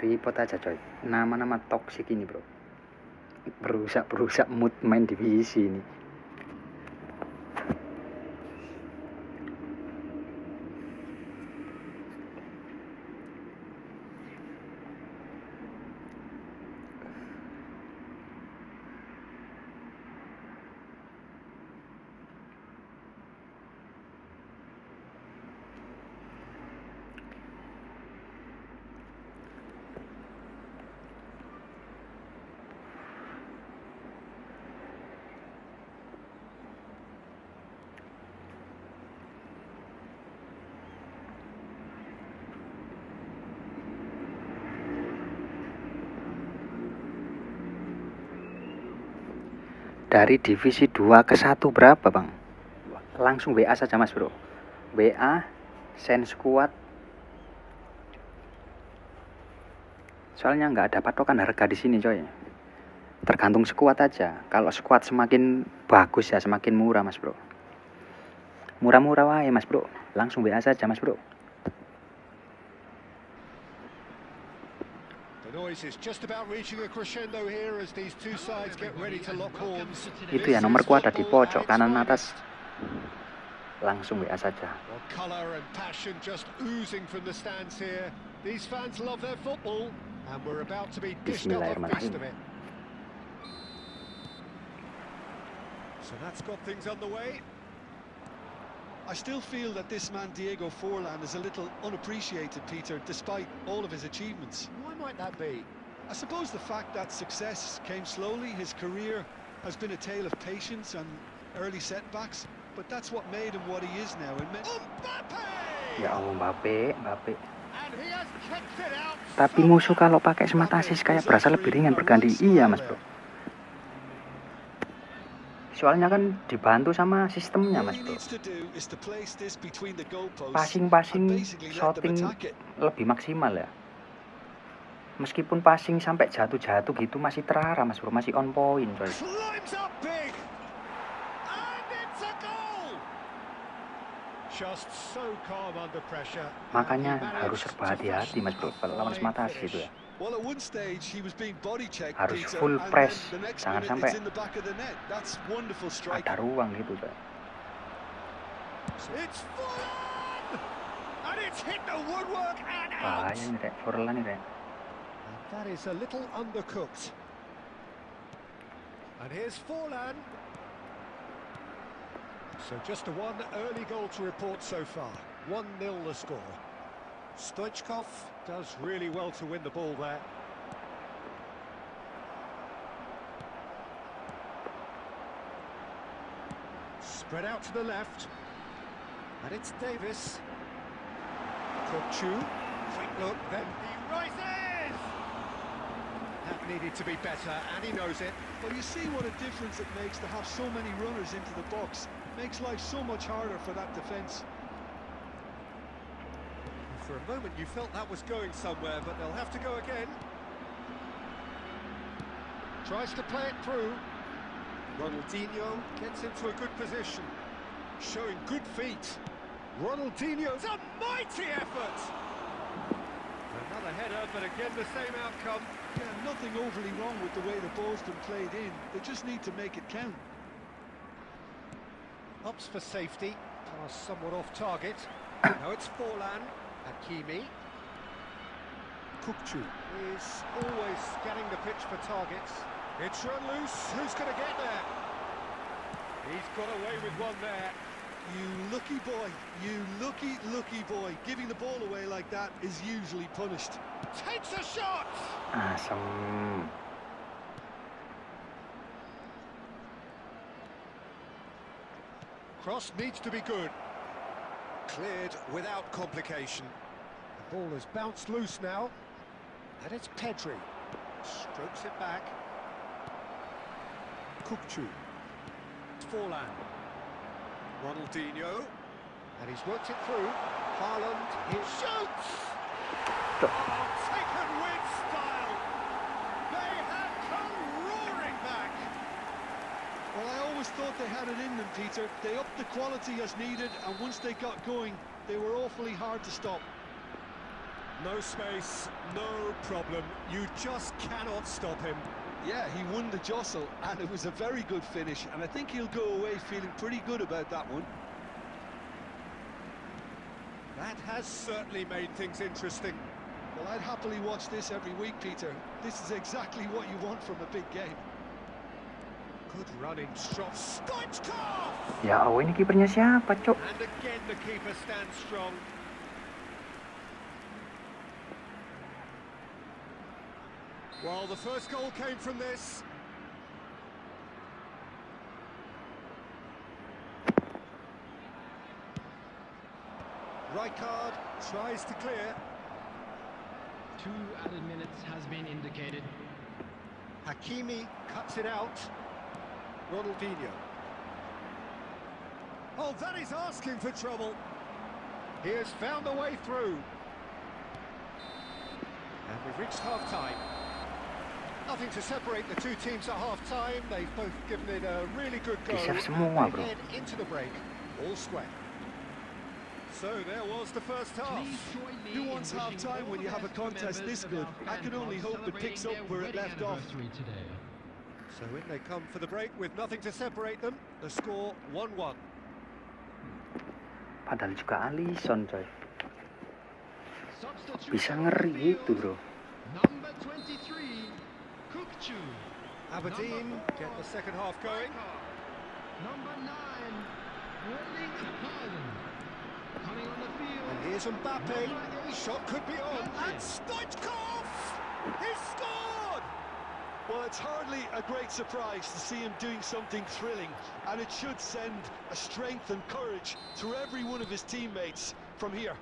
Report aja coy. Nama-nama toksik ini bro. Berusak mood main divisi ini. Dari divisi 2 ke 1 berapa bang? Langsung WA saja mas bro. WA, send squad. Soalnya nggak ada patokan harga di sini coy. Tergantung squad aja. Kalau squad semakin bagus ya semakin murah mas bro. Murah-murah wae mas bro. Langsung WA saja mas bro. Itu ya nomorku ada di pojok kanan atas. Langsung WA saja. Bismillahirrahmanirrahim. So that's got things on the way. I still feel that this man Diego Forlan is a little unappreciated, Peter, despite all of his achievements. Why might that be? I suppose the fact that success came slowly, his career has been a tale of patience and early setbacks, but that's what made him what he is now. Ya Allah, Mbappe. Tapi musuh kalau pakai smart assist kayak berasa lebih ringan berganti. Iya mas bro. Soalnya kan dibantu sama sistemnya mas bro. Passing shooting lebih maksimal ya. Meskipun passing sampai jatuh gitu masih terarah mas bro, masih on point coy. Makanya harus serba hati-hati mas bro kalau lawan smart assist gitu ya. Harus full press, jangan sampai ada ruang gitu coy. Bahaya ini deh, Forlan ini deh. That is a little undercooked. And here's Forlan. So just a one early goal to report so far. 1-0 the score. Stoichkov does really well to win the ball there. Spread out to the left. And it's Davis. Kokchu. Quick look, then he rises! That needed to be better, and he knows it. Well, you see what a difference it makes to have so many runners into the box. Makes life so much harder for that defence. For a moment you felt that was going somewhere, but they'll have to go again. Tries to play it through. Ronaldinho gets into a good position, showing good feet. Ronaldinho's a mighty effort! header, but again the same outcome. Yeah, nothing overly wrong with the way the ball's been played in. They just need to make it count. Ups for safety, pass somewhat off target. Now it's Forlan, Hakimi. Kukchu. Is always scanning the pitch for targets. It's run loose, who's going to get there? He's got away with one there. You lucky boy, you lucky boy. Giving the ball away like that is usually punished. Takes a shot! Asem. Cross needs to be good. Cleared without complication. The ball has bounced loose now. And it's Pedri. Strokes it back. Kukchu. It's Forlan. Ronaldinho. And he's worked it through. Haaland, he shoots! Oh, taken with style! They have come roaring back! Well, I always thought they had it in them, Peter. They upped the quality as needed, and once they got going, they were awfully hard to stop. No space, no problem. You just cannot stop him. Yeah, he won the jostle, and it was a very good finish, and I think he'll go away feeling pretty good about that one. That has certainly made things interesting. Well, I'd happily watch this every week, Peter. This is exactly what you want from a big game. Good running, strong. Stoichkov! Ya Allah, ini kipernya siapa, Cok? And again the keeper stands strong. Well, the first goal came from this. Rijkaard tries to clear. 2 added minutes has been indicated. Hakimi cuts it out. Ronaldinho. Oh, that is asking for trouble. He has found a way through. And we've reached half-time. Nothing to separate the two teams at half-time. They've both given it a really good go. Kisah semua, They bro. head into the break, all square. So there was the first half. Please join me Who in wants wishing half-time all when the you have a best to contest members this of good? our I can fan only club hope it picks up celebrating where their it left wedding off. anniversary today. So in they come for the break with nothing to separate them. The score 1-1. Padahal juga Alisson, coy. Substitution Bisa on the ngeri field. gitu, bro. Number 23, Kukchu. Aberdeen Number 4, get the second half going. Number 9, Erling Haaland. Coming on the field. And here's Mbappe. Number 8, Shot could be on. Kante. And Stoichkov! He scored! Well, it's hardly a great surprise to see him doing something thrilling, and it should send a strength and courage to every one of his teammates from here.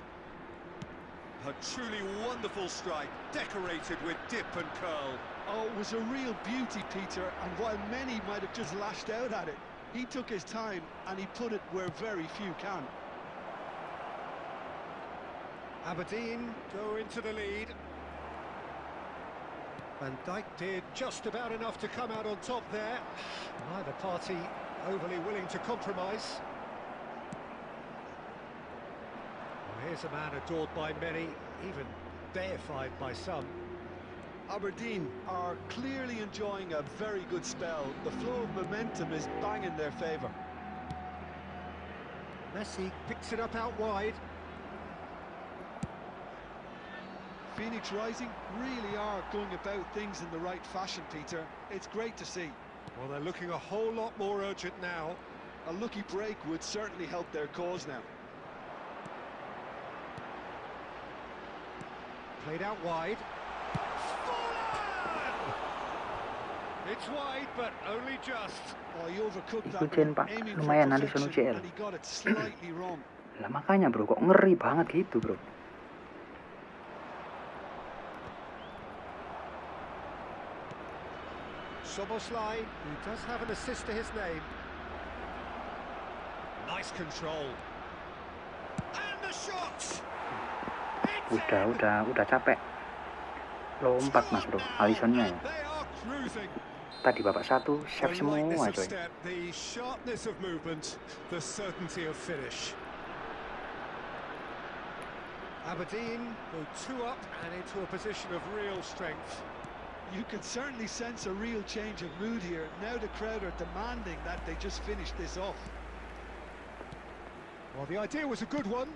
A truly wonderful strike, decorated with dip and curl. Oh, it was a real beauty, Peter, and while many might have just lashed out at it, he took his time and he put it where very few can. Aberdeen go into the lead. Van Dijk did just about enough to come out on top there. Neither party overly willing to compromise. Well, here's a man adored by many, even deified by some. Aberdeen are clearly enjoying a very good spell. The flow of momentum is bang in their favour. Messi picks it up out wide. Phoenix Rising really are going about things in the right fashion, Peter. It's great to see. Well, they're looking a whole lot more urgent now. A lucky break would certainly help their cause now. Played out wide. Forlan! It's wide, but only just. Oh, he overcooked that Ikutin, one, Pak. aiming for Lumayan Alisson perfection, UCL. and he got it slightly wrong. Lah makanya, bro, kok ngeri banget gitu, bro. Soboslai, who does have an assist to his name. Nice control. And the shot! It's in! Udah capek. Lompat, Mas, bro. Alissonnya ya. They are cruising. Tadi babak 1 save The lightness semua, of coy. step, the sharpness of movement, the certainty of finish. Aberdeen go 2 up and into a position of real strength. You can certainly sense a real change of mood here. Now the crowd are demanding that they just finish this off. Well, the idea was a good one.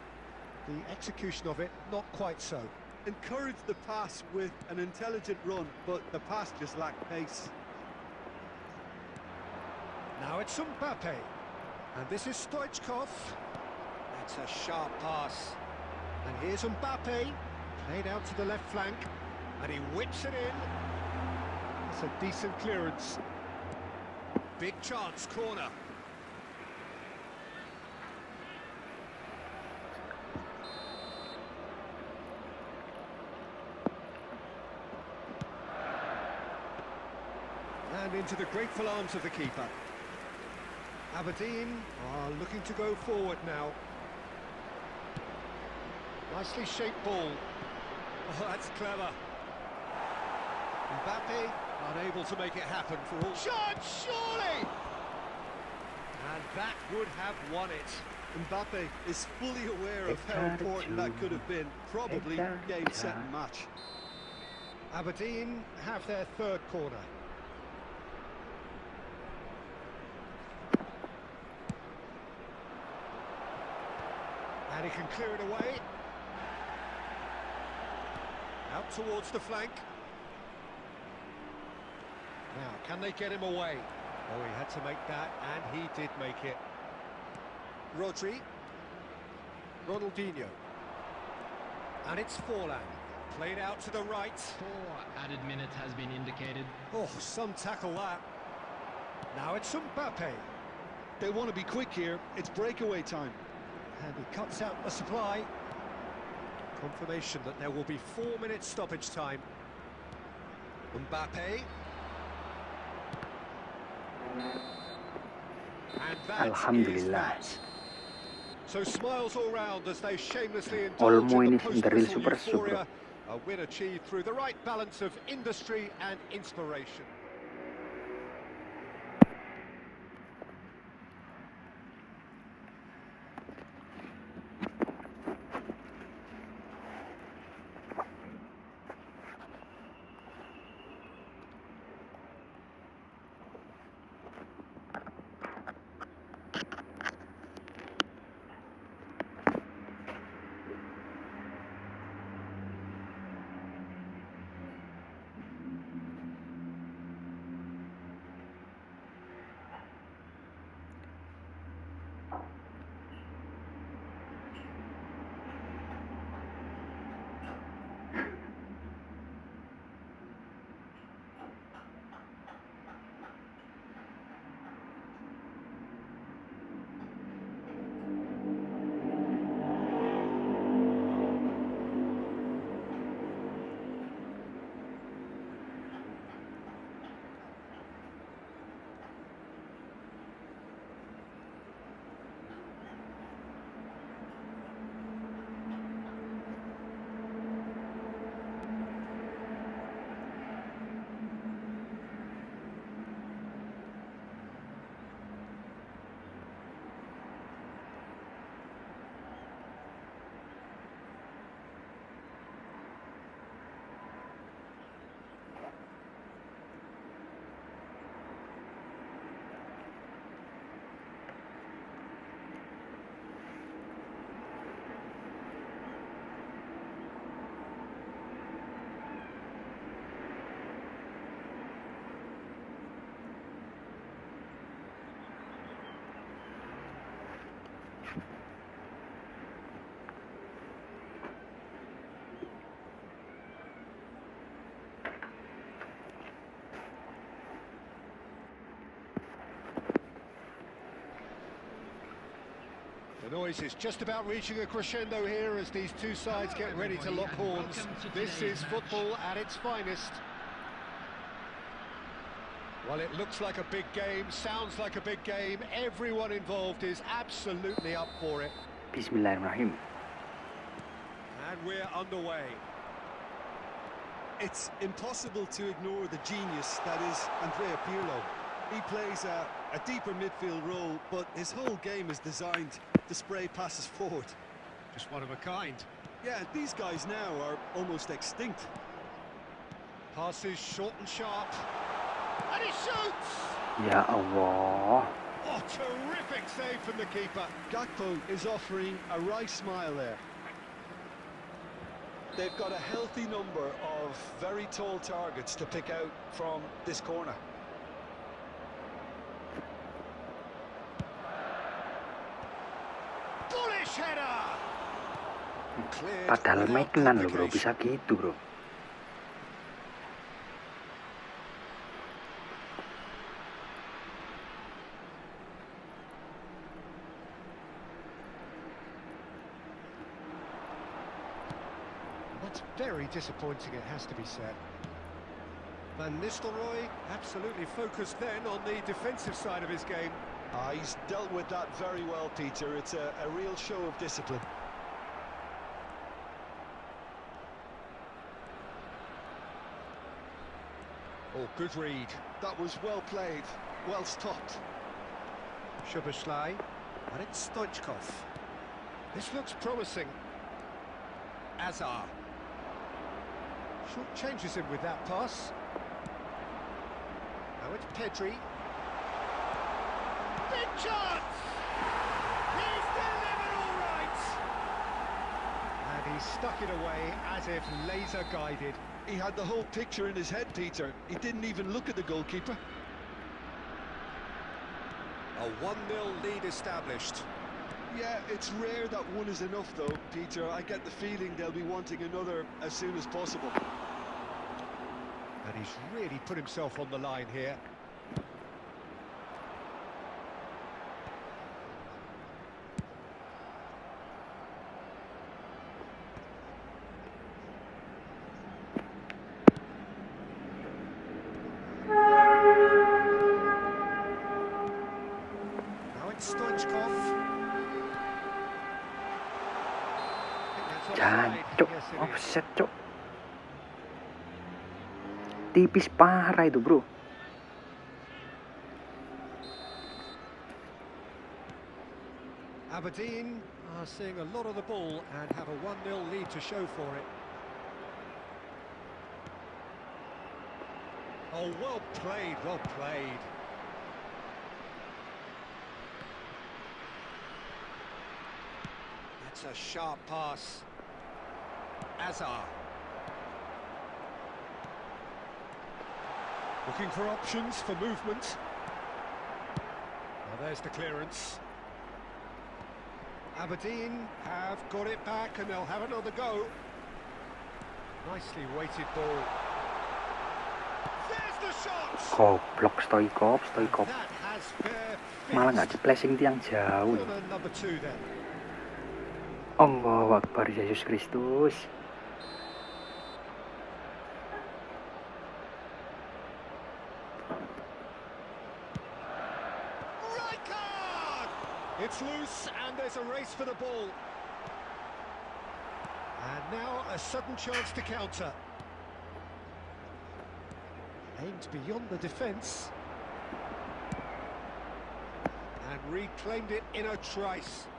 The execution of it, not quite so. Encourage the pass with an intelligent run, but the pass just lacked pace. Now it's Mbappe. And this is Stoichkov. That's a sharp pass. And here's Mbappe. Played out to the left flank. And he whips it in. That's a decent clearance. Big chance, corner. And into the grateful arms of the keeper. Aberdeen are looking to go forward now. Nicely shaped ball. Oh, that's clever. Mbappe unable to make it happen for all. Shot, surely! And that would have won it. Mbappe is fully aware of how important that could have been. Probably game, set and match. Aberdeen have their third corner. And he can clear it away. Out towards the flank. Now, can they get him away? Oh, he had to make that, and he did make it. Rodri. Ronaldinho. And it's Forlan. Played out to the right. 4 added minutes has been indicated. Oh, some tackle that. Now it's Mbappe. They want to be quick here. It's breakaway time. And he cuts out the supply. Confirmation that there will be 4 minutes stoppage time. Mbappe. And that Alhamdulillah. is that. So smiles all round as they shamelessly Olmo indulge in ini the the real post-whistle super super. euphoria. A win achieved through the right balance of industry and inspiration. The noise is just about reaching a crescendo here as these two sides get ready to lock horns. This is football at its finest. Well, it looks like a big game, sounds like a big game. Everyone involved is absolutely up for it. Bismillahirrahmanirrahim. And we're underway. It's impossible to ignore the genius that is Andrea Pirlo. He plays a deeper midfield role, but his whole game is designed to spray passes forward. Just one of a kind. Yeah, these guys now are almost extinct. Passes short and sharp. And he shoots! Ya Allah. Oh, terrific save from the keeper. Gakpo is offering a wry smile there. They've got a healthy number of very tall targets to pick out from this corner. Bullish header! Cleared Padahal without mainan loh bro, complication. bisa gitu bro. That's very disappointing, it has to be said. Van Nistelrooy absolutely focused then on the defensive side of his game. He's dealt with that very well, Peter. It's a real show of discipline. Oh, good read. That was well played, well stopped. Szoboszlai, and it's Stoichkov. This looks promising. Azar. Short changes him with that pass. Now it's Pedri. Big chance! He's delivered all right! And he stuck it away as if laser guided. He had the whole picture in his head, Peter. He didn't even look at the goalkeeper. A 1-0 lead established. Yeah, it's rare that one is enough, though, Peter. I get the feeling they'll be wanting another as soon as possible. And he's really put himself on the line here. Now it's Stoichkov. Jancuk, offset cuk. Tipis parah itu bro. Aberdeen are seeing a lot of the ball and have a 1-0 lead to show for it. Oh, well played, well played. That's a sharp pass. Azar. Looking for options for movement. Well, there's the clearance. Aberdeen have got it back and they'll have another go. Nicely weighted ball. There's the shot! Goblok Stoichkov. That has fair fit. Malah nggak ceplesing tiang jauh. Corner number 2 then. Allahu Akbar, Yesus Kristus. Right card! It's loose and there's a race for the ball. And now a sudden chance to counter. Aimed beyond the defence. And reclaimed it in a trice.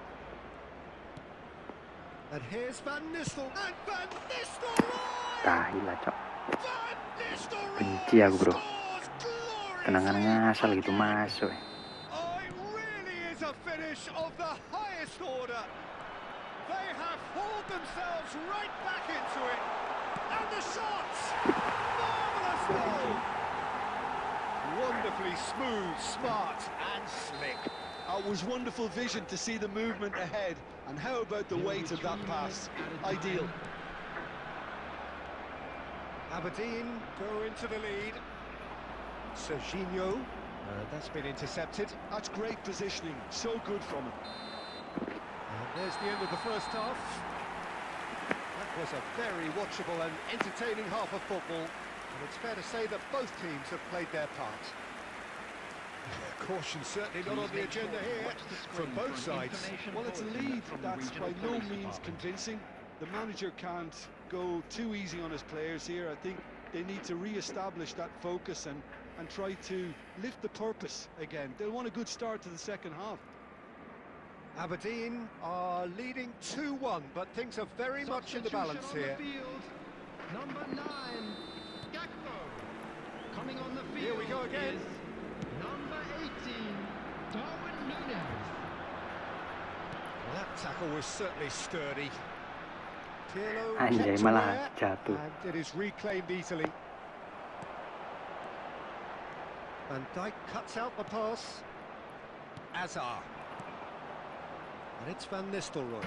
And here's Van Nistelrooy. And Van Nistelrooy! Tahi lah cok. Van Nistelrooy Benci aku bro. scores gloriously! Tenangan ngasal gitu masuk. Oh, it really is a finish of the highest order. They have hauled themselves right back into it. And the shots! Marvellous goal! Wonderfully smooth, smart and slick. It was wonderful vision to see the movement ahead. And how about the weight of that pass? Ideal. Aberdeen go into the lead. Serginho, that's been intercepted. That's great positioning. So good from him. And there's the end of the first half. That was a very watchable and entertaining half of football. And it's fair to say that both teams have played their part. Caution certainly not on the agenda here from both sides. Well, it's a lead that's by no means convincing. The manager can't go too easy on his players here. I think they need to re-establish that focus and try to lift the purpose again. They'll want a good start to the second half. Aberdeen are leading 2-1, but things are very much in the balance here. Field. Number 9, Gakpo. Coming on the field. Here we go again. Is number 18, Darwin Núñez. Well, that tackle was certainly sturdy. Pirlo Anjay, kept malah aware, jatuh. and it is reclaimed easily. Van Dijk cuts out the pass. Azar. And it's Van Nistelrooy.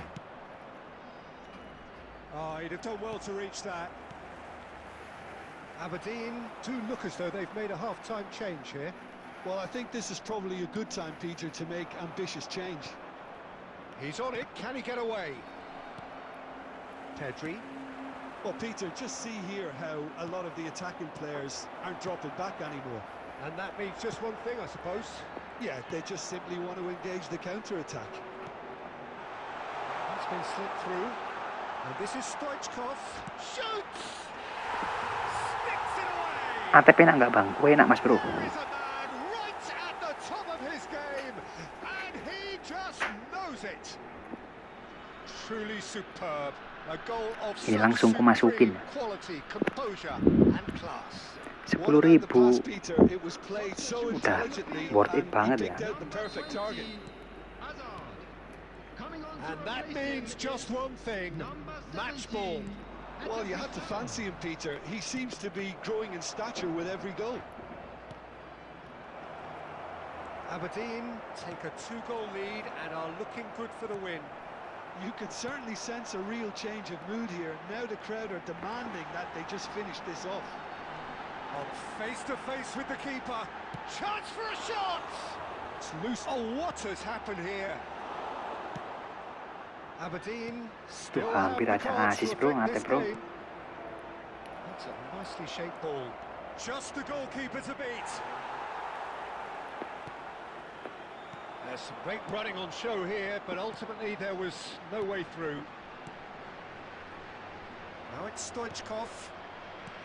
Oh, he'd have done well to reach that. Aberdeen do look as though they've made a half-time change here. Well, I think this is probably a good time, Peter, to make ambitious change. He's on it. Can he get away? Pedri. Well, Peter, just see here how a lot of the attacking players aren't dropping back anymore. And that means just one thing, I suppose. Yeah, they just simply want to engage the counter-attack. That's been slipped through. And this is Stoichkov. Shoots! Sticks it away! ATP enak nggak bang? Kue enak mas bro. There is a man right at the top of his game. And he just knows it. Truly superb. A goal of Ini such langsung ku masukin. supreme quality, composure and class. 10.000 It was played so udah intelligently worth it and banget he ya. picked out the perfect target. Hazard. Coming on And to that replace means him. just one thing. Number Match ball. 17. Well, you had to fancy him, Peter. He seems to be growing in stature with every goal. Aberdeen take a 2-goal lead and are looking good for the win. You could certainly sense a real change of mood here. Now the crowd are demanding that they just finish this off. On face-to-face with the keeper. Chance for a shot! It's loose. Oh, what has happened here? Aberdeen still have hampir the aja cards to asis, bro, affect ngate, this bro. game. That's a nicely shaped ball. Just the goalkeeper to beat. There's some great running on show here, but ultimately there was no way through. Now it's Stoichkov.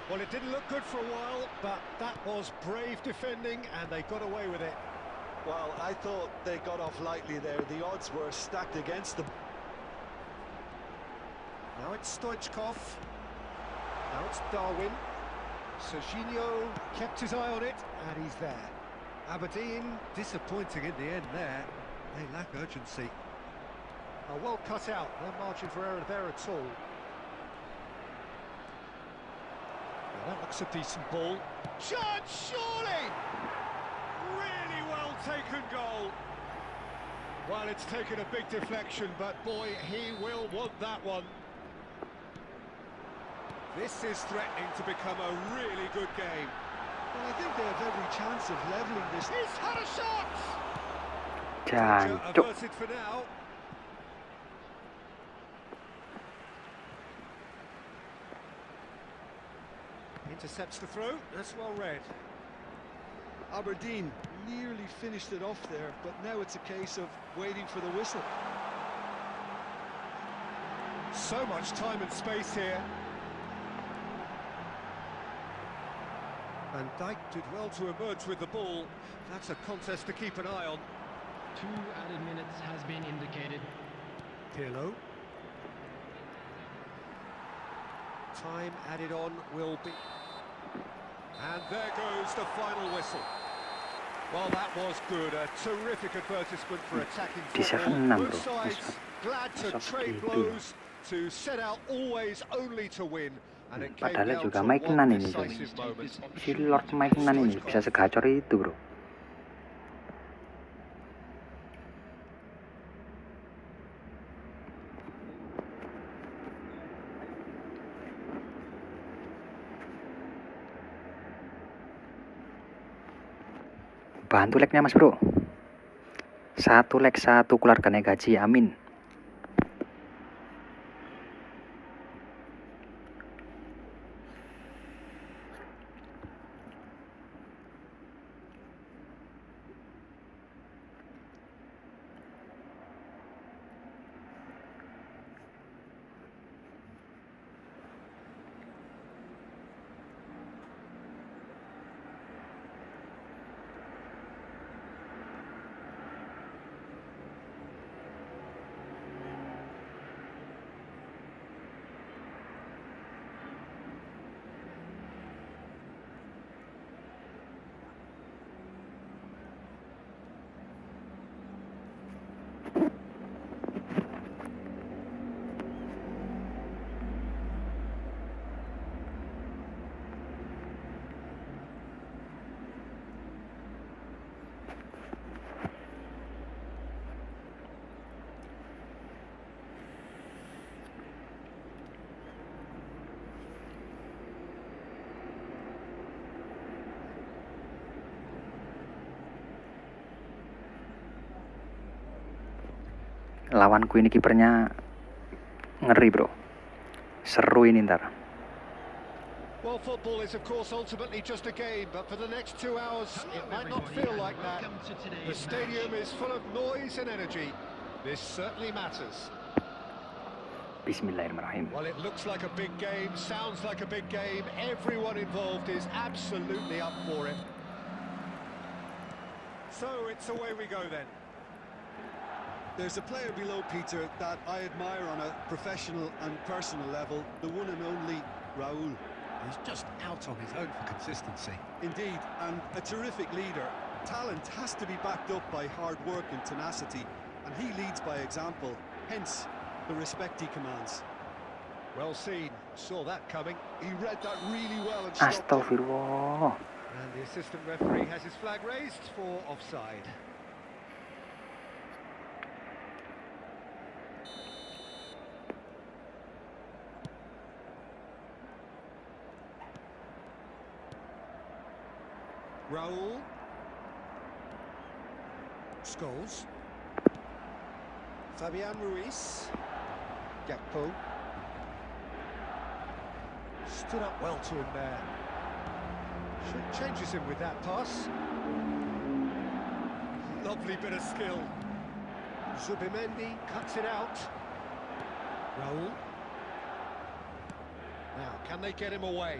Well, it didn't look good for a while, but that was brave defending, and they got away with it. Well, I thought they got off lightly there. The odds were stacked against them. Now it's Stoichkov. Now it's Darwin. Serginho kept his eye on it, and he's there. Aberdeen disappointing in the end there. They lack urgency. Well cut out. No margin for error there at all. Well, that looks a decent ball. Shot, surely! Really well taken goal. Well, it's taken a big deflection, but boy, he will want that one. This is threatening to become a really good game. Well, I think they have every chance of levelling this. He's had a shot! Jancuk. Averted for now. Intercepts the throw. That's well read. Aberdeen nearly finished it off there, but now it's a case of waiting for the whistle. So much time and space here. Van Dijk did well to emerge with the ball. That's a contest to keep an eye on. 2 added minutes has been indicated. Pirlo. Time added on will be... And there goes the final whistle. Well, that was good. A terrific advertisement for attacking Bisa football. keenam, Both bro. sides glad to Masuk trade gitu. blows, to set out always only to win. And it came Padahal down juga to Mike one Nan ini coy. decisive moment. Si Lord Mike Nan ini bisa segacor itu bro. Bantu like-nya mas bro. 1 like 1 keluarga gaji, amin. Lawanku ini kipernya ngeri bro. Seru ini ntar. Well, football is of course ultimately just a game, but for the next 2 hours it might not feel like that. The stadium is full of noise and energy. This certainly matters. Bismillahirrahmanirrahim. Well, it looks like a big game, sounds like a big game. Everyone involved is absolutely up for it. So it's away we go then. There's a player below, Peter, that I admire on a professional and personal level, the one and only Raul. He's just out on his own for consistency. Indeed, and a terrific leader. Talent has to be backed up by hard work and tenacity, and he leads by example, hence the respect he commands. Well seen, saw that coming. He read that really well and stopped it. Astagfirullah. And the assistant referee has his flag raised for offside. Raul. Scholes. Fabian Ruiz. Gakpo. Stood up well to him there. Changes him with that pass. Lovely bit of skill. Zubimendi cuts it out. Raul. Now, can they get him away?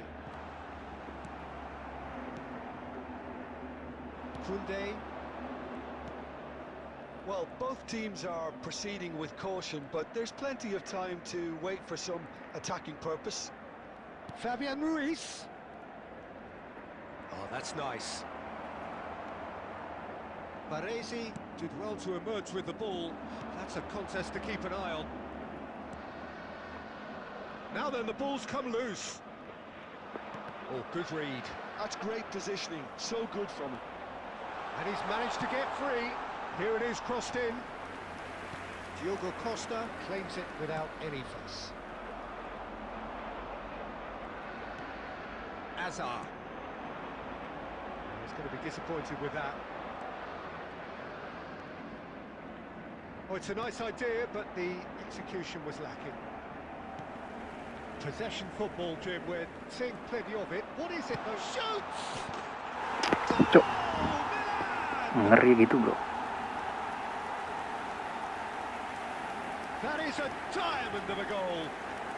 Kunde. Well, both teams are proceeding with caution, but there's plenty of time to wait for some attacking purpose. Fabian Ruiz. Oh, that's nice. Baresi did well to emerge with the ball. That's a contest to keep an eye on. Now then, the ball's come loose. Oh, good read. That's great positioning, so good from him. And he's managed to get free. Here it is, crossed in. Diogo Costa claims it without any fuss. Azar. He's going to be disappointed with that. Oh, it's a nice idea, but the execution was lacking. Possession football, Jim, we're seeing plenty of it. What is it, though? Shoots! Cuk. Ngeri gitu bro. That is a diamond of a goal.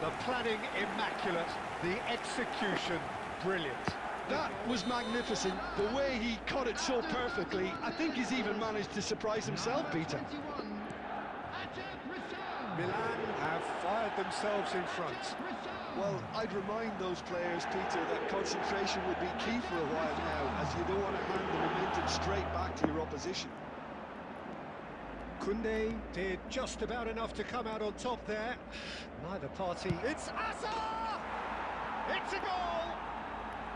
The planning immaculate, the execution brilliant. That was magnificent. The way he cut it so perfectly. I think he's even managed to surprise himself, Peter. Milan have fired themselves in front. Well, I'd remind those players, Peter, that concentration will be key for a while now, as you don't want to hand the momentum straight back to your opposition. Kunde did just about enough to come out on top there. Neither party. It's Azar! It's a goal!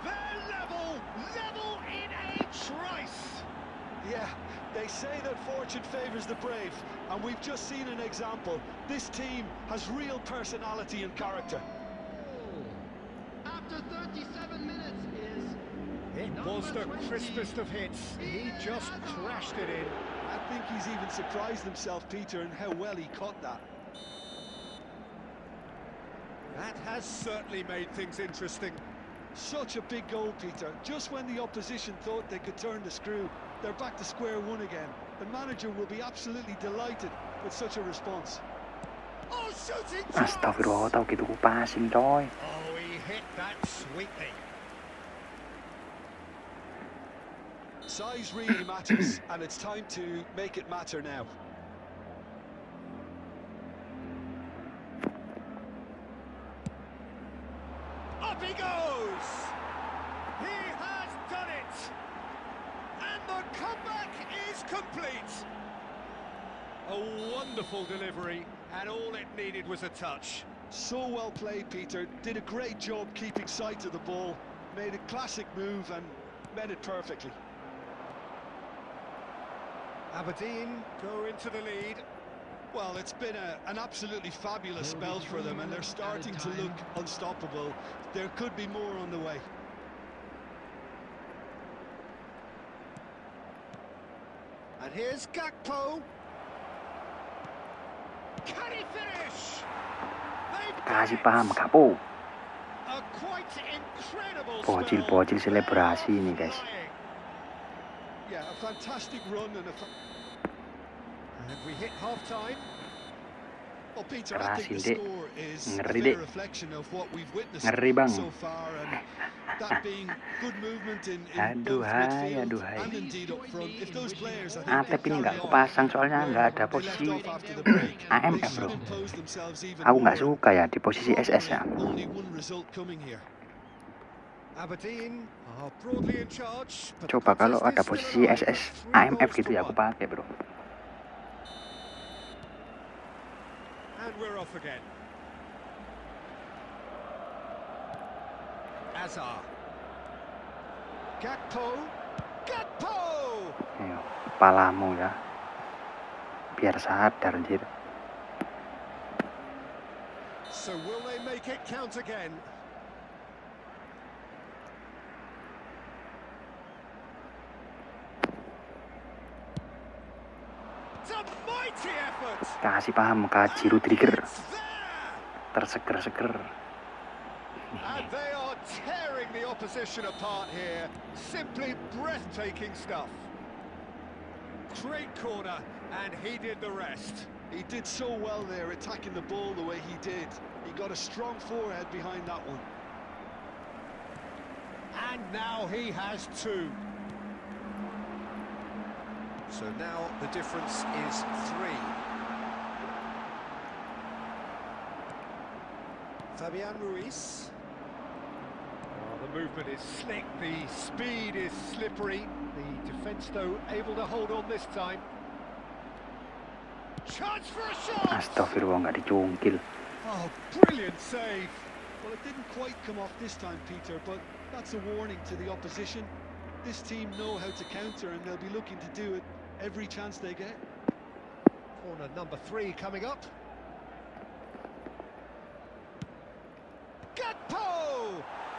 They're level in a trice! Yeah, they say that fortune favours the brave, and we've just seen an example. This team has real personality and character. After 37 minutes is... It was the crispest of hits. He just crashed it in. I think he's even surprised himself, Peter, in how well he caught that. That has certainly made things interesting. Such a big goal, Peter. Just when the opposition thought they could turn the screw, they're back to square one again. The manager will be absolutely delighted with such a response. Oh, shooting chance! Astagfirullah, tau gitu ku passing coy. Oh, he hit that sweetly. Size really matters, and it's time to make it matter now. Up he goes! He has done it! And the comeback is complete! A wonderful delivery, and all it needed was a touch. So well played, Peter. Did a great job keeping sight of the ball. Made a classic move and met it perfectly. Aberdeen go into the lead. Well, it's been an absolutely fabulous spell for them, and they're starting to look unstoppable. There could be more on the way. And here's Gakpo. Can he finish? They've done Kasih it. paham kapo. A quite incredible Bocil-bocil spell. selebrasi They are ini guys. flying. Yeah, a fantastic run and And we hit half-time. well, Peter, I think the Kerasin, Dek. score is a Ngeri, fair Dek. reflection of what we've witnessed Ngeri, Bang. so far, and that being good movement in Aduh, both hai, midfield aduh, hai. and indeed up front. If those players, I think, Atep can ini nggak carry aku on pasang soalnya nggak ada where they left posisi off after the break, they AMF should bro. impose themselves even Aku more. nggak suka ya di posisi SS ya. Only one result coming here. Aberdeen are broadly in charge, but Coba the kalau contest ada is posisi still alive, SS with 3 AMF goals gitu to ya aku 1. pakai bro. And we're off again. Azar. Gakpo. Ayo, kepalamu ya. Biar sadar anjir. So will they make it count again? It's a mighty effort. Kasih paham Kajiru trigger. It's there. Terseger-seger. And they are tearing the opposition apart here. Simply breathtaking stuff. Great corner, and he did the rest. He did so well there, attacking the ball the way he did. He got a strong forehead behind that one. And now he has 2. So now the difference is 3. Fabian Ruiz. Oh, the movement is slick, the speed is slippery. The defence, though, able to hold on this time. Chance for a shot! Astagfirullah, nggak dicungkil. Oh, brilliant save. Well, it didn't quite come off this time, Peter, but that's a warning to the opposition. This team know how to counter, and they'll be looking to do it every chance they get. Corner number 3 coming up. Gakpo!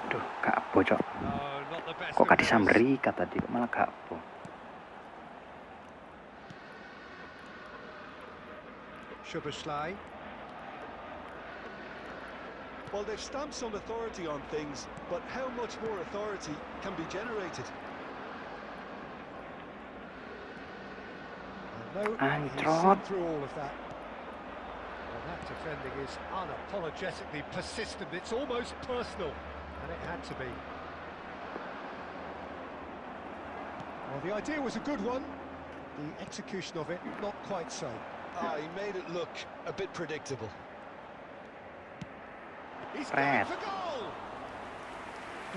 Aduh, Gakpo cok. No, not the best Kok of gak goals. disamberi kata tadi, malah Gakpo. Szoboszlai. Well, they've stamped some authority on things, but how much more authority can be generated? No, he's Antrot. seen through all of that. Well, that defending is unapologetically persistent. It's almost personal, and it had to be. Well, the idea was a good one. The execution of it, not quite so. He made it look a bit predictable. He's Fred. going for goal!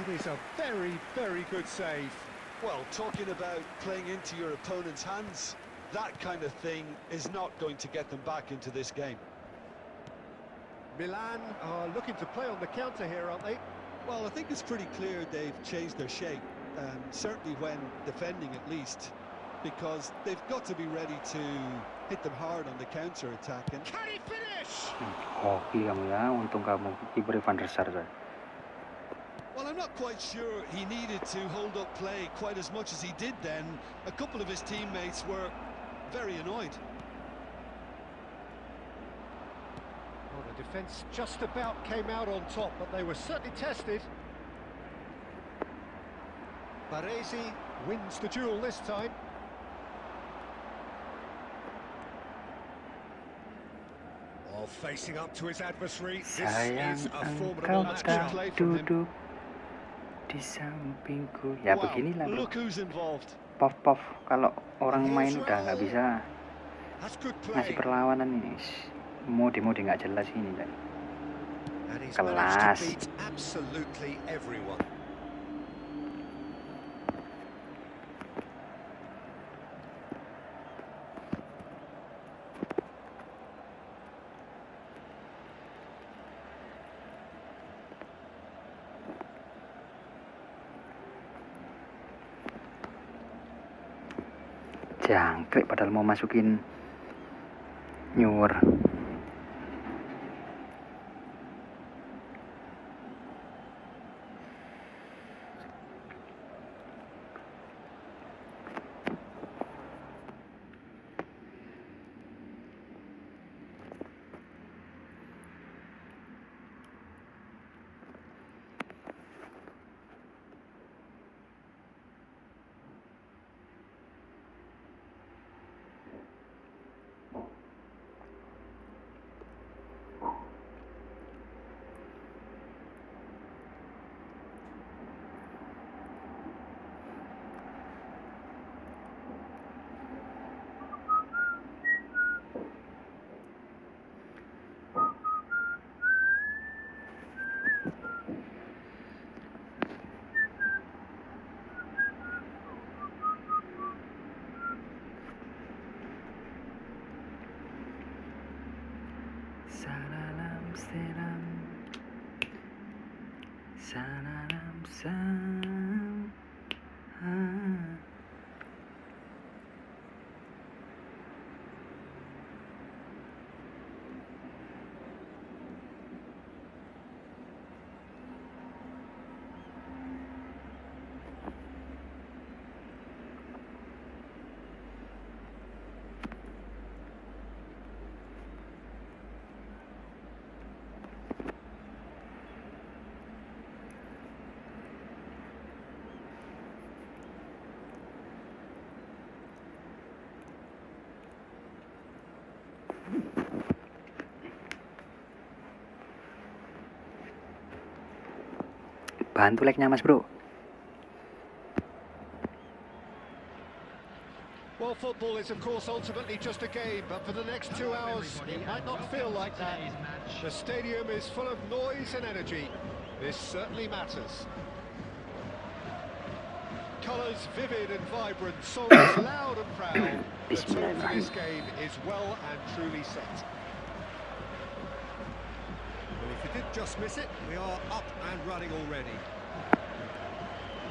It is a very, very good save. Well, talking about playing into your opponent's hands, that kind of thing is not going to get them back into this game. Milan are looking to play on the counter here, aren't they? Well, I think it's pretty clear they've changed their shape, certainly when defending at least, because they've got to be ready to hit them hard on the counter-attack. And Can he finish? Hoki kamu ya, untung kamu kiper Van der Sar. well, I'm not quite sure he needed to hold up play quite as much as he did then. A couple of his teammates were very annoyed. Well, the defence just about came out on top, but they were certainly tested. Baresi wins the duel this time. While facing up to his adversary, this Sayang is a engkau formidable match. tak matchup. play from him. duduk di sampingku. Ya Wow, beginilah bro. look who's involved. Pof-pof kalau orang Here's main udah nggak Raul. bisa That's good ngasih play. perlawanan ini. Mode-mode nggak jelas ini kan. And he's Kelas. managed to beat absolutely everyone. Jangkrik padahal mau masukin nyur. seram sanaram sam. Bantu like-nya Mas Bro. Well, football is of course ultimately just a game, but for the next 2 hours it might not feel like that. The stadium is full of noise and energy. This certainly matters. Colours vivid and vibrant, songs loud and proud. The tone for this game is well and truly set. Well, if you did just miss it, we are up and running already.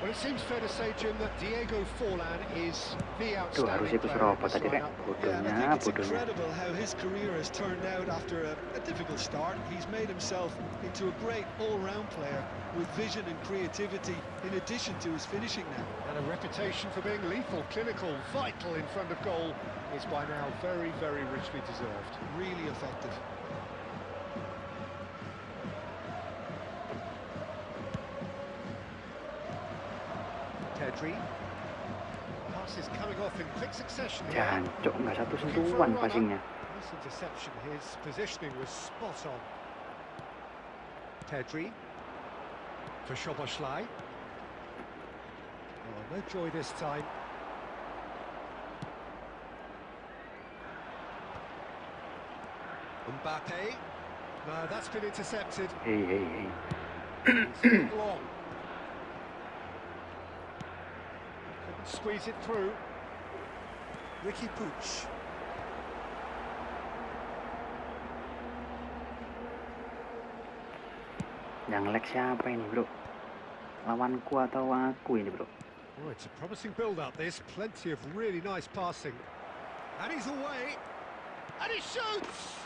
Well, it seems fair to say, Jim, that Diego Forlan is the outstanding player in this lineup. Yeah, and I think it's incredible how his career has turned out after a difficult start. He's made himself into a great all-round player with vision and creativity in addition to his finishing now. And a reputation for being lethal, clinical, vital in front of goal is by now very, very richly deserved. Really effective. Pedri. Passes coming off in quick succession here. Jancuk, nggak satu sentuhan passingnya. Nice interception. His positioning was spot on. Pedri. For Szoboszlai. Oh, no joy this time. Mbappe. No, that's been intercepted. Hey. It's long. Couldn't squeeze it through. Ricky Puig. Yang lag siapa ini bro? Lawanku atau aku ini bro? Oh, it's a promising build-up this. Plenty of really nice passing. And he's away. And he shoots!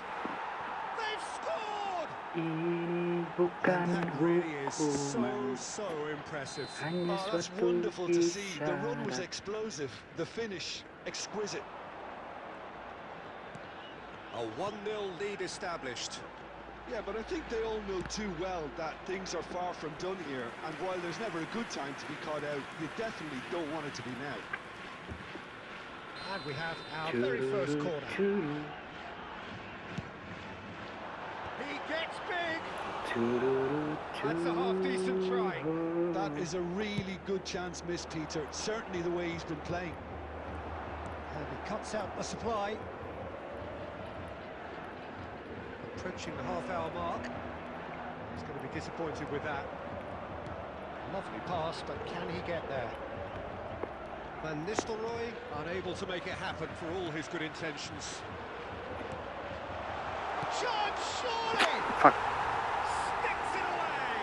They've scored! Ini bukan That really is hukuman. so impressive. Hanya Oh, that's suatu wonderful to see. The run was isyarat. explosive, the finish exquisite. A 1-0 lead established. Yeah, but I think they all know too well that things are far from done here, and while there's never a good time to be caught out, you definitely don't want it to be now. And we have our very first corner. He gets big. That's a half-decent try. That is a really good chance missed, Peter. Certainly the way he's been playing. And he cuts out the supply. Approaching the half-hour mark. He's going to be disappointed with that. Lovely pass, but can he get there? Van Nistelrooy unable to make it happen for all his good intentions. Chance, surely! Fuck. Sticks it away!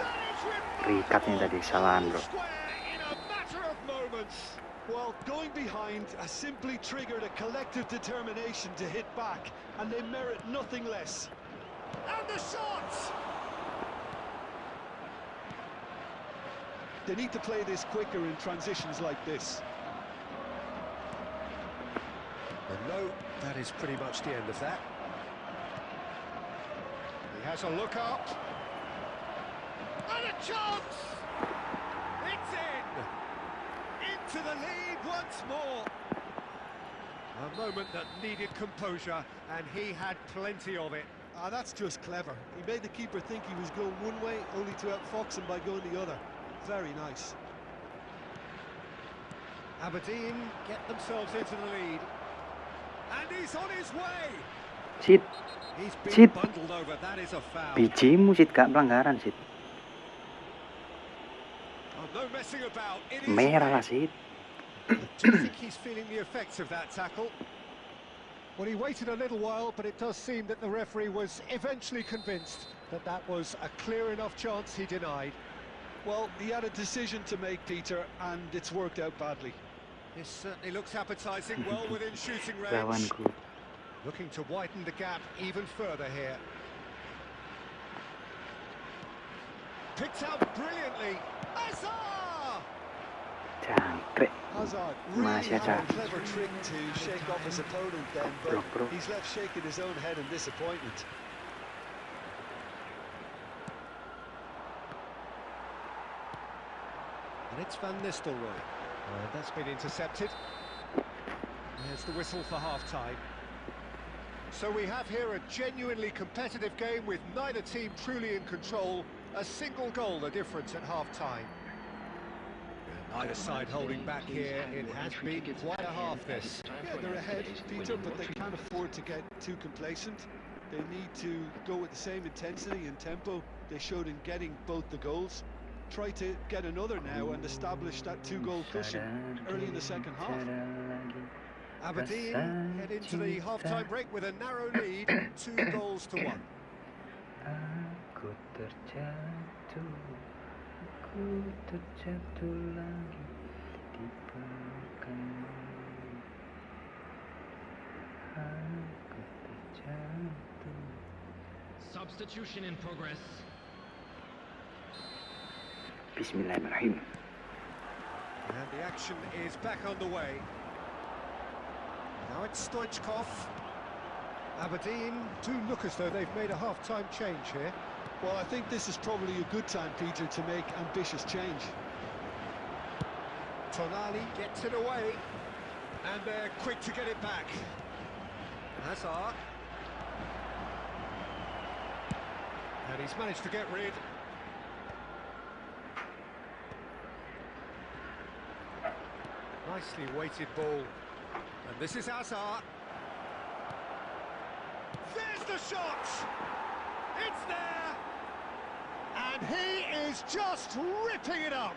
That is Terikat nih tadi, kesalahan bro. square in a matter of moments. Well, going behind has simply triggered a collective determination to hit back, and they merit nothing less. And the shot! They need to play this quicker in transitions like this. And no, that is pretty much the end of that. He has a look up. And a chance! It's in! Into the lead once more. A moment that needed composure, and he had plenty of it. Ah, that's just clever. He made the keeper think he was going one way, only to outfox him by going the other. Very nice. Aberdeen get themselves into the lead. And he's on his way! Sit, He's been Sit. bundled over, that is a foul. bijimu Sit, gak pelanggaran Sit. Oh, no messing about. It is Merah lah Sit. Do you think he's feeling the effects of that tackle? Well, he waited a little while, but it does seem that the referee was eventually convinced that that was a clear enough chance he denied. Well, he had a decision to make, Peter, and it's worked out badly. This certainly looks appetising, well within shooting range. Lawanku. Looking to widen the gap even further here. Picked out brilliantly. Hazard! Jangkrik. Hazard really Masih had aja. a clever trick to shake off his opponent then, but Blok, bro. he's left shaking his own head in disappointment. And it's Van Nistelrooy. That's been intercepted. There's the whistle for half-time. So we have here a genuinely competitive game with neither team truly in control. A single goal the difference at half-time. Neither side holding back here. It has been quite a half this. Yeah, they're ahead, Peter, but they can't afford to get too complacent. They need to go with the same intensity and tempo they showed in getting both the goals. Try to get another now and establish that two-goal cushion early in the second half. Aberdeen head into the half-time break with a narrow lead, 2-1. Aku terjatuh, aku terjatuh lagi di pelukanmu. Aku terjatuh. Substitution in progress. Bismillahirrahmanirrahim. And the action is back underway. Now it's Stoichkov. Aberdeen do look as though they've made a half-time change here. Well, I think this is probably a good time, Peter, to make ambitious change. Tonali gets it away, and they're quick to get it back. Hazard. And he's managed to get rid. Nicely weighted ball. And this is Hazard. There's the shot! It's there! And he is just ripping it up!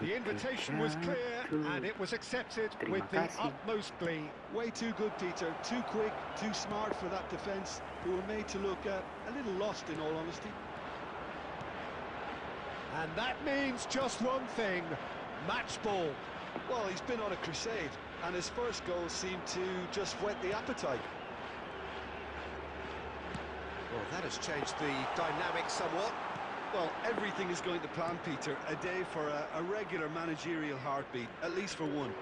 The invitation was clear, and it was accepted with the utmost glee. Way too good, Peter. Too quick, too smart for that defence, who were made to look a little lost, in all honesty. And that means just one thing, match ball. Well, he's been on a crusade, and his first goal seemed to just whet the appetite. Well, that has changed the dynamic somewhat. Well, everything is going to plan, Peter. A day for a regular managerial heartbeat, at least for one.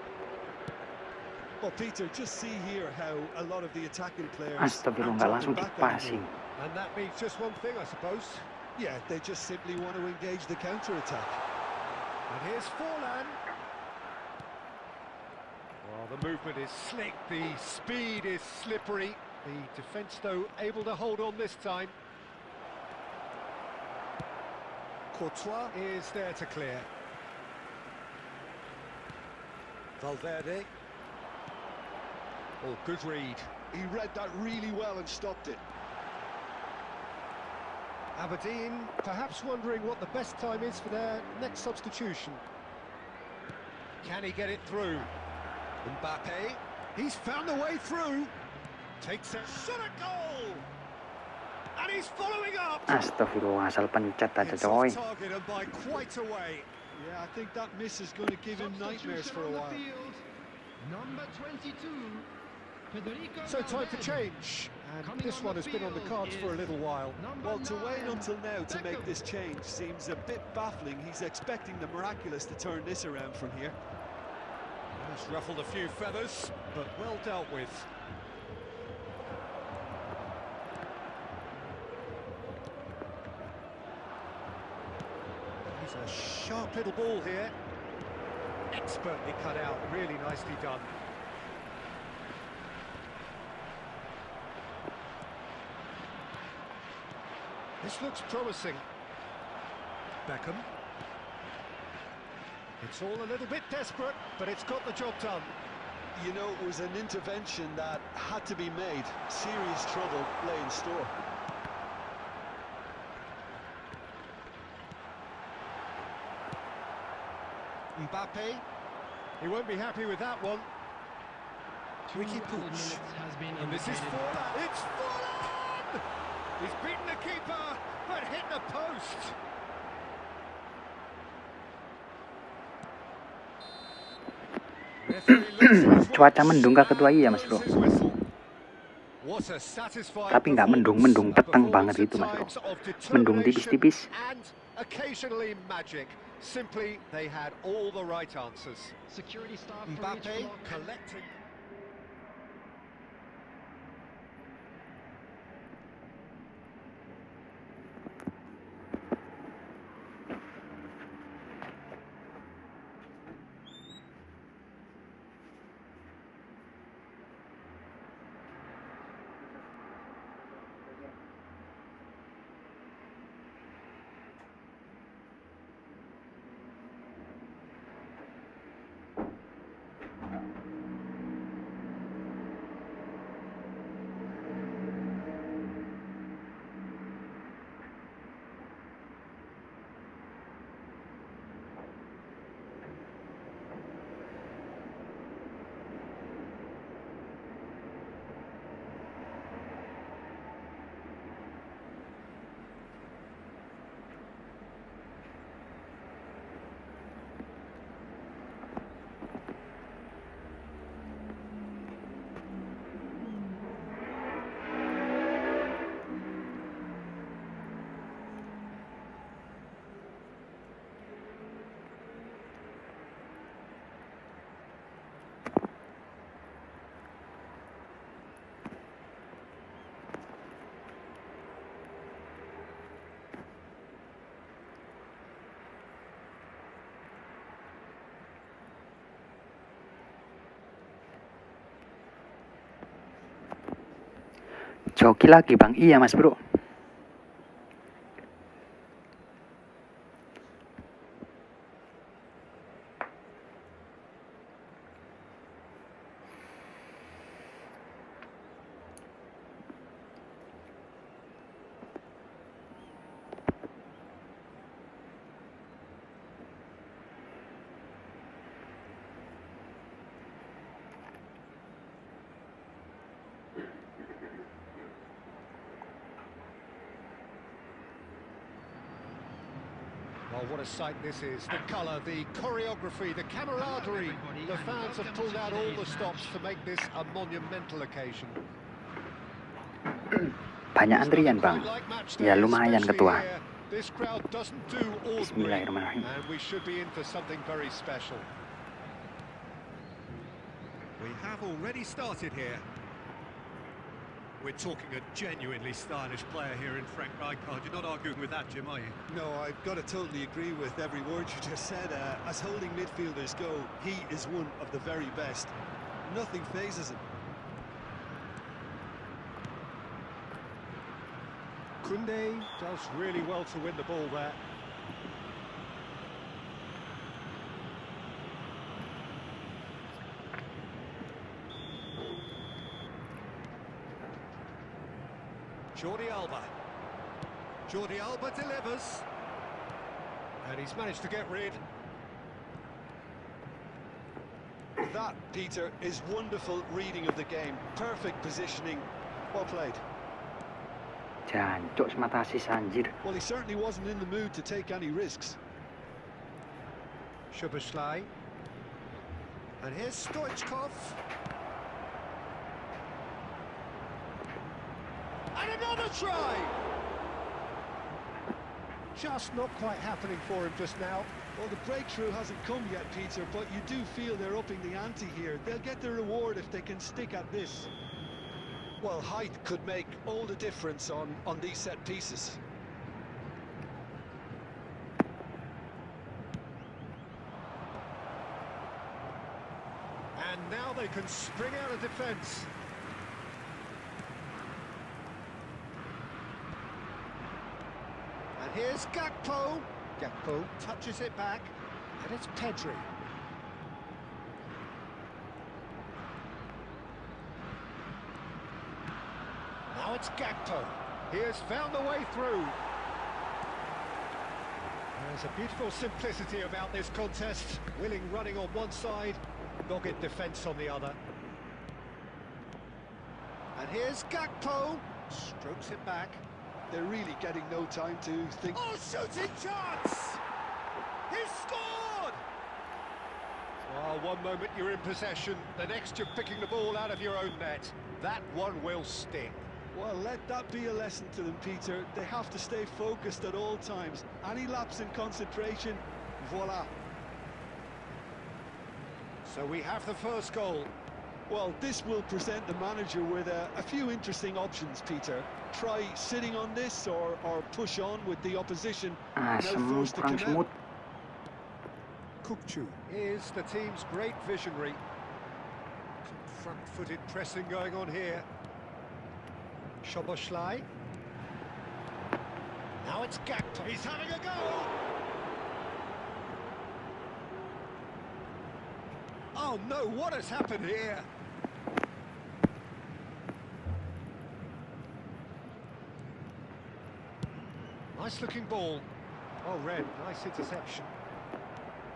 Well, Peter, just see here how a lot of the attacking players Astagfirullah, nggak langsung dipassing. And that means just one thing, I suppose. Yeah, they just simply want to engage the counter-attack. And here's Forlan. Well, the movement is slick, the speed is slippery. The defence, though, able to hold on this time. Courtois is there to clear. Valverde. Oh, good read. He read that really well and stopped it. Aberdeen perhaps wondering what the best time is for their next substitution. Can he get it through? Mbappe. He's found a way through. Takes a shot at goal. And he's following up. Astagfirullah, asal pencet aja It's coy. off target and by quite a way. Yeah, I think that miss is going to give him nightmares for a Substitution on while. the field. Number 22, Federico So time for Valverde. change. And Coming this on one the has been on the field cards for a is little while. number Well, to wait 9, until now to make Beckham. this change seems a bit baffling. He's expecting the miraculous to turn this around from here. He's ruffled a few feathers, but well dealt with. He's a sharp little ball here. Expertly cut out, really nicely done. This looks promising. Beckham. It's all a little bit desperate, but it's got the job done. You know, it was an intervention that had to be made. Serious trouble lay in store. Mbappe. He won't be happy with that one. Ricky Puig. And this is Forlan. It's Forlan! He's beaten the keeper, but hit the post. Referee looks at his Cuaca watch mendung kah ketua and iya, Mas Bro? blows his whistle. What a satisfying Tapi nggak performance. mendung A peteng banget performance gitu, Mas Bro. at times of Mendung determination tipis-tipis. and occasionally magic. Simply, they had all the right answers. Security staff for each Mbappe block. collecting. Joki lagi bang, iya Mas Bro. Oh, what a sight this is. The colour, the choreography, the camaraderie. The fans have pulled out all the stops to make this a monumental occasion. Banyak antrian bang. Ya lumayan ketua. This crowd doesn't do ordinary, Bismillahirrahmanirrahim. and we should be in for something very special. We have already started here. We're talking a genuinely stylish player here in Frank Rijkaard. You're not arguing with that, Jim, are you? No, I've got to totally agree with every word you just said. As holding midfielders go, he is one of the very best. Nothing phases him. Koundé does really well to win the ball there. Jordi Alba delivers. And he's managed to get rid. That, Peter, is wonderful reading of the game. Perfect positioning. Well played. Jancuk semata asis anjir. Well, he certainly wasn't in the mood to take any risks. Szoboszlai. And here's Stoichkov. And another try! Just not quite happening for him just now. Well, the breakthrough hasn't come yet, Peter, but you do feel they're upping the ante here. They'll get the reward if they can stick at this. Well, height could make all the difference on these set pieces. And now they can spring out of defence. And here's Gakpo. Gakpo touches it back, and it's Pedri. Now it's Gakpo. He has found the way through. There's a beautiful simplicity about this contest. Willing running on one side, dogged defence on the other. And here's Gakpo. Strokes it back. They're really getting no time to think. Oh, shooting chance! He's scored! Oh, one moment you're in possession, the next you're picking the ball out of your own net. That one will sting. Well, let that be a lesson to them, Peter. They have to stay focused at all times. Any lapse in concentration, voila. So we have the first goal. Well, this will present the manager with a few interesting options, Peter. Try sitting on this or push on with the opposition. Now forced to kurang come out. smooth. Kukcu is the team's great visionary. Some front-footed pressing going on here. Szoboszlai. Now it's Gakpo. He's having a go! Oh no, what has happened here? Nice looking ball. Oh, Red, nice interception.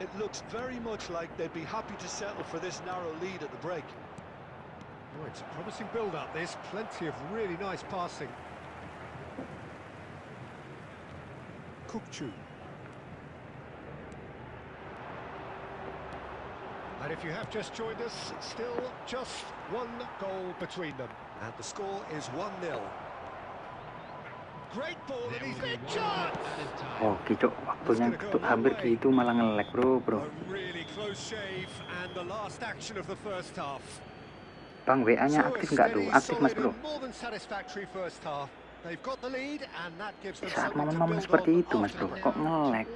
It looks very much like they'd be happy to settle for this narrow lead at the break. Oh, it's a promising build-up, this. Plenty of really nice passing. Kukcu. And if you have just joined us, still just one goal between them. And the score is 1-0. Great ball, and he's big chance! Oke cok, waktunya hampir gitu malah nge-lag bro. A really close shave, and the last action of the first half. Bang, WA-nya aktif nggak tuh? Aktif mas bro. More than satisfactory first half. They've got the lead, and that gives them Saat something to momen-momen build seperti on itu mas bro, after. kok nge-lag?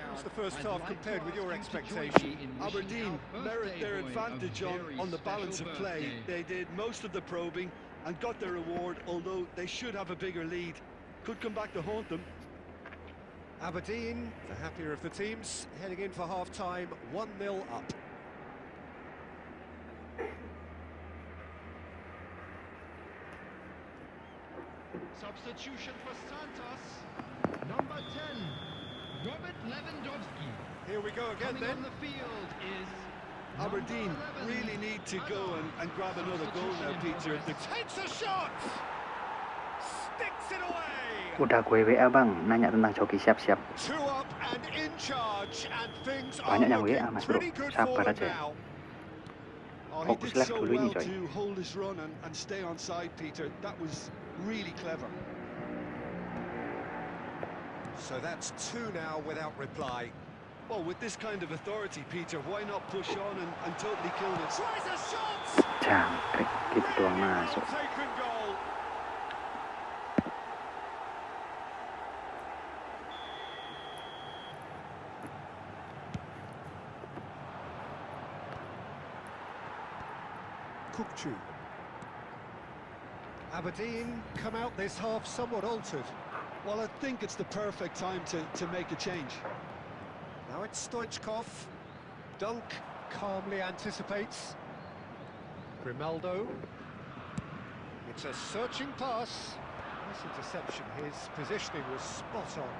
How's the first half compared with your expectation? Aberdeen merit their advantage on the balance of play. They did most of the probing and got their reward, although they should have a bigger lead. Could come back to haunt them. Aberdeen, the happier of the teams, heading in for half-time, 1-0 up. Substitution for Santos. Number 10, Robert Lewandowski. Here we go again Coming then. on the field is Aberdeen number 11, really need to go and grab another goal now, Peter. Takes a shot! Sticks it away! Udah gue WA bang, nanya tentang joki siap-siap. 2 up and in charge, and things are Banyak yang looking WA mas bro, pretty good sabar for them aja. now. Oh, he Fokus did left so dulu ini well coy. to hold his run and stay on side, Peter. That was really clever. So that's 2 now without reply. Well, with this kind of authority, Peter, why not push on and totally kill this? Tries a shot! Jangkrik, gitu doang masuk. Taken goal. Kukcu. Aberdeen come out this half somewhat altered. Well, I think it's the perfect time to make a change. Now it's Stoichkov. Dunk calmly anticipates. Grimaldo. It's a searching pass. Nice interception. His positioning was spot on.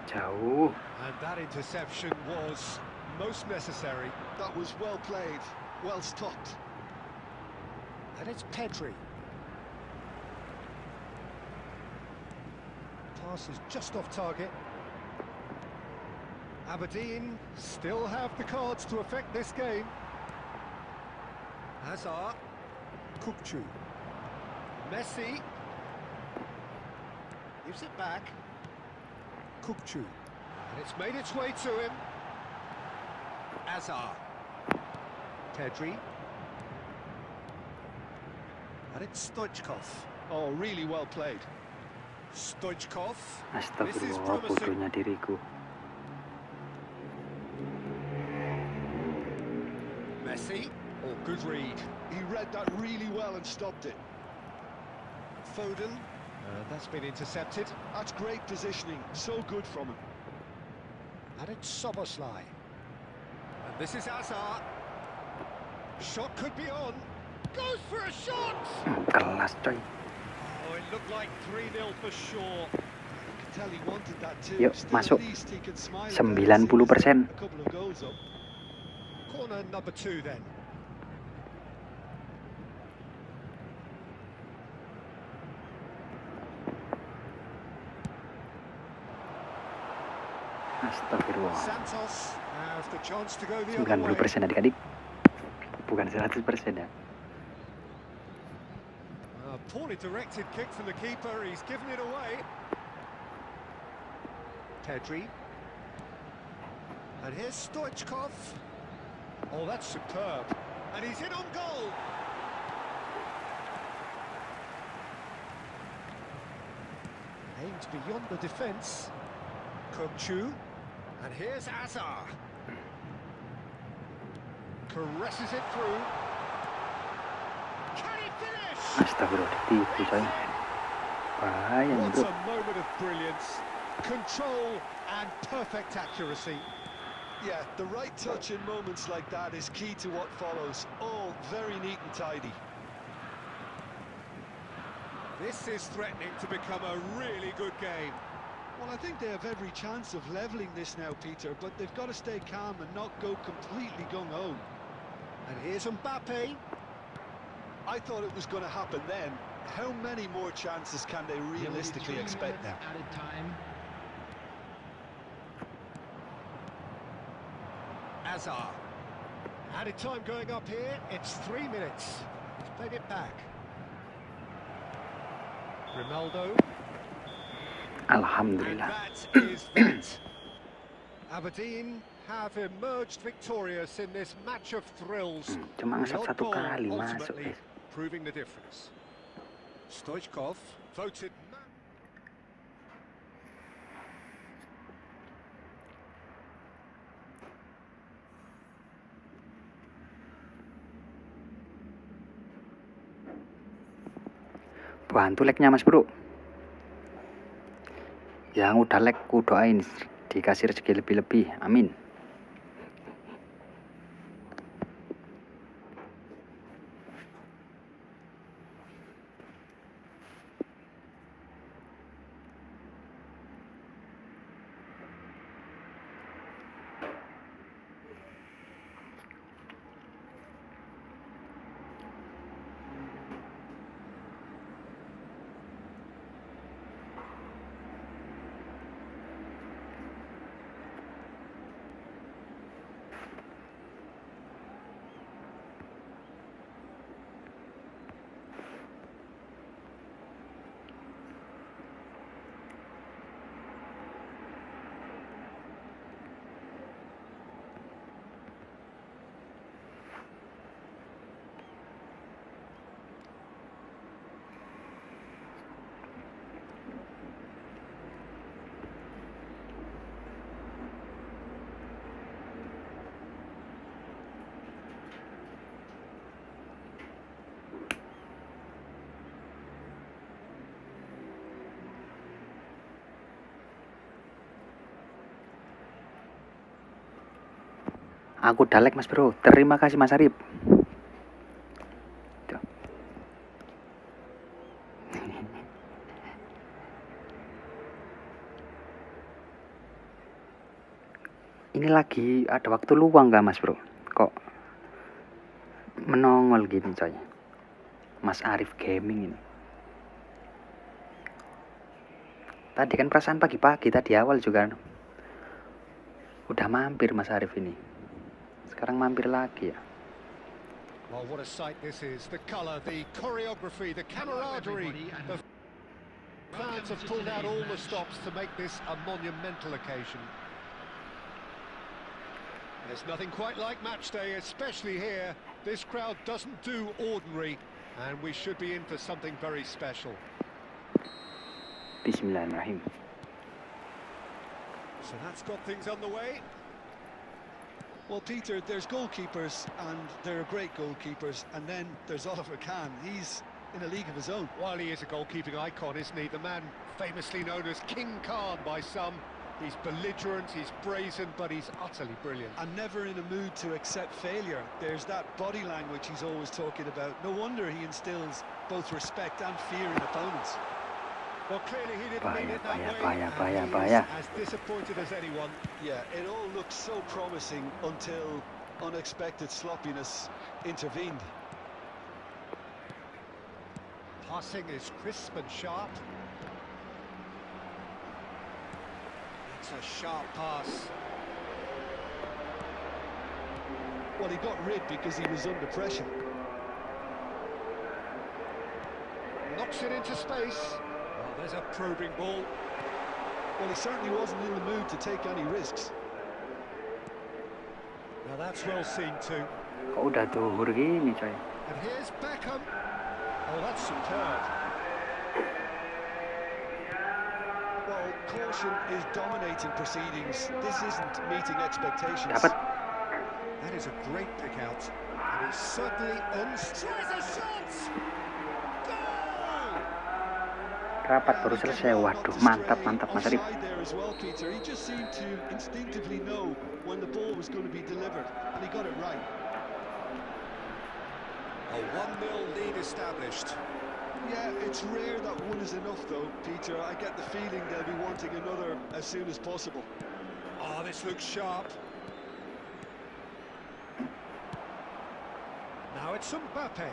Jauh. And that interception was most necessary. That was well played, well stopped. And it's Pedri. Pass is just off target. Aberdeen still have the cards to affect this game. Hazard. Kukcu. Messi. Gives it back. Kukcu. And it's made its way to him. Hazard. Pedri. And it's Stoichkov. Oh, really well played. Stoichkov. Astagfirullah, bodohnya diriku. Messi. Oh, good read. He read that really well and stopped it. Foden. That's been intercepted. That's great positioning, so good from him. And it's Szoboszlai. And this is Hazard. Shot could be on. Goes for a shot! Kelas coy. Oh, it looked like 3-0 for sure. You can tell he wanted that too. Yuk, Still, masuk. at least he can smile. 90%. A couple of goals up. Corner number 2 then. Astagfirullah. Santos has the chance to go the other 90% way. adik-adik. Bukan 100% ya. A poorly directed kick from the keeper. He's given it away. Pedri. And here's Stoichkov. Oh, that's superb. And he's in on goal. Aimed beyond the defence. Kokchu. And here's Azar. Caresses it through. Can he finish? Astagfirullah, ditipu coy. Bahaya nih What bro. a moment of brilliance. Control and perfect accuracy. Yeah, the right touch in moments like that is key to what follows. All very neat and tidy. This is threatening to become a really good game. Well, I think they have every chance of levelling this now, Peter, but they've got to stay calm and not go completely gung-ho. And here's Mbappe. I thought it was going to happen then. How many more chances can they realistically expect now? Added time. Azar. Added time going up here. It's 3 minutes. He's played it back. Ronaldo. And Alhamdulillah. that is that. Aberdeen have emerged victorious in this match of thrills. Cuma The ngesek odd satu goal kali masuk ultimately guys. proving the difference. Stoichkov voted man. Bantu like-nya mas bro. Yang udah like ku doain dikasih rezeki lebih-lebih, amin. Aku udah like mas bro. Terima kasih mas Arif. Tuh. Ini lagi ada waktu luang gak mas bro? Kok menongol gini coy. Mas Arif Gaming ini. Tadi kan perasaan pagi-pagi tadi awal juga udah mampir mas Arif ini. Sekarang mampir lagi ya. Well, what a sight this is. The colour, the choreography, the camaraderie. The fans have pulled out all the stops to make this a monumental occasion. There's nothing quite like match day, especially here. This crowd doesn't do ordinary, and we should be in for something very special. Bismillahirrahmanirrahim. So that's got things underway. Well, Peter, there's goalkeepers, and there are great goalkeepers, and then there's Oliver Kahn. He's in a league of his own. While he is a goalkeeping icon, isn't he? The man famously known as King Khan by some. He's belligerent, he's brazen, but he's utterly brilliant. And never in a mood to accept failure. There's that body language he's always talking about. No wonder he instills both respect and fear in opponents. Well, clearly he didn't mean it that way, Bahaya. and he is as disappointed as anyone. Yeah, it all looked so promising until unexpected sloppiness intervened. Passing is crisp and sharp. That's a sharp pass. Well, he got rid because he was under pressure. Knocks it into space. Oh, there's a probing ball. Well, he certainly wasn't in the mood to take any risks. Now that's well seen too. Kok udah duhur gini coy. And here's Beckham. Oh, that's superb. Well, caution is dominating proceedings. This isn't meeting expectations. Dapat. That is a great pick out. And it's certainly tries a shot! Goal! Rapat baru selesai. Waduh, mantap Mas Arif. Offside there as well, Peter. He just seemed to instinctively know when the ball was going to be delivered, and he got it right. A 1-0 lead established. Yeah, it's rare that one is enough, though, Peter. I get the feeling they'll be wanting another as soon as possible. Oh, this looks sharp. Now it's Mbappe.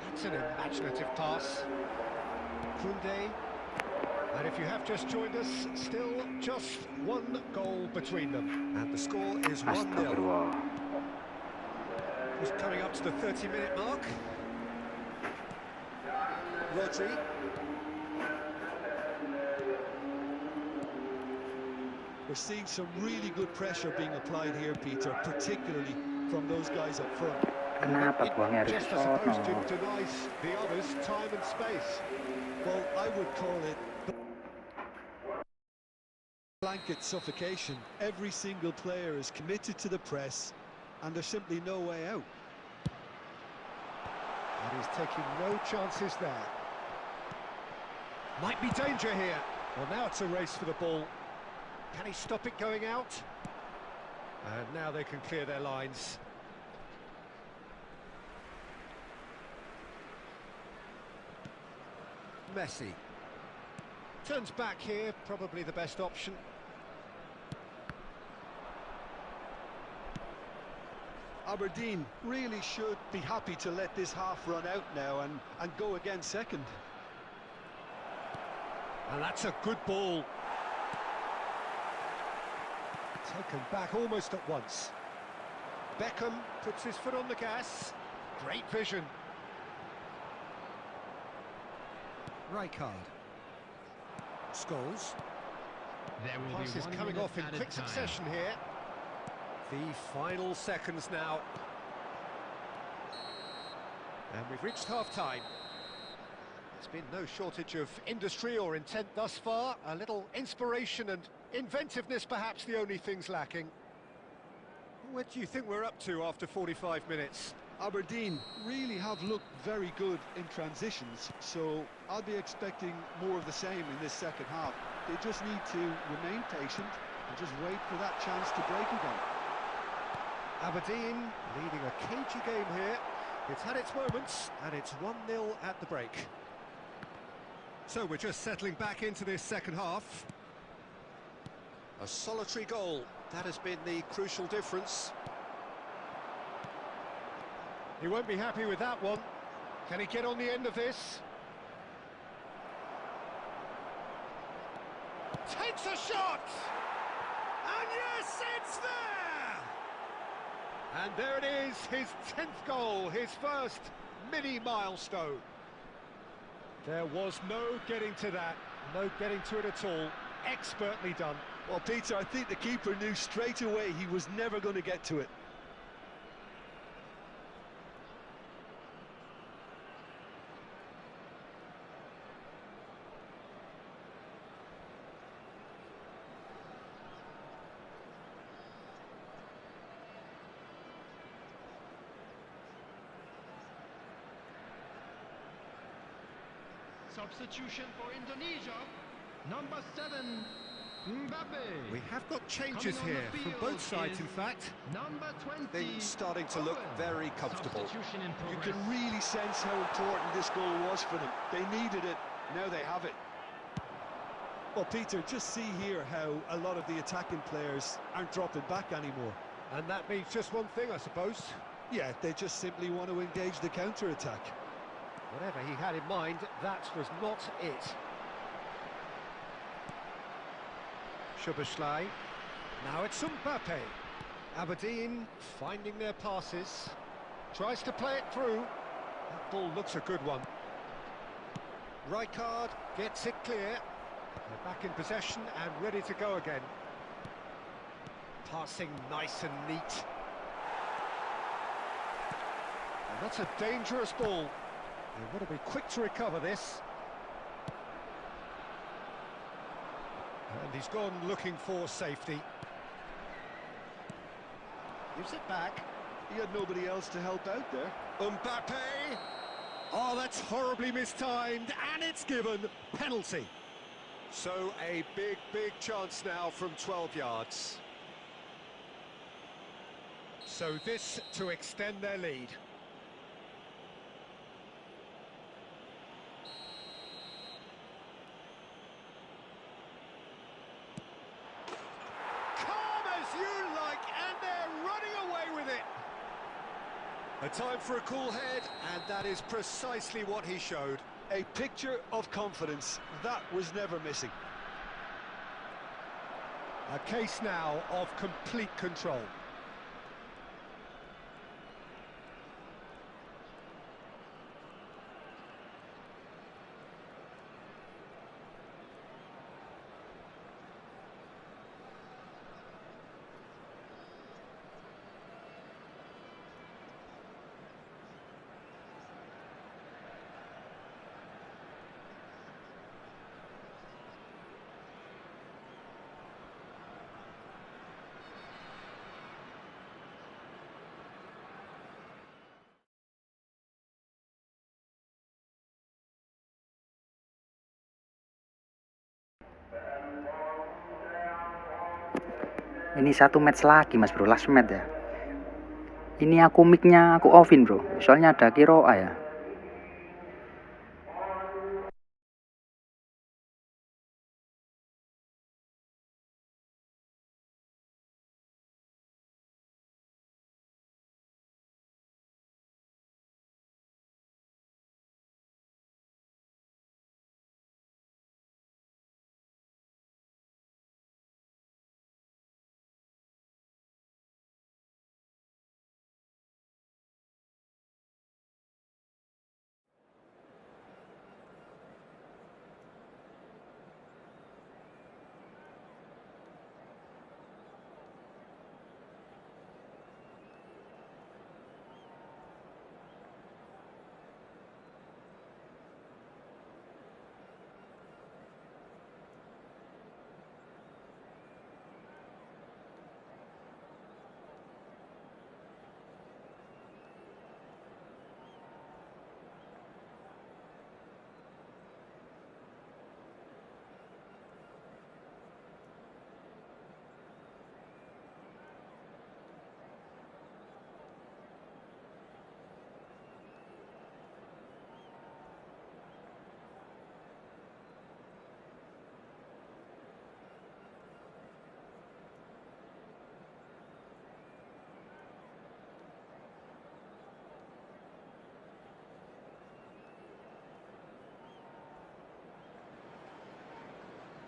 That's an imaginative pass. Koundé. And if you have just joined us, still just one goal between them. And the score is 1-0. Astagfirullah. Just coming up to the 30-minute mark. Rodri. We're seeing some really good pressure being applied here, Peter, particularly from those guys up front. Kenapa buangnya harus Just ke as opposed sono? to deny the others time and space. Well, I would call it blanket suffocation. Every single player is committed to the press, and there's simply no way out. And he's taking no chances there. Might be danger here. Well, now it's a race for the ball. Can he stop it going out? And now they can clear their lines. Messi. Turns back here, probably the best option. Aberdeen really should be happy to let this half run out now and go again second. And that's a good ball. Taken back almost at once. Beckham puts his foot on the gas. Great vision. Rijkaard. Scholes. There will be Passes 1 coming minute off in added quick time. succession here. The final seconds now. And we've reached half-time. There's been no shortage of industry or intent thus far. A little inspiration and inventiveness, perhaps the only things lacking. What do you think we're up to after 45 minutes? Aberdeen really have looked very good in transitions, so I'll be expecting more of the same in this second half. They just need to remain patient and just wait for that chance to break again. Aberdeen leading a cagey game here. It's had its moments, and it's 1-0 at the break. So we're just settling back into this second half. A solitary goal, that has been the crucial difference. He won't be happy with that one. Can he get on the end of this? Takes a shot! And yes, it's there! And there it is, his 10th goal, his first mini milestone. There was no getting to that, no getting to it at all. Expertly done. Well, Peter, I think the keeper knew straight away he was never going to get to it. Substitution for Indonesia. Number 7, Ngopi. We have got changes Coming on here the from field both sides, is in fact. Number 20. Things starting to look very comfortable. Substitution in You progress. can really sense how important this goal was for them. They needed it, now they have it. Well, Peter, just see here how a lot of the attacking players aren't dropping back anymore. And that means just one thing, I suppose. Yeah, they just simply want to engage the counter-attack. Whatever he had in mind, that was not it. Szoboszlai. Now it's Mbappe. Aberdeen finding their passes. Tries to play it through. That ball looks a good one. Rijkaard gets it clear. They're back in possession and ready to go again. Passing nice and neat. And that's a dangerous ball. They want to be quick to recover this. And he's gone looking for safety. Gives it back. He had nobody else to help out there. Mbappe! Oh, that's horribly mistimed, and it's given penalty. So a big chance now from 12 yards. So this to extend their lead. Calm as you like, and they're running away with it. A time for a cool head, and that is precisely what he showed. A picture of confidence that was never missing. A case now of complete control. Ini satu match lagi mas bro, last match ya. Ini aku mic-nya aku offin bro, soalnya ada kiroa ya.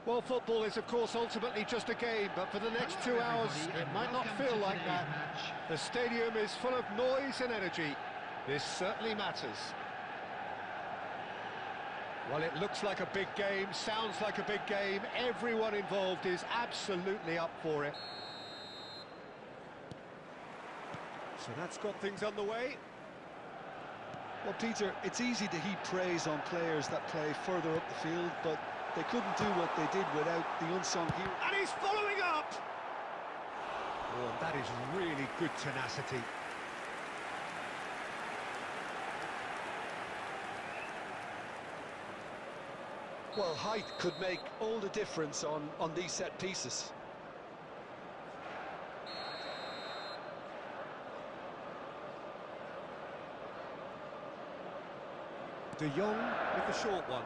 Well, football is, of course, ultimately just a game, but for the next 2 hours, it might not feel like that. The stadium is full of noise and energy. This certainly matters. Well, it looks like a big game, sounds like a big game. Everyone involved is absolutely up for it. So that's got things underway. Well, Peter, it's easy to heap praise on players that play further up the field, but they couldn't do what they did without the unsung hero. And he's following up! Oh, that is really good tenacity. Well, height could make all the difference on these set pieces. De Jong with the short one.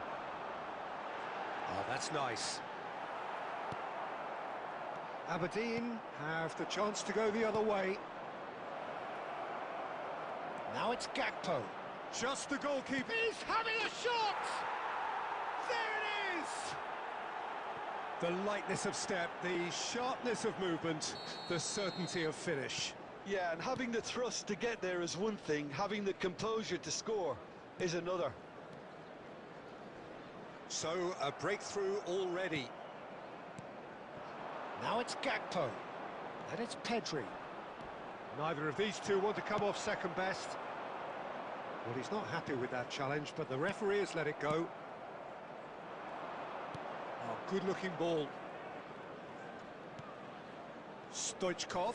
Oh, that's nice. Aberdeen have the chance to go the other way. Now it's Gakpo. Just the goalkeeper. He's having a shot! There it is! The lightness of step, the sharpness of movement, the certainty of finish. Yeah, and having the thrust to get there is one thing, having the composure to score is another. So, a breakthrough already. Now it's Gakpo, and it's Pedri. Neither of these two want to come off second best. Well, he's not happy with that challenge, but the referee has let it go. Oh, good-looking ball. Stoichkov.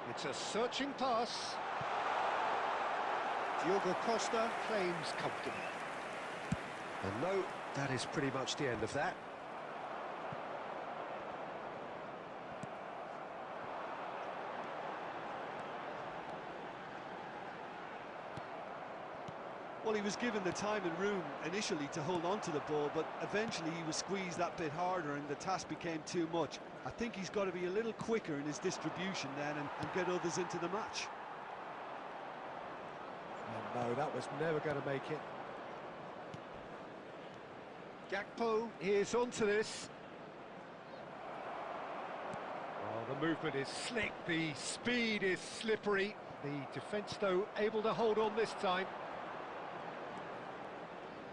It's a searching pass. Diogo Costa claims comfortable. And no, that is pretty much the end of that. Well, he was given the time and room initially to hold on to the ball, but eventually he was squeezed that bit harder and the task became too much. I think he's got to be a little quicker in his distribution then and get others into the match. No, that was never going to make it. Gakpo is onto this. Oh, the movement is slick, the speed is slippery. The defence, though, able to hold on this time.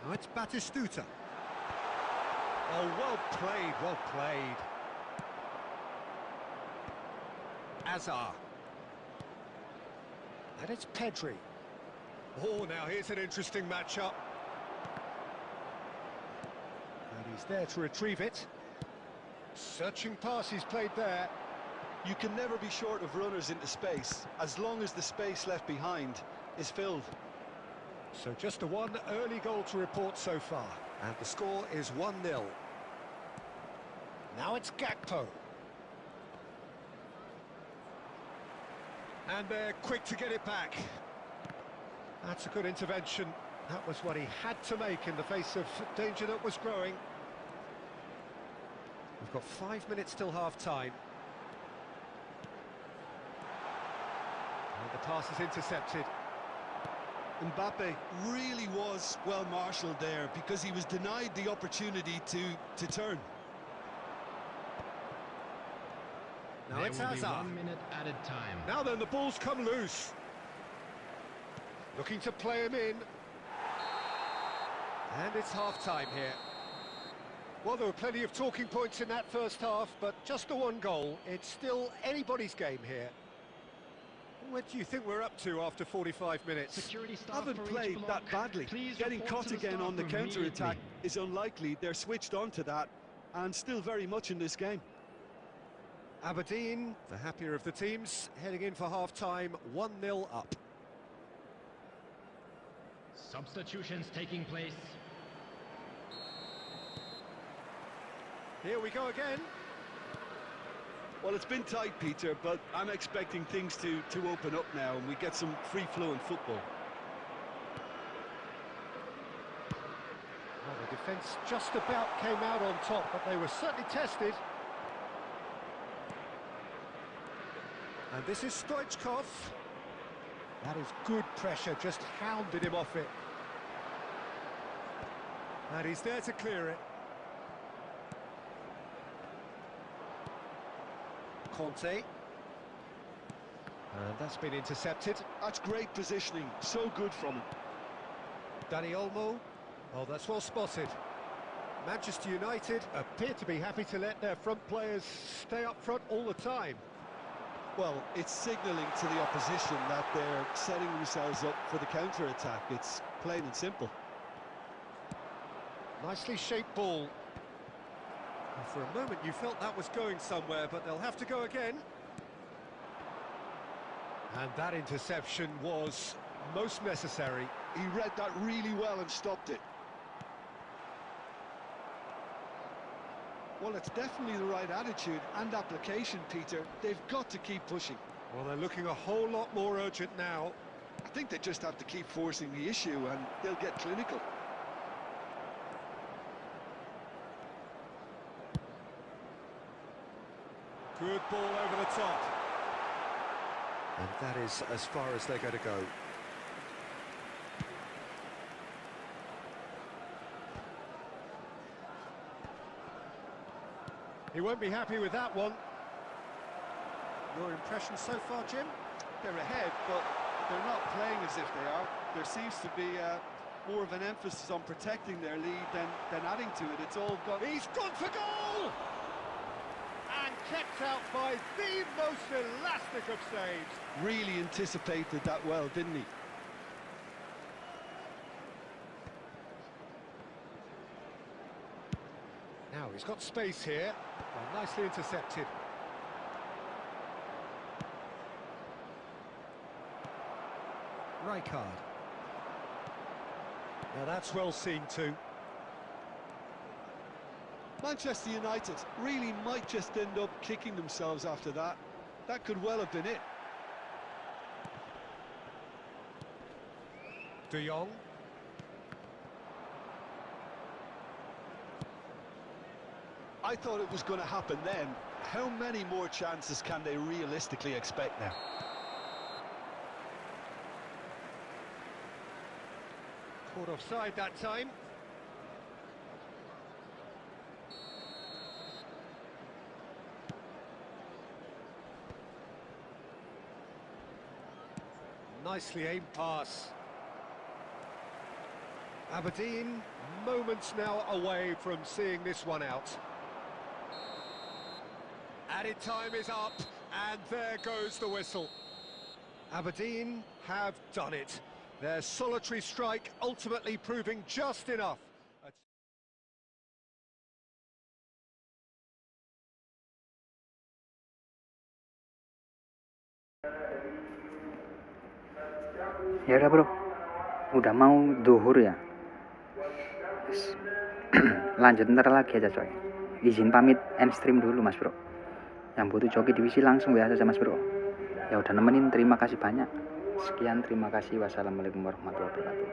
Now it's Batistuta. Oh, well played, well played. Azar. And it's Pedri. Oh, now here's an interesting matchup. And he's there to retrieve it. Searching pass he's played there. You can never be short of runners into space, as long as the space left behind is filled. So just a one early goal to report so far. And the score is 1-0. Now it's Gakpo. And they're quick to get it back. That's a good intervention. That was what he had to make in the face of danger that was growing. We've got 5 minutes till half-time. And the pass is intercepted. Mbappe really was well marshalled there because he was denied the opportunity to turn. Now There it's will be Hazard. 1 minute added time. Now then, the ball's come loose. Looking to play him in. And it's half-time here. Well, there were plenty of talking points in that first half, but just the one goal. It's still anybody's game here. What do you think we're up to after 45 minutes? Security staff Haven't for each played block. that badly. Please Getting report caught to the again staff on the room counter-attack immediately. is unlikely. They're switched on to that and still very much in this game. Aberdeen, the happier of the teams, heading in for half-time, 1-0 up. Substitutions taking place. Here we go again. Well, it's been tight, Peter, but I'm expecting things to open up now and we get some free-flowing football. Well, the defence just about came out on top, but they were certainly tested. And this is Stoichkov. That is good pressure, just hounded him off it. And he's there to clear it. Conte. And that's been intercepted. That's great positioning, so good from him. Dani Olmo. Oh, that's well spotted. Manchester United appear to be happy to let their front players stay up front all the time. Well, it's signalling to the opposition that they're setting themselves up for the counter-attack. It's plain and simple. Nicely shaped ball. And for a moment you felt that was going somewhere, but they'll have to go again. And that interception was most necessary. He read that really well and stopped it. Well, it's definitely the right attitude and application, Peter. They've got to keep pushing. Well, they're looking a whole lot more urgent now. I think they just have to keep forcing the issue and they'll get clinical. Good ball over the top. And that is as far as they're going to go. He won't be happy with that one. Your impression so far, Jim? They're ahead, but they're not playing as if they are. There seems to be more of an emphasis on protecting their lead than adding to it. It's all gone. He's gone for goal! And kept out by the most elastic of saves. Really anticipated that well, didn't he? Now he's got space here. Well, nicely intercepted. Rijkaard. Now that's well seen too. Manchester United really might just end up kicking themselves after that. That could well have been it. De Jong. I thought it was going to happen then. How many more chances can they realistically expect now? Caught offside that time. Nicely aimed pass. Aberdeen, moments now away from seeing this one out. Added time is up, and there goes the whistle. Aberdeen have done it. Their solitary strike ultimately proving just enough. Ya udah bro, udah mau duhur ya. Yes. Lanjut ntar lagi aja coy. Izin pamit end stream dulu mas bro. Yang butuh joki divisi langsung WA saja mas bro. Ya udah nemenin, terima kasih banyak. Sekian, terima kasih. Wassalamualaikum warahmatullahi wabarakatuh.